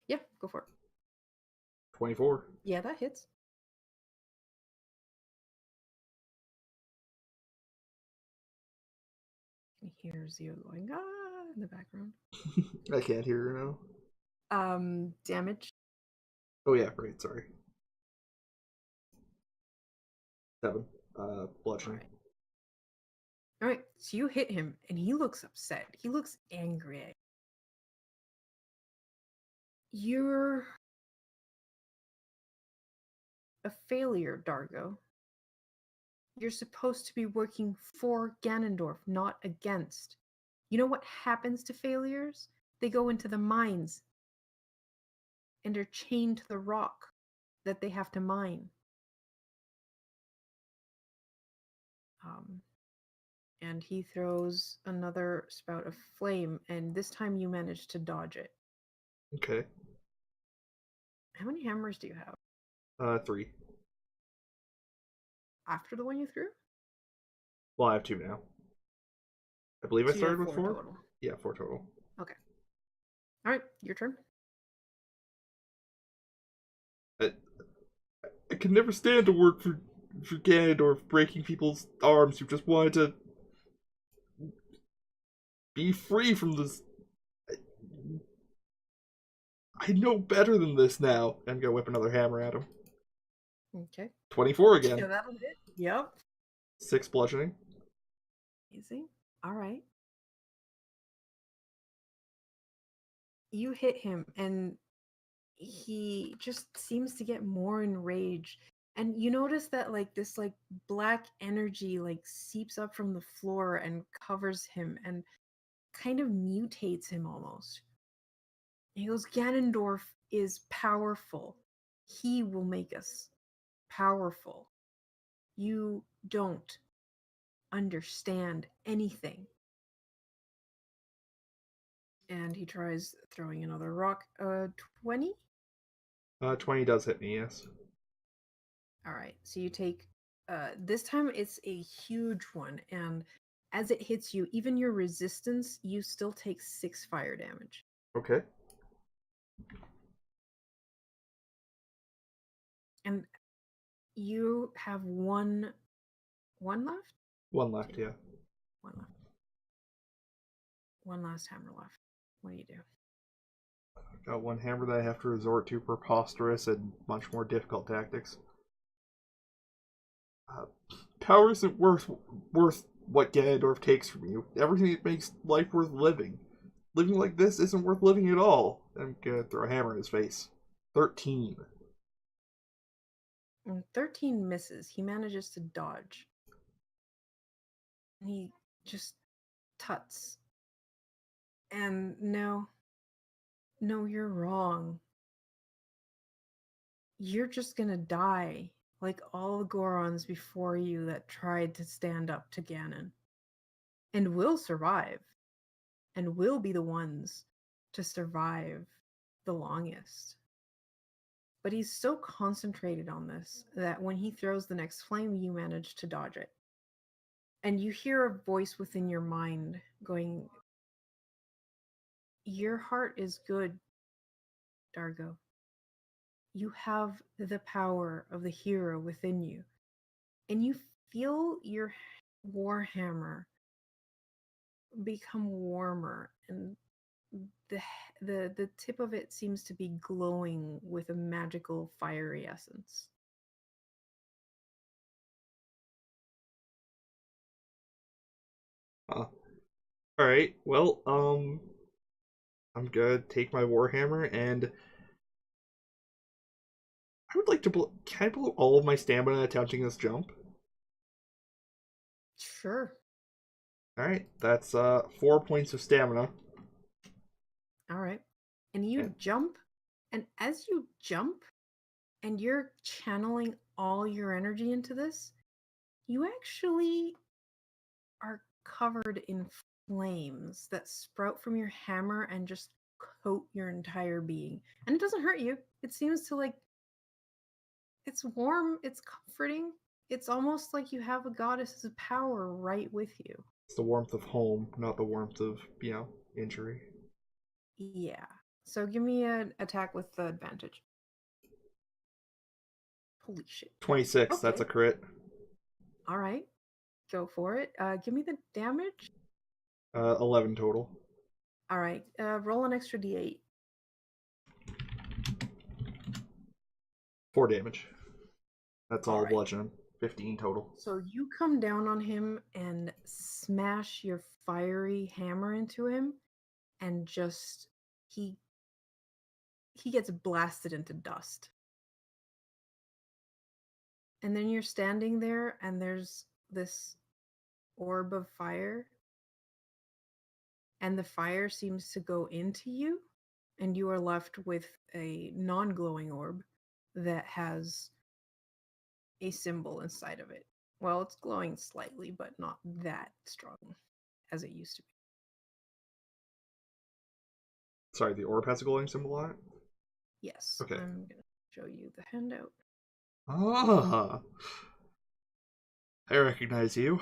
Yeah, go for it. 24. Yeah, that hits. You can hear Zio going in the background. I can't hear her now. Damage. Oh yeah, right, sorry. 7. Bludgeoning. All right, so you hit him, and he looks upset. He looks angry. You're a failure, Dargo. You're supposed to be working for Ganondorf, not against. You know what happens to failures? They go into the mines and are chained to the rock that they have to mine. And he throws another spout of flame, and this time you manage to dodge it. Okay. How many hammers do you have? 3. After the one you threw? Well, I have 2 now. I believe I So you have started with 4? total. Yeah, 4 total. Okay. All right, your turn. I could never stand to work for Ganondorf, breaking people's arms who just wanted to be free from this. I know better than this now. I'm gonna whip another hammer at him. Okay. 24 again. Yeah, that'll hit. Yep. 6 bludgeoning. Easy. All right. You hit him, and he just seems to get more enraged. And you notice that this black energy seeps up from the floor and covers him and kind of mutates him almost. And he goes, Ganondorf is powerful. He will make us powerful. You don't understand anything. And he tries throwing another rock. 20? 20 does hit me, yes. All right. So you take, this time it's a huge one. And as it hits you, even your resistance, you still take 6 fire damage. Okay. And you have one left? 1 left, yeah. One left. One last hammer left. What do you do? Got 1 hammer that I have to resort to preposterous and much more difficult tactics. Power isn't worth what Ganondorf takes from you. Everything that makes life worth living. Living like this isn't worth living at all. I'm gonna throw a hammer in his face. 13. And 13 misses. He manages to dodge. And he just tuts. And no, you're wrong. You're just gonna die like all the Gorons before you that tried to stand up to Ganon. And will survive. And will be the ones to survive the longest. But he's so concentrated on this that when he throws the next flame, you manage to dodge it. And you hear a voice within your mind going, your heart is good, Dargo. You have the power of the hero within you. And you feel your warhammer become warmer, and the tip of it seems to be glowing with a magical fiery essence. Alright, well, I'm gonna take my warhammer and I would like to can I blow all of my stamina attempting this jump? Sure. Alright, that's 4 points of stamina. All right. And you jump, and as you jump and you're channeling all your energy into this, you actually are covered in flames that sprout from your hammer and just coat your entire being. And it doesn't hurt you. It seems to It's warm, it's comforting. It's almost like you have a goddess's power right with you. It's the warmth of home, not the warmth of, injury. Yeah. So give me an attack with the advantage. Holy shit. 26, that's a Okay. crit. All right. Go for it. Give me the damage. 11 total. All right. Roll an extra d8. 4 damage. That's all Alright. bludgeoning. 15 total. So you come down on him and smash your fiery hammer into him, and just he gets blasted into dust. And then you're standing there, and there's this orb of fire, and the fire seems to go into you, and you are left with a non-glowing orb that has a symbol inside of it. Well, it's glowing slightly, but not that strong as it used to be. Sorry, the orb has a glowing symbol on it? Yes. Okay. I'm going to show you the handout. Ah! I recognize you.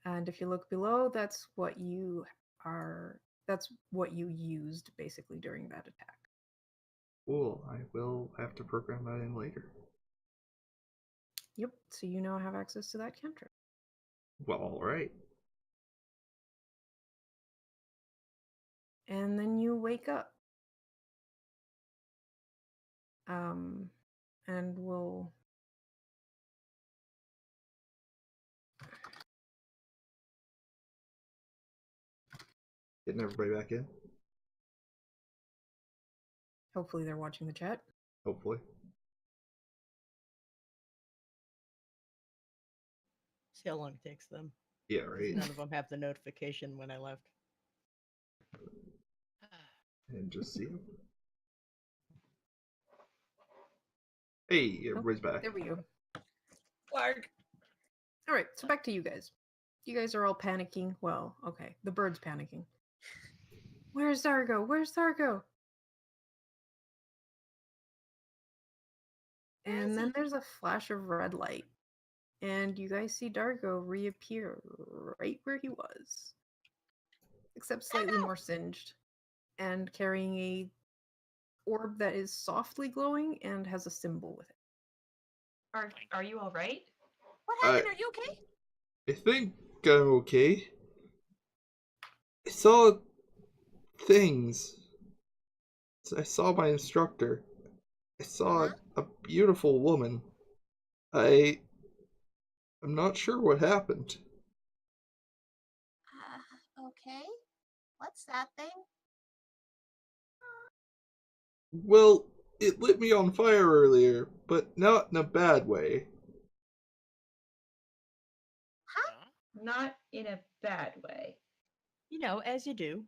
And if you look below, that's what you used basically during that attack. Cool. I will have to program that in later. Yep. So you now have access to that cantrip. Well, alright. And then you wake up. And we'll Getting everybody back in, hopefully they're watching the chat. hopefully. See how long it takes them. Yeah, right. None of them have the notification when I left. And just see him. Hey, everybody's back. There we go. Clark. All right, so back to you guys. You guys are all panicking. Well, okay, the bird's panicking. Where's Dargo? Where's Dargo? And then there's a flash of red light, and you guys see Dargo reappear right where he was, except slightly more singed, and carrying a orb that is softly glowing and has a symbol with it. Are you all right? What happened? Are you okay? I think I'm okay. I saw things. I saw my instructor. I saw a beautiful woman. I'm not sure what happened. Okay. What's that thing? Well, it lit me on fire earlier, but not in a bad way. Huh? Not in a bad way. You know, as you do.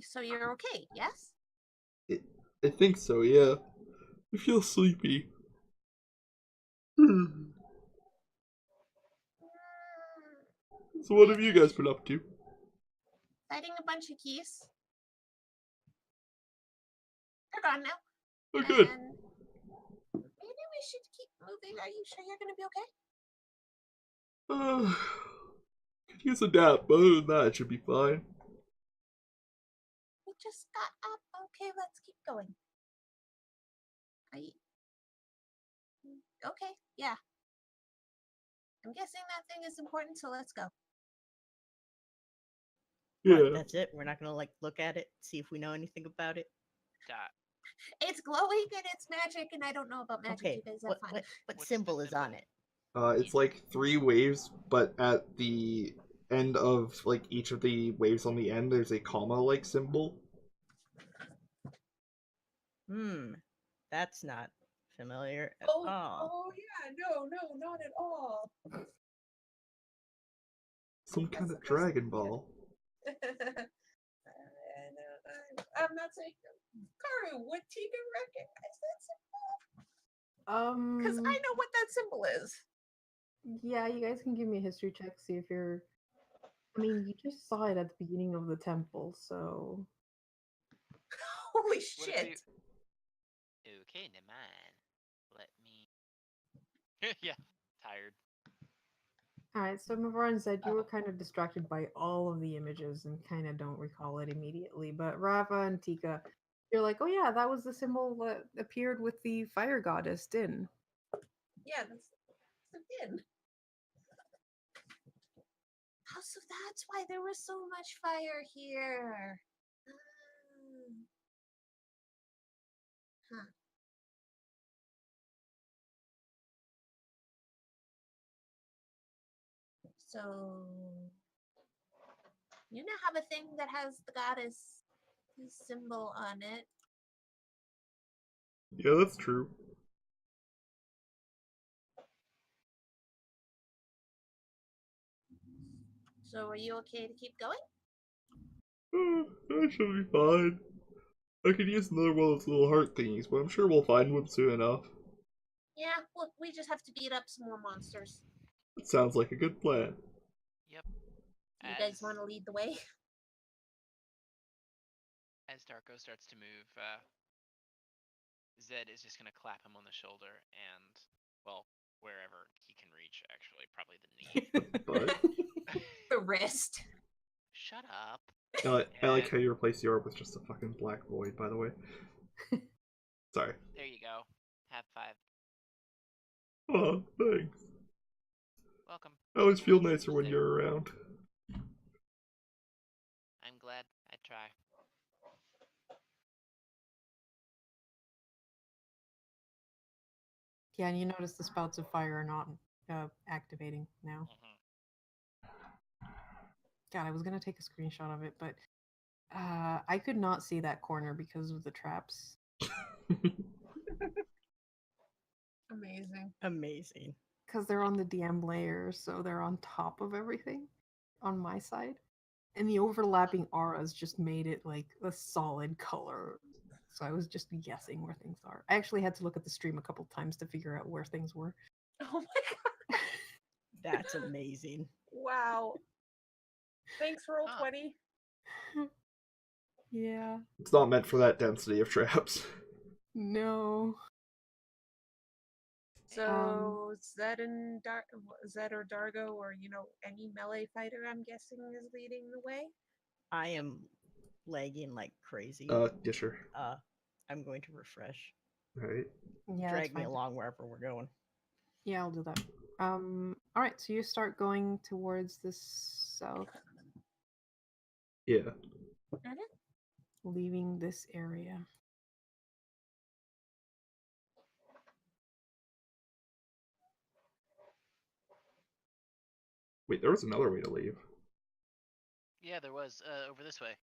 So you're okay, yes? I think so, yeah. I feel sleepy. So what have you guys been up to? Finding a bunch of keys. They're gone now. Oh, good. And maybe we should keep moving. Are you sure you're gonna be okay? Could use a nap, but other than that, it should be fine. We just got up. Okay, let's keep going. Okay, yeah. I'm guessing that thing is important, so let's go. Yeah. What, that's it? We're not gonna look at it, see if we know anything about it? It's glowing and it's magic, and I don't know about magic. Okay, You guys have fun. what What's symbol the is on symbol? it? It's like 3 waves, but at the end of like each of the waves on the end, there's a comma-like symbol. That's not familiar at all. Oh yeah, no, not at all. Some kind of Dragon Ball. I'm not saying, Karu, would Tiga recognize that symbol? Because I know what that symbol is. Yeah, you guys can give me a history check, see if you're... I mean, you just saw it at the beginning of the temple, so... Holy What if shit! Okay, never mind. Let me. Yeah, tired. Alright, so Mavaran said you were Oh. kind of distracted by all of the images and kind of don't recall it immediately. But Rava and Tika, you're like, oh yeah, that was the symbol that appeared with the fire goddess Din. Yeah, that's again. Oh, so that's why there was so much fire here. Ah. Huh. So you now have a thing that has the goddess symbol on it. Yeah, that's true. So are you okay to keep going? I should be fine. I could use another one of those little heart thingies, but I'm sure we'll find one soon enough. Yeah, look, we just have to beat up some more monsters. It sounds like a good plan. Yep. You guys want to lead the way? As Darko starts to move, Zed is just gonna clap him on the shoulder and, well, wherever he can reach, actually, probably the knee. But The wrist. Shut up. I like how you replace the orb with just a fucking black void, by the way. Sorry. There you go. Have 5. Oh, thanks. Welcome. I always feel nicer when you're around. I'm glad I try. Yeah, and you notice the spouts of fire are not activating now. God, I was gonna take a screenshot of it, but I could not see that corner because of the traps. Amazing. Amazing. Because they're on the DM layer, so they're on top of everything on my side. And the overlapping auras just made it like a solid color. So I was just guessing where things are. I actually had to look at the stream a couple times to figure out where things were. Oh my god. That's amazing. Wow. Thanks, Roll20. Yeah. It's not meant for that density of traps. No. So Zed and Zed or Dargo, or any melee fighter, I'm guessing, is leading the way. I am lagging like crazy. Yeah, sure. I'm going to refresh. Alright. Yeah, Drag me fine. along wherever we're going. Yeah, I'll do that. Alright, so you start going towards the south, Yeah. leaving this area. Wait, there was another way to leave. Yeah, there was over this way,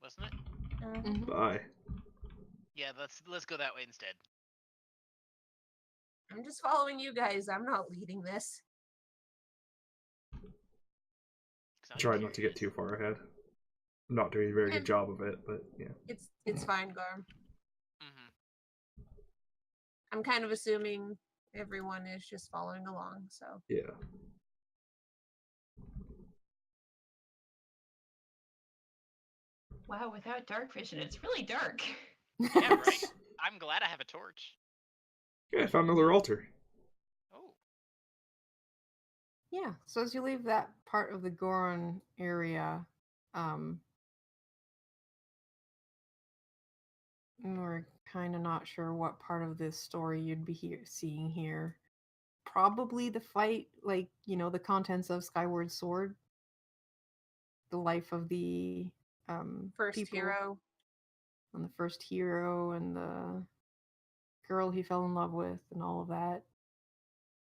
wasn't it? Mhm. Bye. Yeah, let's go that way instead. I'm just following you guys. I'm not leading this. Try not to get too far ahead. I'm not doing a very good job of it, but yeah. It's fine, Garm. Mm-hmm. I'm kind of assuming everyone is just following along, so. Yeah. Wow, without dark vision, it's really dark. Yeah, right? I'm glad I have a torch. Yeah, I found another altar. Oh. Yeah, so as you leave that part of the Goron area, we're kind of not sure what part of this story you'd be seeing here. Probably the fight, like, the contents of Skyward Sword, the life of the First people, hero. and the first hero, and the girl he fell in love with, and all of that.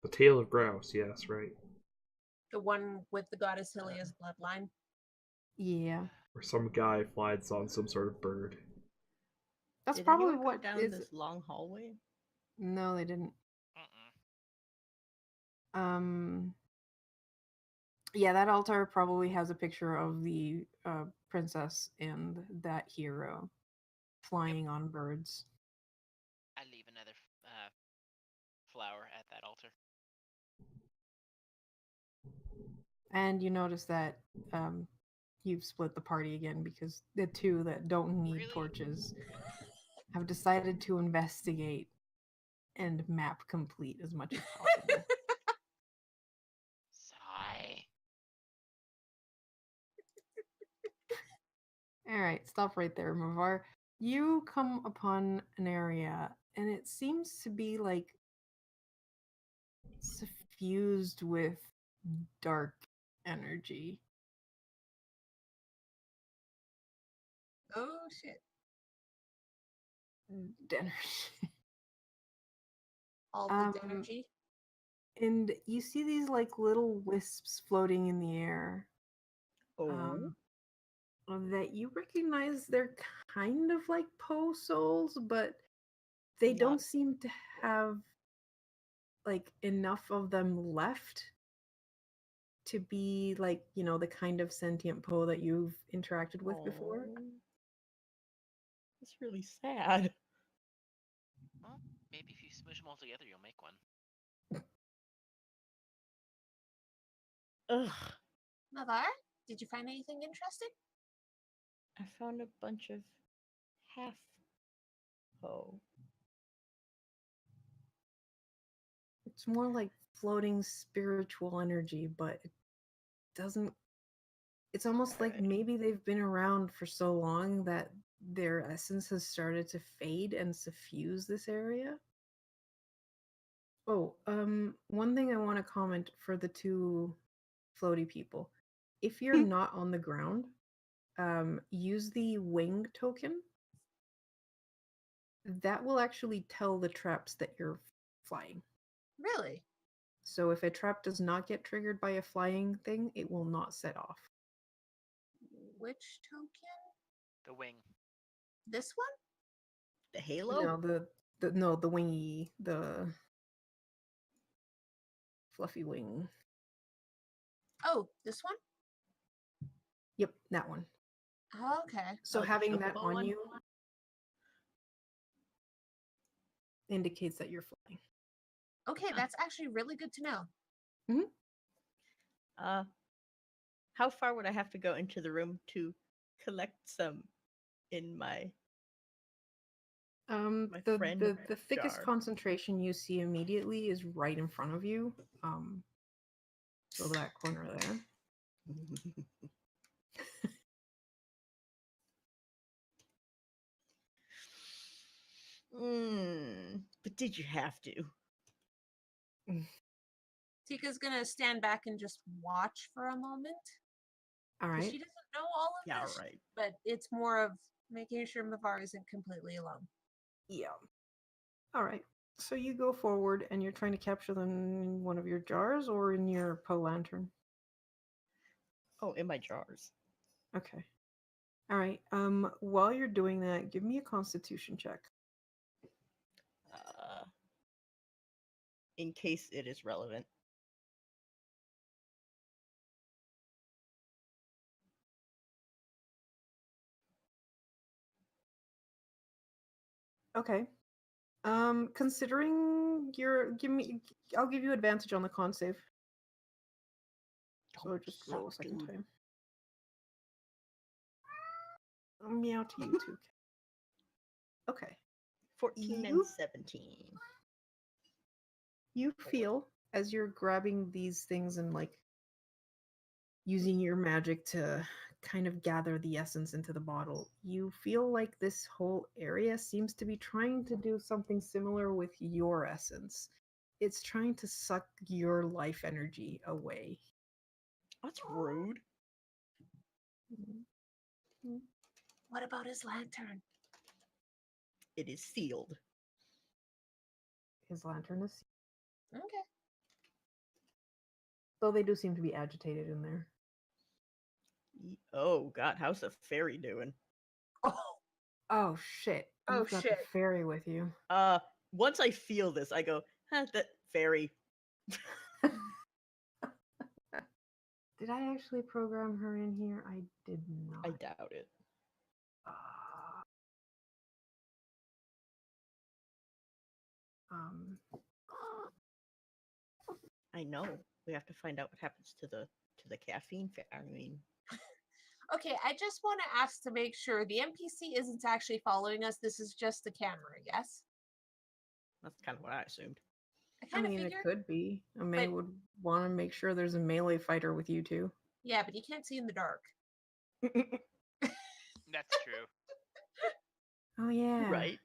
The Tale of Grouse, yes, right. The one with the goddess Hylia's bloodline. Yeah. Or some guy flies on some sort of bird. That's Did probably anyone go what down is. this long hallway? No, they didn't. Yeah, that altar probably has a picture of the princess and that hero flying on birds. I leave another flower at that altar. And you notice that you've split the party again because the two that don't need Really? torches have decided to investigate and map complete as much as possible. Sigh. All right, stop right there, Mavar. You come upon an area, and it seems to be like suffused with dark energy. Oh shit. Energy. All the energy. And you see these like little wisps floating in the air. Oh. That you recognize they're kind of like Poe souls, but they Not- don't seem to have like enough of them left to be like, you know, the kind of sentient Poe that you've interacted with before. Oh. It's really sad. Well, maybe if you smush them all together, you'll make one. Ugh. Mavar, did you find anything interesting? I found a bunch of half Poe. It's more like floating spiritual energy, but it doesn't. It's almost like Alright. maybe they've been around for so long that their essence has started to fade and suffuse this area. Oh, one thing I want to comment for the two floaty people. If you're not on the ground, use the wing token. That will actually tell the traps that you're flying. Really? So if a trap does not get triggered by a flying thing, it will not set off. Which token? The wing. This one? The halo? No, the wingy, the fluffy wing. Oh, this one? Yep, that one. Okay. So the having that chocobo on one? you indicates that you're flying. Okay, that's actually really good to know. How far would I have to go into the room to collect some in my My friend The thickest jar. concentration you see immediately is right in front of you. So that corner there. But did you have to? Tika's gonna stand back and just watch for a moment. All 'Cause right. she doesn't know all of Yeah, this, right. but it's more of making sure Mavar isn't completely alone. Yeah. All right. So you go forward and you're trying to capture them in one of your jars or in your Poe lantern. Oh, in my jars. Okay. All right. While you're doing that, give me a Constitution check. In case it is relevant. Okay. Considering I'll give you advantage on the con save. So Don't just roll a suck, second dude. time. Meow to you too. Okay. 14 You- and 17. You feel as you're grabbing these things and like using your magic to kind of gather the essence into the bottle, you feel like this whole area seems to be trying to do something similar with your essence. It's trying to suck your life energy away. That's rude. What about his lantern? It is sealed. His lantern is. Okay. Though they do seem to be agitated in there. Oh god, how's the fairy doing? Oh, Oh shit. Oh, You've got shit. the fairy with you. Once I feel this, I go, that fairy. Did I actually program her in here? I did not. I doubt it. Um, I know. We have to find out what happens to the caffeine. I mean, Okay, I just want to ask to make sure the NPC isn't actually following us. This is just the camera, yes? That's kind of what I assumed. I I kind of mean, figured. it could be. Amei but- would want to make sure there's a melee fighter with you two. Yeah, but you can't see in the dark. That's true. Oh yeah. Right.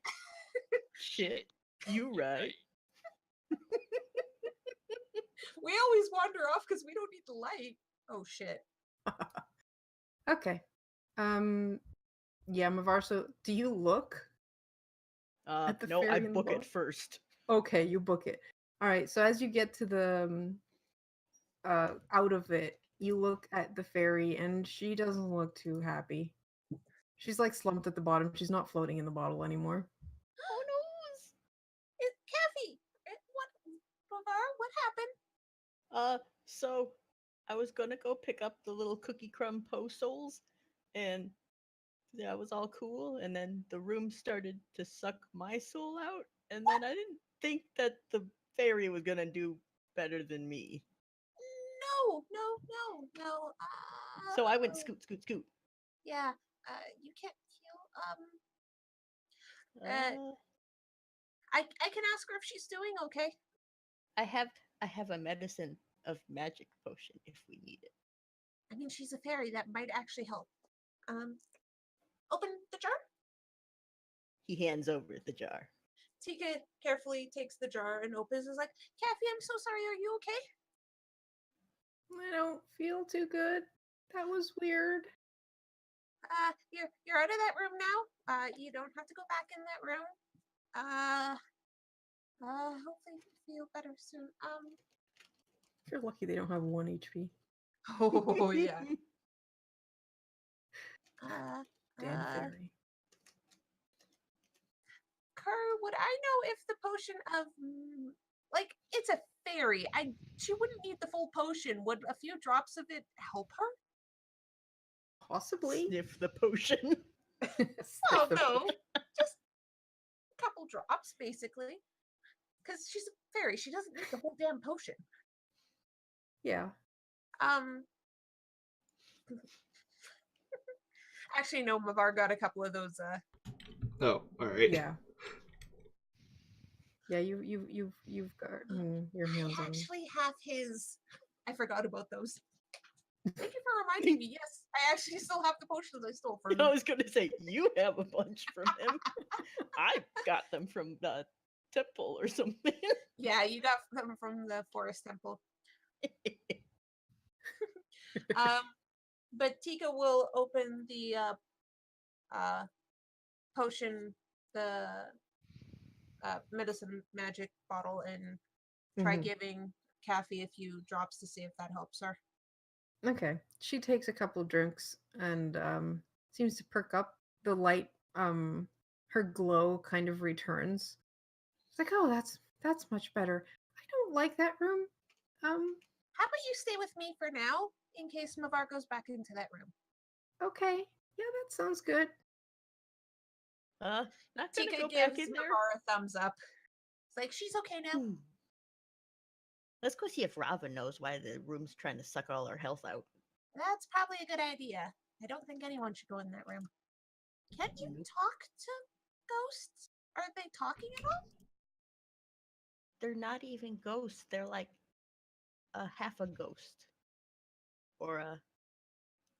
Shit. You right. We always wander off because we don't need the light. Oh shit. Okay. Yeah, Mavar. So, do you look? At the No, I ferry in the book it boat? first. Okay, you book it. All right. So as you get to the out of it, you look at the ferry, and she doesn't look too happy. She's like slumped at the bottom. She's not floating in the bottle anymore. Oh It's Kathy. What? Bavar, what happened? no. So I was gonna go pick up the little cookie crumb souls, and that was all cool. And then the room started to suck my soul out, and then I didn't think that the fairy was gonna do better than me. No. So I went scoot, scoot, scoot. Yeah. You can't heal. Uh, I can ask her if she's doing okay. I have a medicine of magic potion if we need it. I mean, she's a fairy. That might actually help. Open the jar. He hands over the jar. Tika carefully takes the jar and opens. Is like, Kathy, I'm so sorry. Are you okay? I don't feel too good. That was weird. You're out of that room now. You don't have to go back in that room. Hopefully you feel better soon. If you're lucky, they don't have 1 HP. Oh yeah. Damn fairy. Kerr, would I know if the potion of like it's a fairy? She wouldn't need the full potion. Would a few drops of it help her? Possibly. Sniff the potion. Oh no, just a couple drops, basically. Because she's a fairy, she doesn't need the whole damn potion. Yeah. Actually, no. Mavar got a couple of those. Oh, all right. Yeah. Yeah, you've got your hands I on. actually have his. I forgot about those. Thank you for reminding me. Yes, I actually still have the potions I stole from I him. was gonna say you have a bunch from him. I got them from the temple or something. Yeah, you got them from the forest temple. But Tika will open the potion, the medicine magic bottle, and try Mhm. giving Kathy a few drops to see if that helps her. Okay. She takes a couple of drinks and seems to perk up. The light, her glow kind of returns. It's like, oh, that's much better. I don't like that room. How about you stay with me for now, in case Mavar goes back into that room? Okay. Yeah, that sounds good. Not gonna Tika go gives back in there. Mavar a thumbs up. It's like, she's okay now. Let's go see if Rava knows why the room's trying to suck all our health out. That's probably a good idea. I don't think anyone should go in that room. Can you talk to ghosts? Are they talking at all? They're not even ghosts. They're like a half a ghost. Or a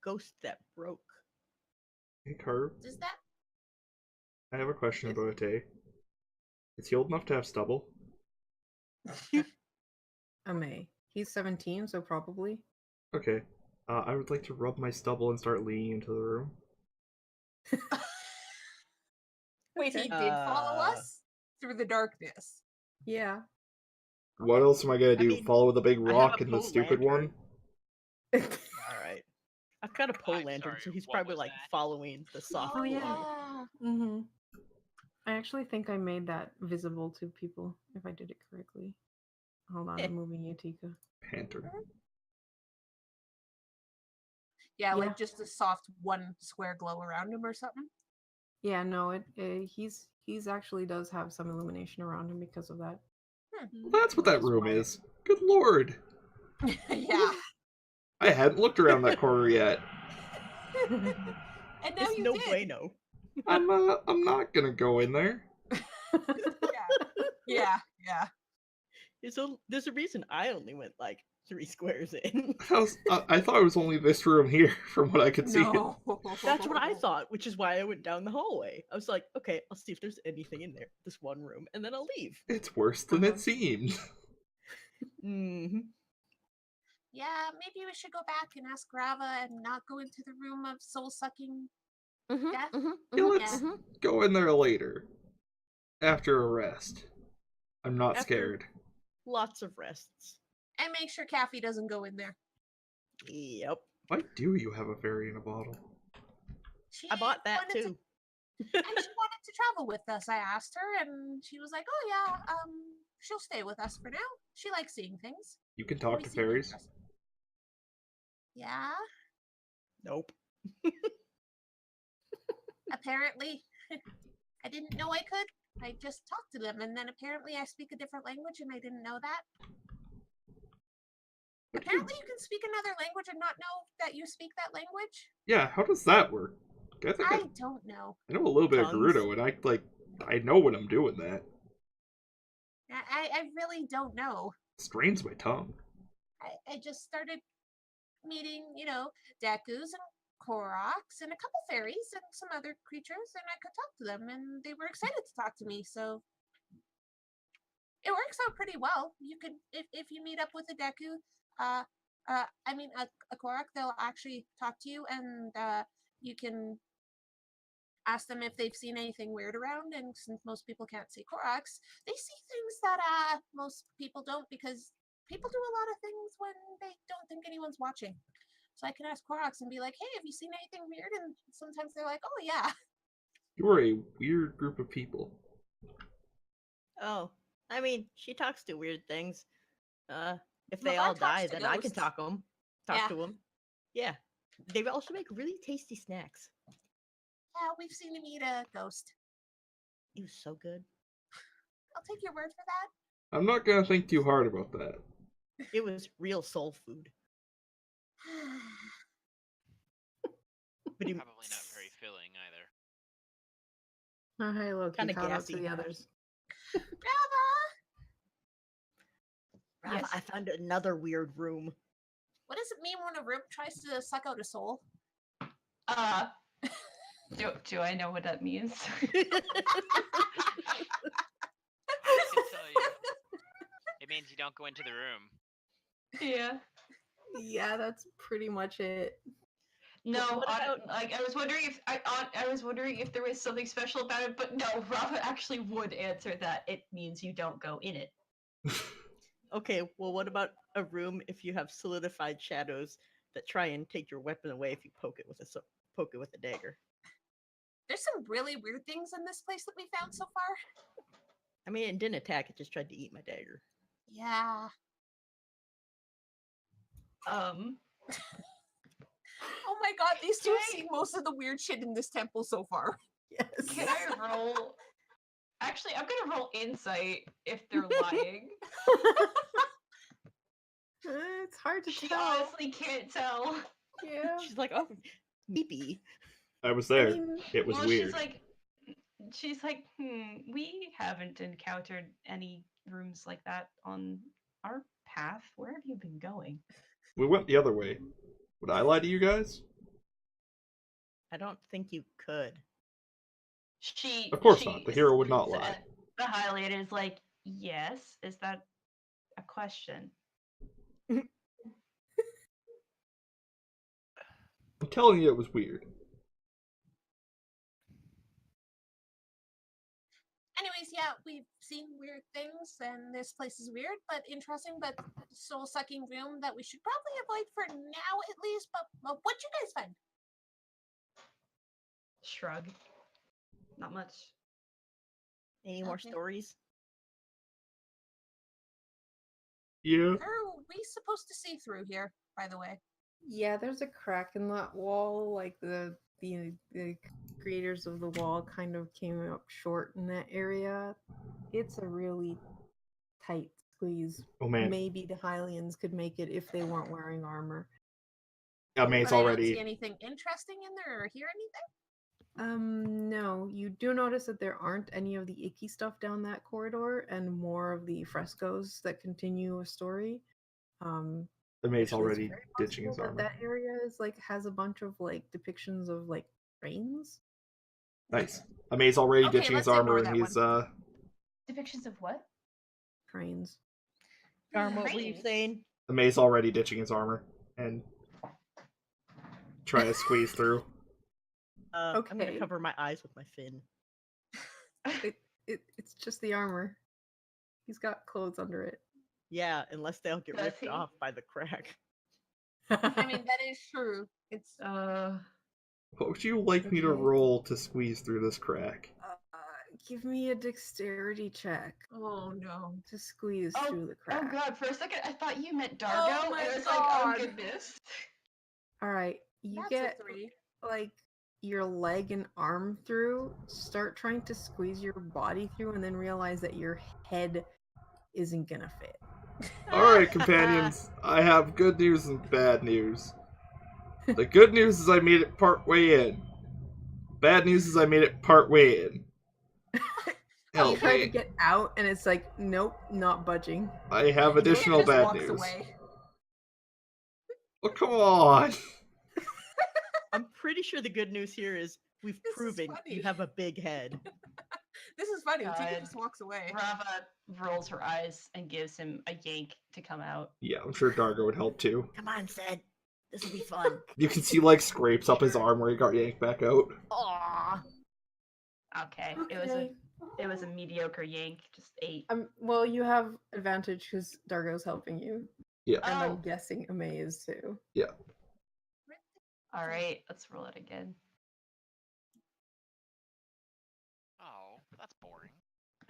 ghost that broke. Hey, Carb, Does that? I have a question about Ate. Is he old enough to have stubble? Amei. He's 17, so probably. Okay. I would like to rub my stubble and start leaning into the room. Wait, he Okay. did follow us through the darkness. Yeah. What else am I gonna do? mean, Follow the big I have rock a and the pole stupid lantern. one? Alright. I've got a pole I'm lantern, sorry, so he's what probably was like that? following the soft Oh, glow. yeah. Mm-hmm. I actually think I made that visible to people if I did it correctly. Hold on, I'm moving you, Tika. Lantern. Yeah, Yeah. like just a soft one square glow around him or something. Yeah, no, he's actually does have some illumination around him because of that. Well, that's what that room is. Good lord. Yeah. I hadn't looked around that corner yet. And now It's you no did. bueno. I'm not gonna go in there. Yeah. There's a reason I only went like 3 squares in. I thought it was only this room here, from what I could see. No. That's what I thought, which is why I went down the hallway. I was like, okay, I'll see if there's anything in there, this one room, and then I'll leave. It's worse than Uh-huh. it seems. Mm-hmm. Yeah, maybe we should go back and ask Rava and not go into the room of soul sucking Mm-hmm, death. Yeah, let's go in there later. After a rest. I'm not After- scared. Lots of rests. And make sure Kathy doesn't go in there. Yep. Why do you have a fairy in a bottle? She I bought that wanted too. and she wanted to travel with us. I asked her, and she was like, "Oh yeah, she'll stay with us for now. She likes seeing things." You can talk We to seem fairies. interested. Yeah, Nope. apparently. I didn't know I could. I just talked to them, and then apparently I speak a different language, and I didn't know that. Apparently, you can speak another language and not know that you speak that language. Yeah, how does that work? I think I don't know. I know a little bit Tongues. of Gerudo, and I know when I'm doing that. I really don't know. It strains my tongue. I just started meeting, Dekus and Koroks and a couple fairies and some other creatures, and I could talk to them, and they were excited to talk to me. So it works out pretty well. You could, if you meet up with a Deku, a Korok, they'll actually talk to you, and you can ask them if they've seen anything weird around. And since most people can't see Koroks, they see things that most people don't, because people do a lot of things when they don't think anyone's watching. So I can ask Koroks and be like, "Hey, have you seen anything weird?" And sometimes they're like, "Oh yeah." You are a weird group of people. Oh, I mean, she talks to weird things. If Well, they I all talks die, to then I can ghosts. talk Yeah. to them. Yeah. They also make really tasty snacks. Yeah, we've seen him eat a ghost. It was so good. I'll take your word for that. I'm not gonna think too hard about that. It was real soul food. But Probably not very filling either. Oh, hey, Loki, Kinda shout out to gassy. the others. Brava! I found another weird room. What does it mean when a room tries to suck out a soul? Do I know what that means? I can tell you. It means you don't go into the room. Yeah. Yeah, that's pretty much it. No, What about- I was wondering if I was wondering if there was something special about it, but no, Rava actually would answer that. It means you don't go in it. Okay, well, what about a room if you have solidified shadows that try and take your weapon away if you poke it with a dagger? There's some really weird things in this place that we found so far. I mean, it didn't attack; it just tried to eat my dagger. Yeah. Oh my god, these two have seen most of the weird shit in this temple so far. Yes. Can I roll? Actually, I'm gonna roll insight if they're lying. It's hard to She tell. honestly can't tell. Yeah. She's like, oh, maybe. I was there. mean, It was Well, weird. she's like, we haven't encountered any rooms like that on our path. Where have you been going? We went the other way. Would I lie to you guys? I don't think you could. Of course not. The hero would not looks lie. at The highlighter is like, yes. Is that a question? I'm telling you it was weird. Anyways, yeah, we've seen weird things, and this place is weird, but interesting, but soul-sucking room that we should probably avoid for now, at least. But what'd you guys find? Shrug. Not much. Any more Okay. stories? Yeah. Are we supposed to see through here, by the way? Yeah, there's a crack in that wall. Like the creators of the wall kind of came up short in that area. It's a really tight squeeze. Oh man. Maybe the Hylians could make it if they weren't wearing armor. Amei's But I don't already. see anything interesting in there or hear anything. No, you do notice that there aren't any of the icky stuff down that corridor, and more of the frescoes that continue a story. Amei's Actually, it's already very ditching his possible armor. that area is like has a bunch of like depictions of like trains. Nice. Amei's already Okay, ditching his let's armor, ignore and that he's Depictions of what? Trains. Garm, what were you Trains. saying? Amei's already ditching his armor and trying to squeeze through. I'm gonna Okay. cover my eyes with my fin. It's just the armor. He's got clothes under it. Yeah, unless they'll get Does ripped he? off by the crack. I mean, that is true. It's What would you like me to Okay. roll to squeeze through this crack? Give me a dexterity check oh no. to squeeze Oh, through the crack. oh god, for a second I thought you meant Dargo. Oh my and I was God. like, oh goodness. All right, you That's get a 3. like your leg and arm through. Start trying to squeeze your body through, and then realize that your head isn't gonna fit. Alright, companions, I have good news and bad news. The good news is I made it part way in. Bad news is I made it part way in. You Help try to me. get out, and it's like, nope, not budging. I have additional Just bad walks news. away. Oh, come on. I'm pretty sure the good news here is we've This is proven funny. you have a big head. This is funny. Tika God. just walks away. Rava rolls her eyes and gives him a yank to come out. Yeah, I'm sure Dargo would help too. Come on, Sid. This will be fun. You can see like scrapes up his arm where he got yanked back out. Aww. Okay. Okay. It was a mediocre yank, just 8. Well, you have advantage because Dargo's helping you, Yeah. and Oh. I'm guessing Amei is too. Alright, let's roll it again. Oh, that's boring.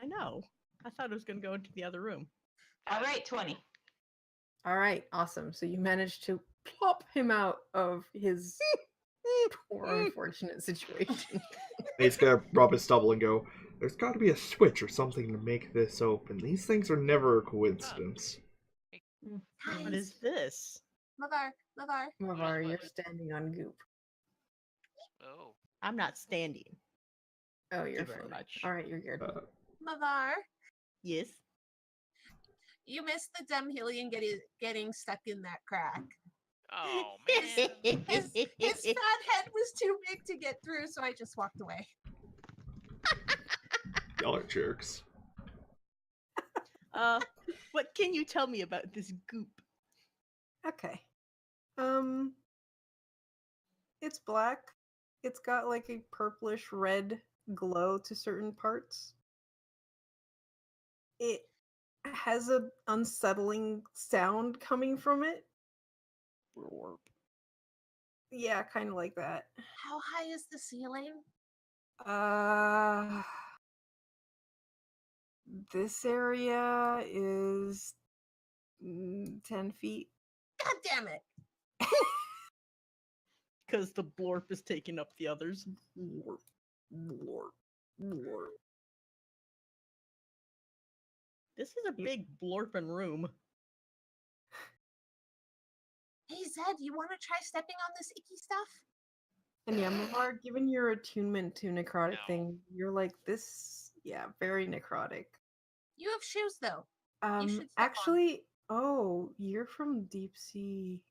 I know. I thought it was gonna go into the other room. Alright, 20. All right, awesome. So you managed to plop him out of his poor, unfortunate situation. He's gonna rub his stubble and go, there's gotta be a switch or something to make this open. These things are never a coincidence. What is this? Mavar. Mavar, you're what? standing on goop. Oh. I'm not standing. Oh, you're very fine. much. All right, you're good. Mavar. Yes. You missed the Demhillion getting stuck in that crack. Oh man. His fat head was too big to get through, so I just walked away. Y'all are jerks. What can you tell me about this goop? Okay. It's black. It's got like a purplish red glow to certain parts. It has a unsettling sound coming from it. Yeah, kind of like that. How high is the ceiling? This area is 10 feet. God damn it! Because the blorp is taking up the others. Blorp. This is a big blorpin' room. Hey Zed, you want to try stepping on this icky stuff? And yeah, Mavar, given your attunement to necrotic No. thing, you're like this. Yeah, very necrotic. You have shoes though. should step on. Actually, oh, you're from deep sea.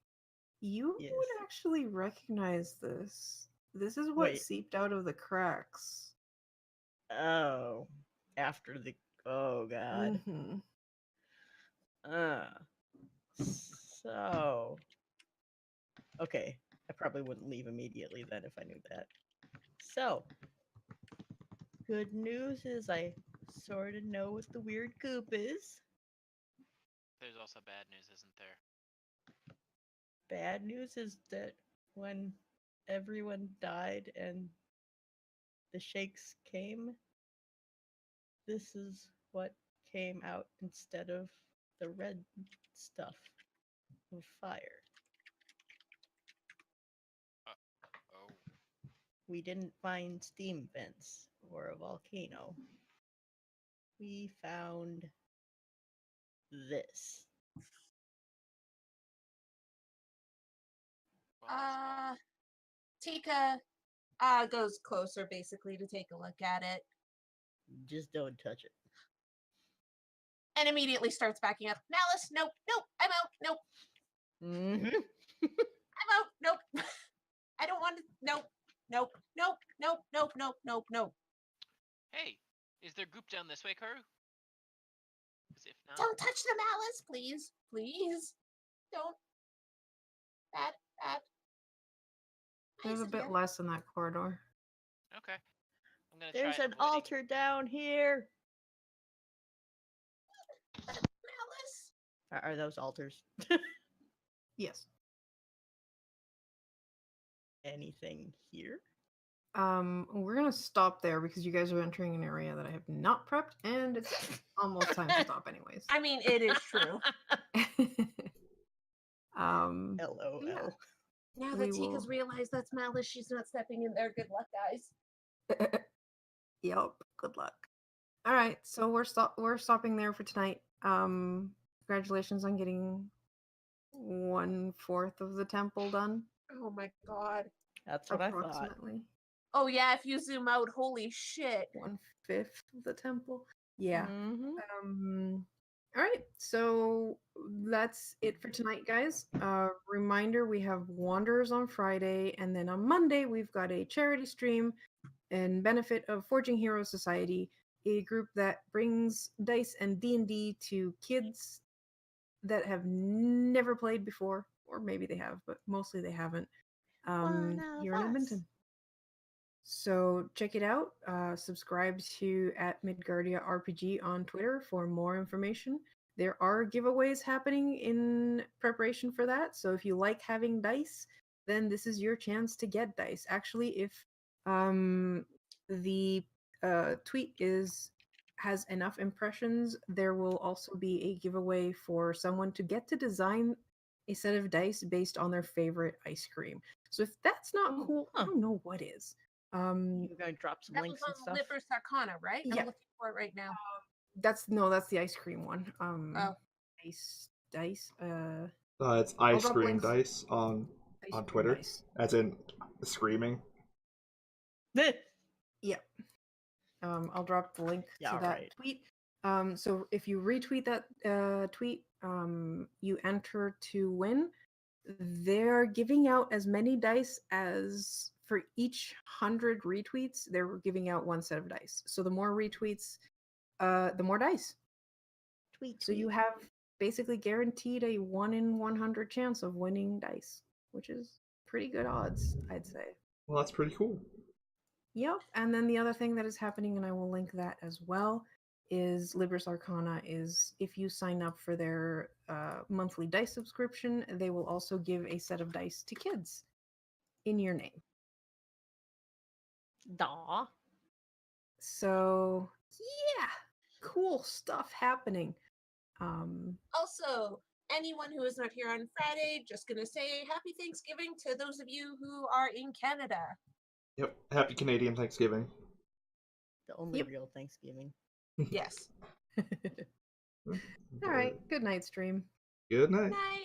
You Yes. would actually recognize this. This is what Wait. seeped out of the cracks. Oh. After the. Oh, God. Mhm. So. Okay. I probably wouldn't leave immediately then if I knew that. So. Good news is I sort of know what the weird goop is. There's also bad news, isn't there? Bad news is that when everyone died and the shakes came, this is what came out instead of the red stuff of fire. Oh. We didn't find steam vents or a volcano. We found this. spot. Tika goes closer basically to take a look at it. Just don't touch it. And immediately starts backing up. Malice, nope, I'm out, nope, Mm-hmm. I'm out, nope. I don't want to, nope. Hey, is there goop down this way, Karu? Because if not, Don't touch the malice, please. Please. Don't. Bad. There's a Eyes bit here. less in that corridor. okay. I'm gonna There's try an avoiding. altar down here. Malice. Are those altars? Yes. Anything here? We're gonna stop there because you guys are entering an area that I have not prepped, and it's almost time to stop anyways. I mean, it is true. LOL. yeah. Now We that Tika's will- realized that's malice, she's not stepping in there. Good luck, guys. Yep. Good luck. All right, so we're stopping there for tonight. Congratulations on getting 1/4 of the temple done, Oh my god. That's what I thought. approximately. Oh yeah, if you zoom out, holy shit. 1/5 of the temple. Yeah. Mm-hmm. All right, so that's it for tonight, guys. Reminder: we have Wanderers on Friday, and then on Monday we've got a charity stream in benefit of Forging Heroes Society, a group that brings dice and D&D to kids that have never played before, or maybe they have, but mostly they haven't. One of Here in us. Edmonton. So check it out. Subscribe to @Midgardia RPG on Twitter for more information. There are giveaways happening in preparation for that. So if you like having dice, then this is your chance to get dice. Actually, if the tweet has enough impressions, there will also be a giveaway for someone to get to design a set of dice based on their favorite ice cream. So if that's not Ooh, cool, I huh. don't know what is. You're gonna drop some That was links and on stuff. Liber Sarcana, right? Yeah. I'm looking for it right now. That's the ice cream one. Oh. Dice. It's ice drop cream links. dice on Ice on cream Twitter, dice. as in screaming. Yep. I'll drop the link Yeah, to that right. tweet. So if you retweet that tweet, you enter to win. They're giving out as many dice as for each 100 retweets. They're giving out one set of dice. So the more retweets, the more dice. Tweet. So you have basically guaranteed a 1 in 100 chance of winning dice, which is pretty good odds, I'd say. Well, that's pretty cool. Yep. And then the other thing that is happening, and I will link that as well, is Libris Arcana is if you sign up for their monthly dice subscription, they will also give a set of dice to kids in your name. Daw. So yeah, cool stuff happening. Also, anyone who is not here on Friday, just gonna say happy Thanksgiving to those of you who are in Canada. Yep. Happy Canadian Thanksgiving. The only Yep. real Thanksgiving. Yes. All right. Good night, stream. Good night. Night.